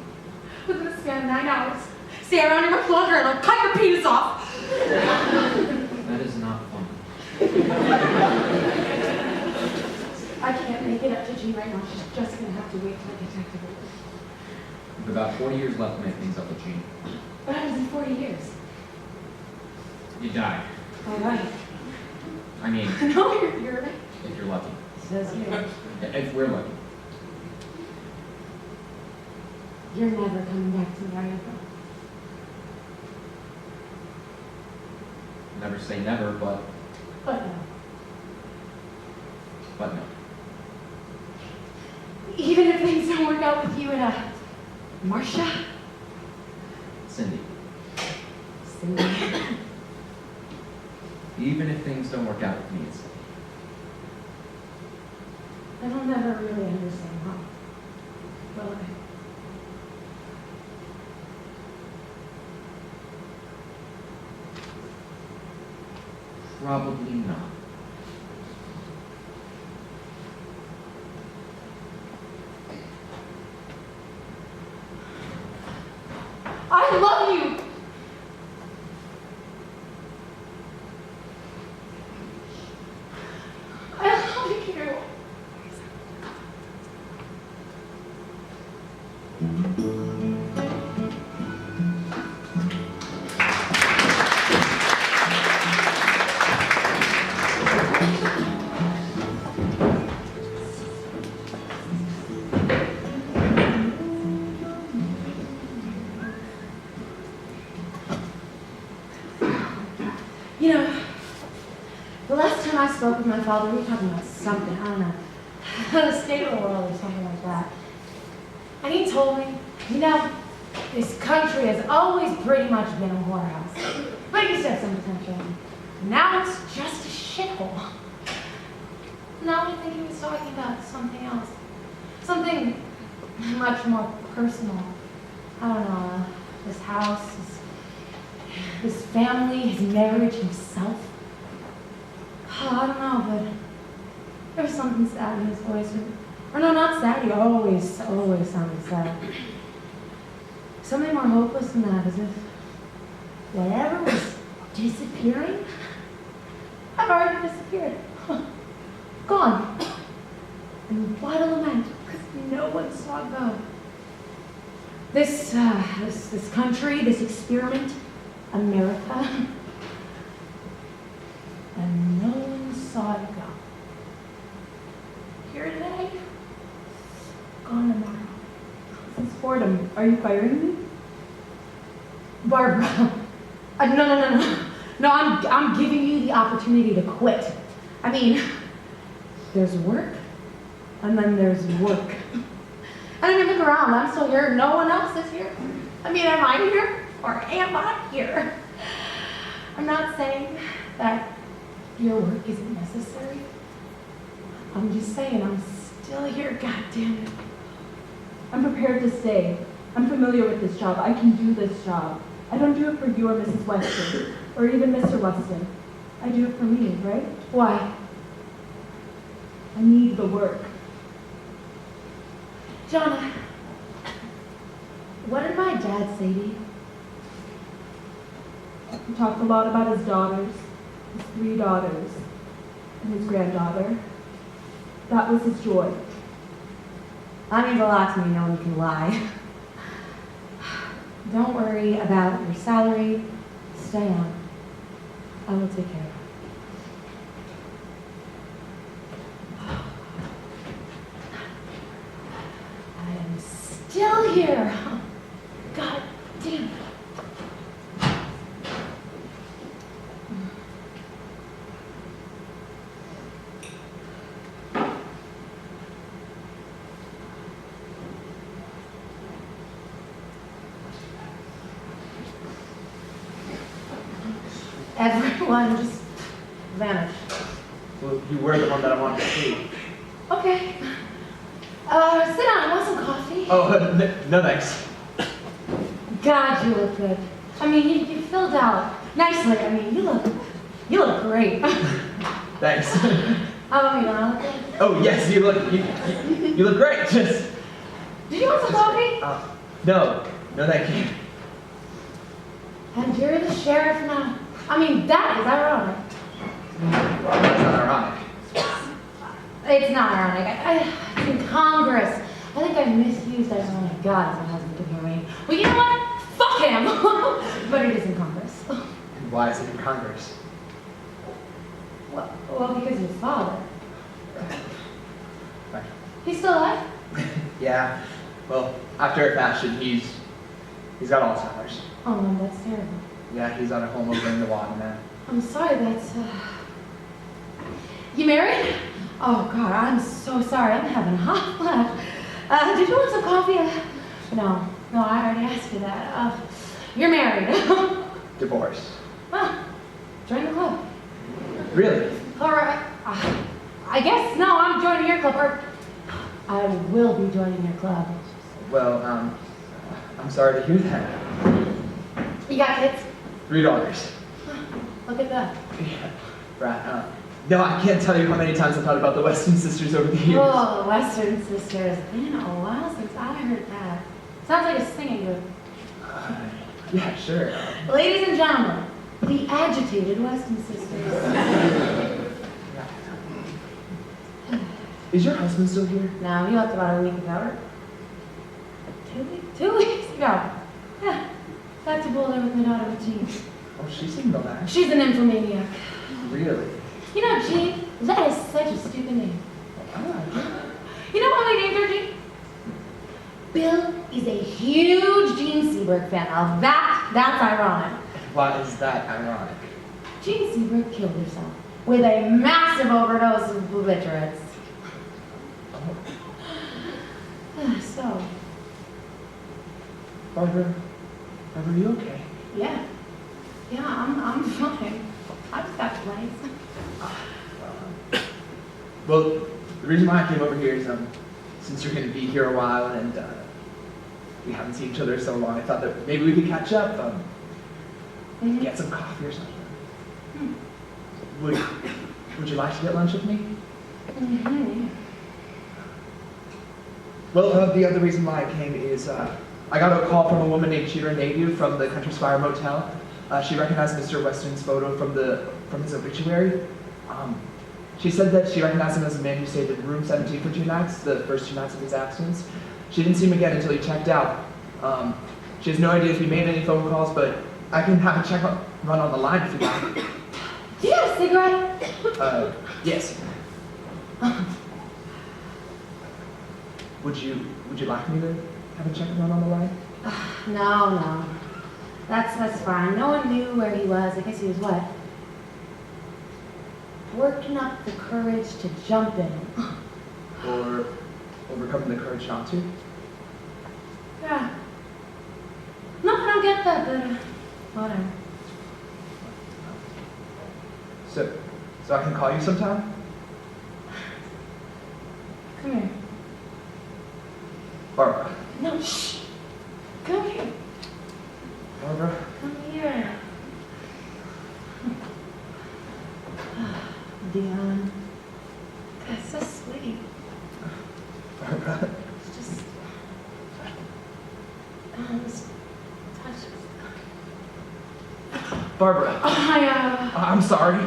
within a span of 9 hours. Stay around here much longer and I'll cut your penis off. That is not funny. I can't make it up to Jean right now. She's just gonna have to wait till I get back to her. You have about 40 years left to make things up with Gene. What happens in 40 years? You die. All right. I mean, No, you're right. if you're lucky. Says you. If we're lucky. You're never coming back to me, are you? Never say never, but But no. no. Even if things don't work out with you and Marcia? Cindy, Cindy. even if things don't work out with me, it's I don't never really understand how. Well, okay. probably not. I love you! I love you! You know, the last time I spoke with my father, we were talking about something, I don't know, the state of the world or something like that. And he told me, you know, this country has always pretty much been a whorehouse. But he said some potential. Now it's just a shithole. Now I think he was talking about something else. Something much more personal. I don't know, this house, his family, his marriage, himself. Oh, I don't know, but there was something sad in his voice. Or no, not sad, he always sounded sad. Something more hopeless than that, as if whatever was disappearing had already disappeared. Gone. And what a lament, because no one saw it go. This country, this experiment, America, and no one saw it go. Here today, gone tomorrow. Since Fordham, are you firing me? Barbara, no. No, I'm giving you the opportunity to quit. I mean, there's work, and then there's work. And I mean, look around, I'm still here, no one else is here. I mean, am I here, or am I here? I'm not saying that your work isn't necessary. I'm just saying I'm still here, goddammit. I'm prepared to stay. I'm familiar with this job. I can do this job. I don't do it for you or Mrs. Weston, or even Mr. Weston. I do it for me, right? Why? I need the work. Johnna, what did my dad say to you? He talked a lot about his daughters, his 3 daughters, and his granddaughter. That was his joy. That means a lot to me, no one can lie. Don't worry about your salary. Stay on. I will take care of it. I am still here. God damn it. Everyone just vanished. Well, you were the one that I wanted to see. Okay. Sit down. Want some coffee? Oh, no thanks. God, you look good. I mean, you filled out nicely. I mean, you look great. Thanks. How about me? Don't I look good? Oh yes, you look great. Just. Did you want some coffee? No, thank you. And you're the sheriff now. I mean, that is ironic. Well, that's not ironic. It's not ironic. It's in Congress. I think I misused it. Oh my God, my husband can hear me. Well, you know what? Fuck him! But it is in Congress. And why is it in Congress? Well, because his father. Right. He's still alive? Yeah. Well, after a fashion, he's got Alzheimer's. Oh, no, that's terrible. Yeah, he's on a home over in the water now. I'm sorry, that's, You married? Oh, God, I'm so sorry. I'm having a hot flash. Did you want some coffee? No, I already asked you that. You're married. Divorced. Huh. Join the club. Really? All right. I guess, no, I'm joining your club, or I will be joining your club. Well, I'm sorry to hear that. You got kids? 3 daughters. Look at that. Yeah. Right. No, I can't tell you how many times I've thought about the Weston sisters over the years. Oh, the Western sisters. Been a while since I heard that. Sounds like a singing group. Yeah, sure. Ladies and gentlemen, the agitated Weston sisters. Is your husband still here? No, he left about a week ago. 2 weeks ago. Yeah. Back to Boulder with my daughter, Jean. Oh, she seemed relaxed. She's an infomaniac. Really? You know, Jean, that is such a stupid name. You know why we named her Jean? Bill is a huge Gene Seberg fan. Now that's ironic. Why is that ironic? Gene Seberg killed herself with a massive overdose of barbiturates. So. Barbara, are you okay? Yeah. Yeah, I'm fine. I just got flies. Well, the reason why I came over here is since you're going to be here a while and we haven't seen each other so long, I thought that maybe we could catch up, get some coffee or something. Would you like to get lunch with me? Mm-hmm. Well, the other reason why I came is I got a call from a woman named Cheater Nadeau from the Country Spire Motel. She recognized Mr. Weston's photo from his obituary. She said that she recognized him as a man who stayed in room 17 for 2 nights, the first 2 nights of his absence. She didn't see him again until he checked out. She has no idea if he made any phone calls, but I can have a check run on the line if you like. Do you have a cigarette? Yes. Would you like me to have a check run on the line? No. That's fine. No one knew where he was. I guess he was what? Working up the courage to jump in. Or overcoming the courage not to? Yeah. No, I don't get that, but whatever. So I can call you sometime? Come here. Barbara. No, shh. Come here. Barbara. Come here. Dion. That's so sweet. Barbara. It's just touch. Barbara. I'm sorry.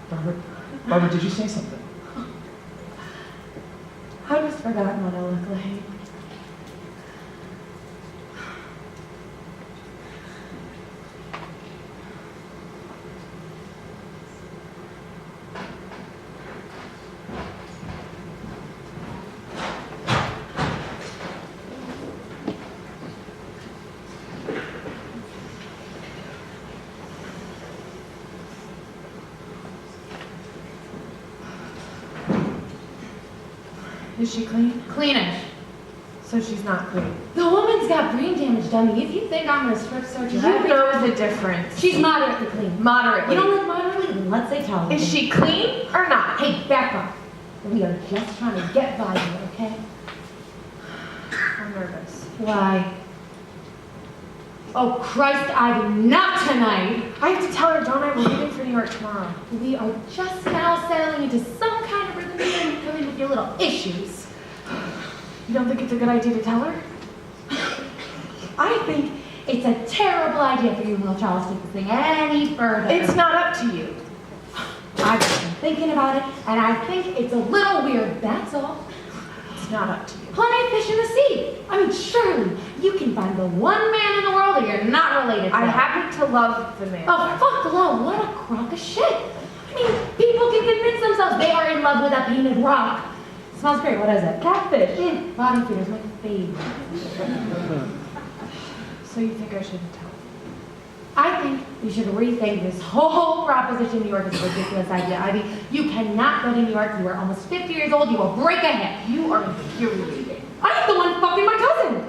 Barbara, did you say something? I've just forgotten what I look like. Is she clean? Cleanish. So she's not clean. The woman's got brain damage, dummy. If you think I'm gonna strip search her, You know the difference. She's moderately clean. Moderately. You don't like moderately? Then let's say tolerable. Is she clean or not? Hey, back off. We are just trying to get by here, okay? I'm nervous. Why? Oh, Christ, Ivy, not tonight! I have to tell her Johnna and I we're leaving for New York tomorrow. We are just now settling into some kind of rhythm here and you come in with your little issues. You don't think it's a good idea to tell her? I think it's a terrible idea for you and Will Charles to take this thing any further. It's not up to you. I've been thinking about it, and I think it's a little weird, that's all. It's not up to you. Plenty of fish in the sea. I mean, surely you can find the one man in the world that you're not related to. I happen to love the man. Oh, fuck love, what a crock of shit. I mean, people can convince themselves they are in love with a painted rock. Smells great, what is it? Catfish. Bottom feeder's my favorite. So you think I shouldn't tell her? I think you should rethink this whole proposition. New York is a ridiculous idea, Ivy. You cannot go to New York. You are almost 50 years old. You will break a hip. You are infuriating. I'm the one fucking my cousin.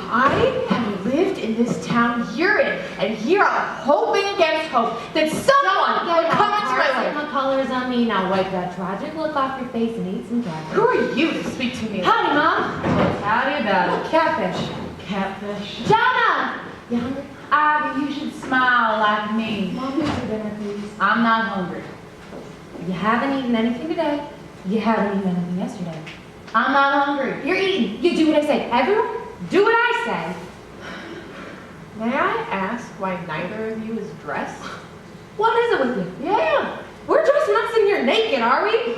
I have lived in this town year in and year out, hoping against hope that someone would come into my life. The colors on me. Now wipe that tragic look off your face and eat some catfish. Who are you to speak to me? Howdy, Mom. Howdy about it. Catfish. Catfish. Johnna! You hungry? Ivy, you should smile like me. Mom, where's your dinner, please? I'm not hungry. You haven't eaten anything today. You haven't eaten anything yesterday. I'm not hungry. You're eating. You do what I say. Everyone, do what I say. May I ask why neither of you is dressed? What is it with you? Yeah, we're dressed. We're not sitting here naked, are we?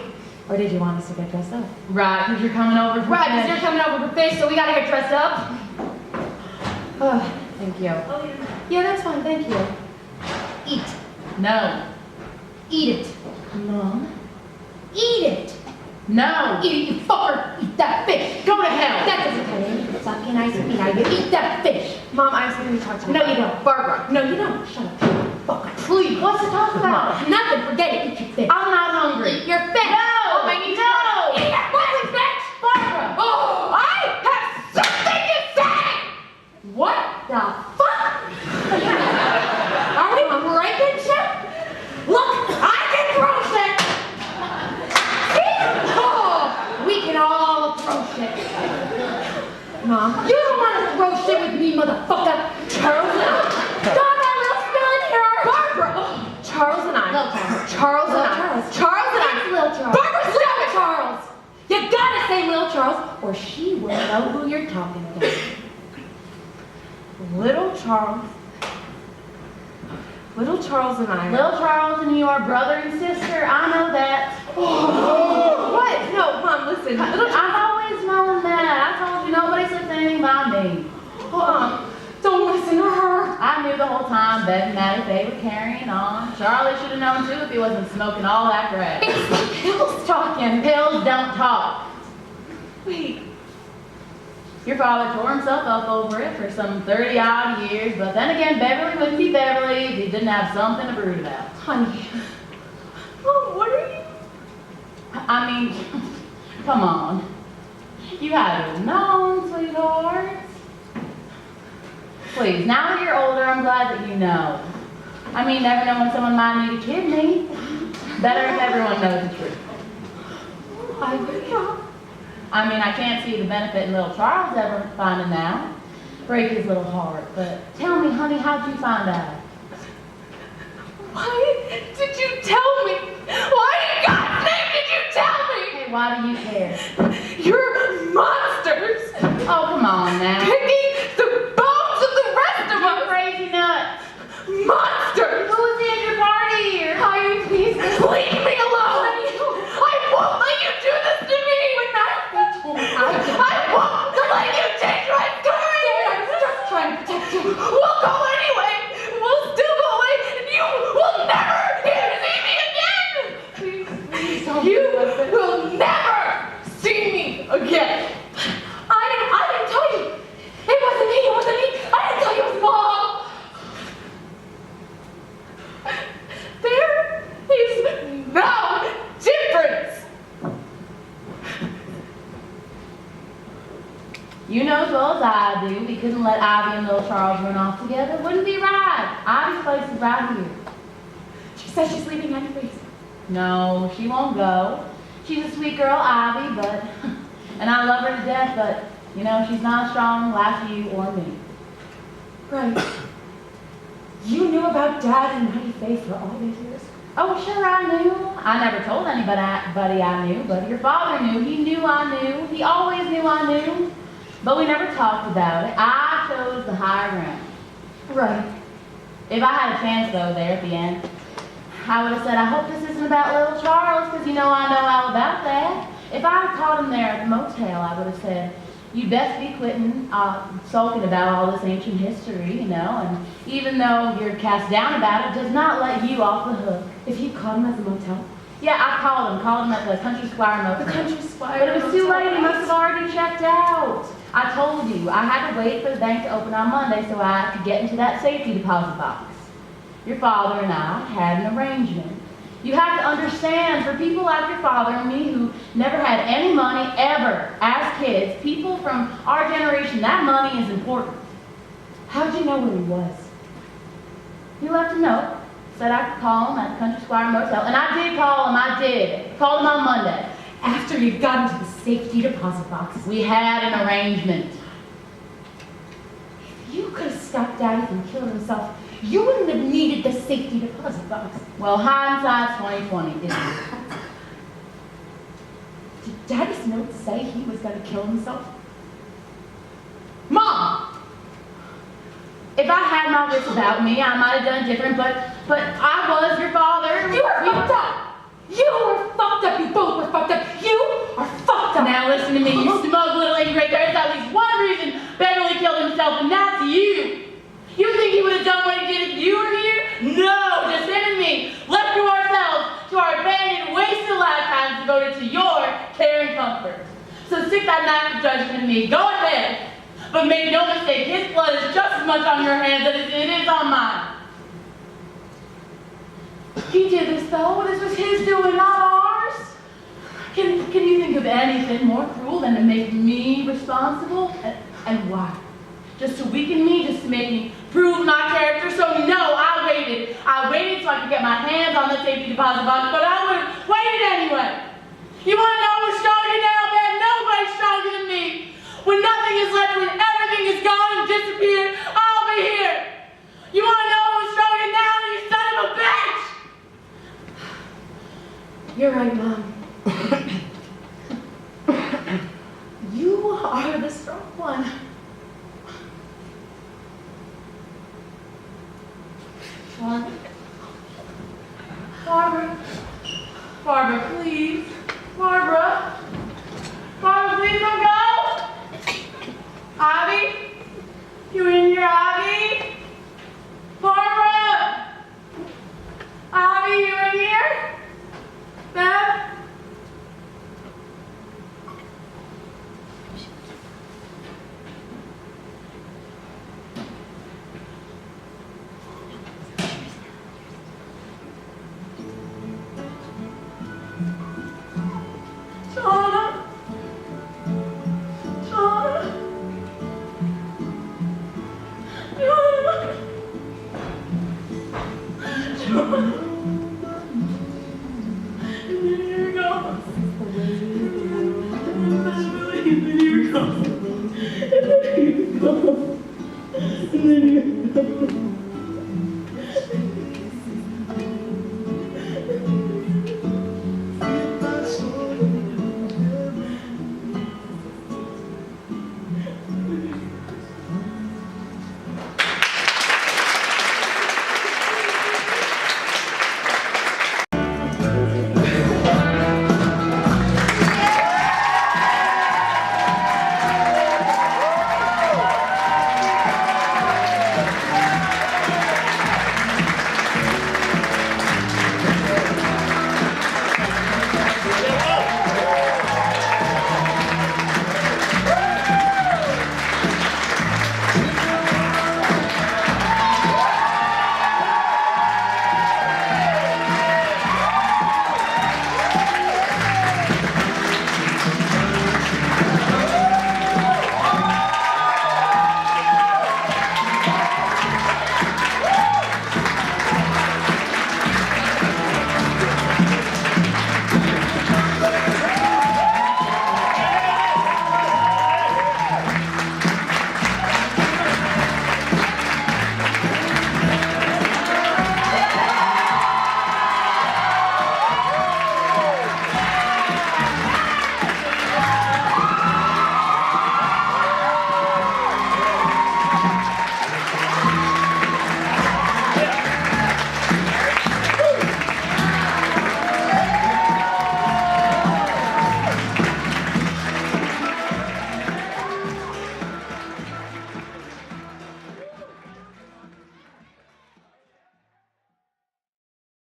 Or did you want us to get dressed up? Right, because you're coming over for Right, because fish. you're coming over for fish, so we gotta get dressed up. Oh, thank you. Yeah, that's fine, thank you. Eat. No. Eat it. Mom. Eat it. No. Eat it, you fucker. Eat that fish. Go to hell. That doesn't cut it. Stop being nice to me now. You eat that fish. Mom, I have something to talk to you No, about. you don't. Barbara. No, you don't. Shut up. Fucker. Please. What's to talk about? Nothing. Forget it. Eat your fish. I'm not hungry. Eat your fish. No. Mom, I need No. to eat your fucking fish. Barbara. Oh, I have something to say. What the fuck? Are we breaking shit? Look, I can throw shit. See? Oh, we can all throw shit. Mom, you don't want to throw shit with me, motherfucker. Charles and I. Stop that little spill in here. Barbara. Charles and I. Little Charles. Charles and I. Charles. Charles and I. It's Lil Charles. Barbara, stop it. Charles. You gotta say Lil Charles, or she will know who you're talking about. Little Charles. Little Charles and I. Little Charles and you are brother and sister. I know that. What? No, Mom, listen. Little Charles. I've always known that. I told you nobody slipped anything by me. Don't listen to her. I knew the whole time Bev and Mattie, they were carrying on. Charlie should have known too if he wasn't smoking all that grass. It's the pills talking. Pills don't talk. Wait. Your father tore himself up over it for some 30-odd years, but then again, Beverly wouldn't be Beverly if he didn't have something to brood about. Honey. Mom, what are you? I mean, come on. You had to have known, sweetheart. Please, now that you're older, I'm glad that you know. I mean, never know when someone might need a kidney. Better if everyone knows the truth. I mean, I can't see the benefit in little Charles ever finding out. Break his little heart. But tell me, honey, how'd you find out? Why did you tell me? Why in God's name did you tell me? Hey, why do you care? You're monsters. Oh, come on now. Picking the bones of the rest of us. You crazy nuts. Monsters. Who's in your party here? Honey, please leave me alone. I won't let you do this to me. I won't let you change my story. I was just trying to protect you. We'll go anyway. We'll still go away, and you will never see me again. Please don't You will never see me again. I didn't tell you. It wasn't me. I didn't tell you it was Mom. There is no difference. You know as well as I do, we couldn't let Ivy and little Charles run off together. Wouldn't be right. Ivy's place is right here. She says she's leaving anyways. No, she won't go. She's a sweet girl, Ivy, and I love her to death, but, she's not strong like you or me. Right. You knew about Dad and Mattie Faye for all these years? Oh, sure, I knew. I never told anybody I knew, but your father knew. He knew I knew. He always knew I knew. But we never talked about it. I chose the high ground. Right. If I had a chance, though, there at the end, I would have said, I hope this isn't about little Charles, because I know all about that. If I had caught him there at the motel, I would have said, you best be quitting sulking about all this ancient history, and even though you're cast down about it, does not let you off the hook. If you caught him at the motel? Yeah, I called him at the Country Squire motel. The Country Squire But it was too motel, late, he must have already checked out. I told you, I had to wait for the bank to open on Monday so I could get into that safety deposit box. Your father and I had an arrangement. You have to understand, for people like your father and me who never had any money ever as kids, people from our generation, that money is important. How'd you know where he was? He left a note, said I could call him at the Country Squire Motel, and I did call him, I did. Called him on Monday. After you got into the safety deposit box. We had an arrangement. If you could have stopped Daddy from killing himself, you wouldn't have needed the safety deposit box. Well, hindsight's 20/20, isn't it? Did Daddy's note say he was going to kill himself? Mom! If I had my wits about me, I might have done different, but I was your father. You were fucked up! You were fucked up! You both were fucked up! You are fucked up! Now listen to me, you smug little ingrate. There's at least one reason Beverly killed himself, and that's you. You think he would have done what he did if you were here? No, just him and me, left to ourselves, to our abandoned, wasted lifetimes devoted to your care and comfort. So stick that knife of judgment in me, go ahead. But make no mistake, his blood is just as much on your hands as it is on mine. He did this though, this was his doing, not ours. Can you think of anything more cruel than to make me responsible? And why? Just to weaken me, just to make me prove my character. So no, I waited. I waited so I could get my hands on the safety deposit box, but I would have waited anyway. You want to know who's stronger now, man? Nobody's stronger than me. When nothing is left, when everything is gone and disappeared, I'll be here. You want to know who's stronger now, you son of a bitch? You're right, Mom. You are the strong one.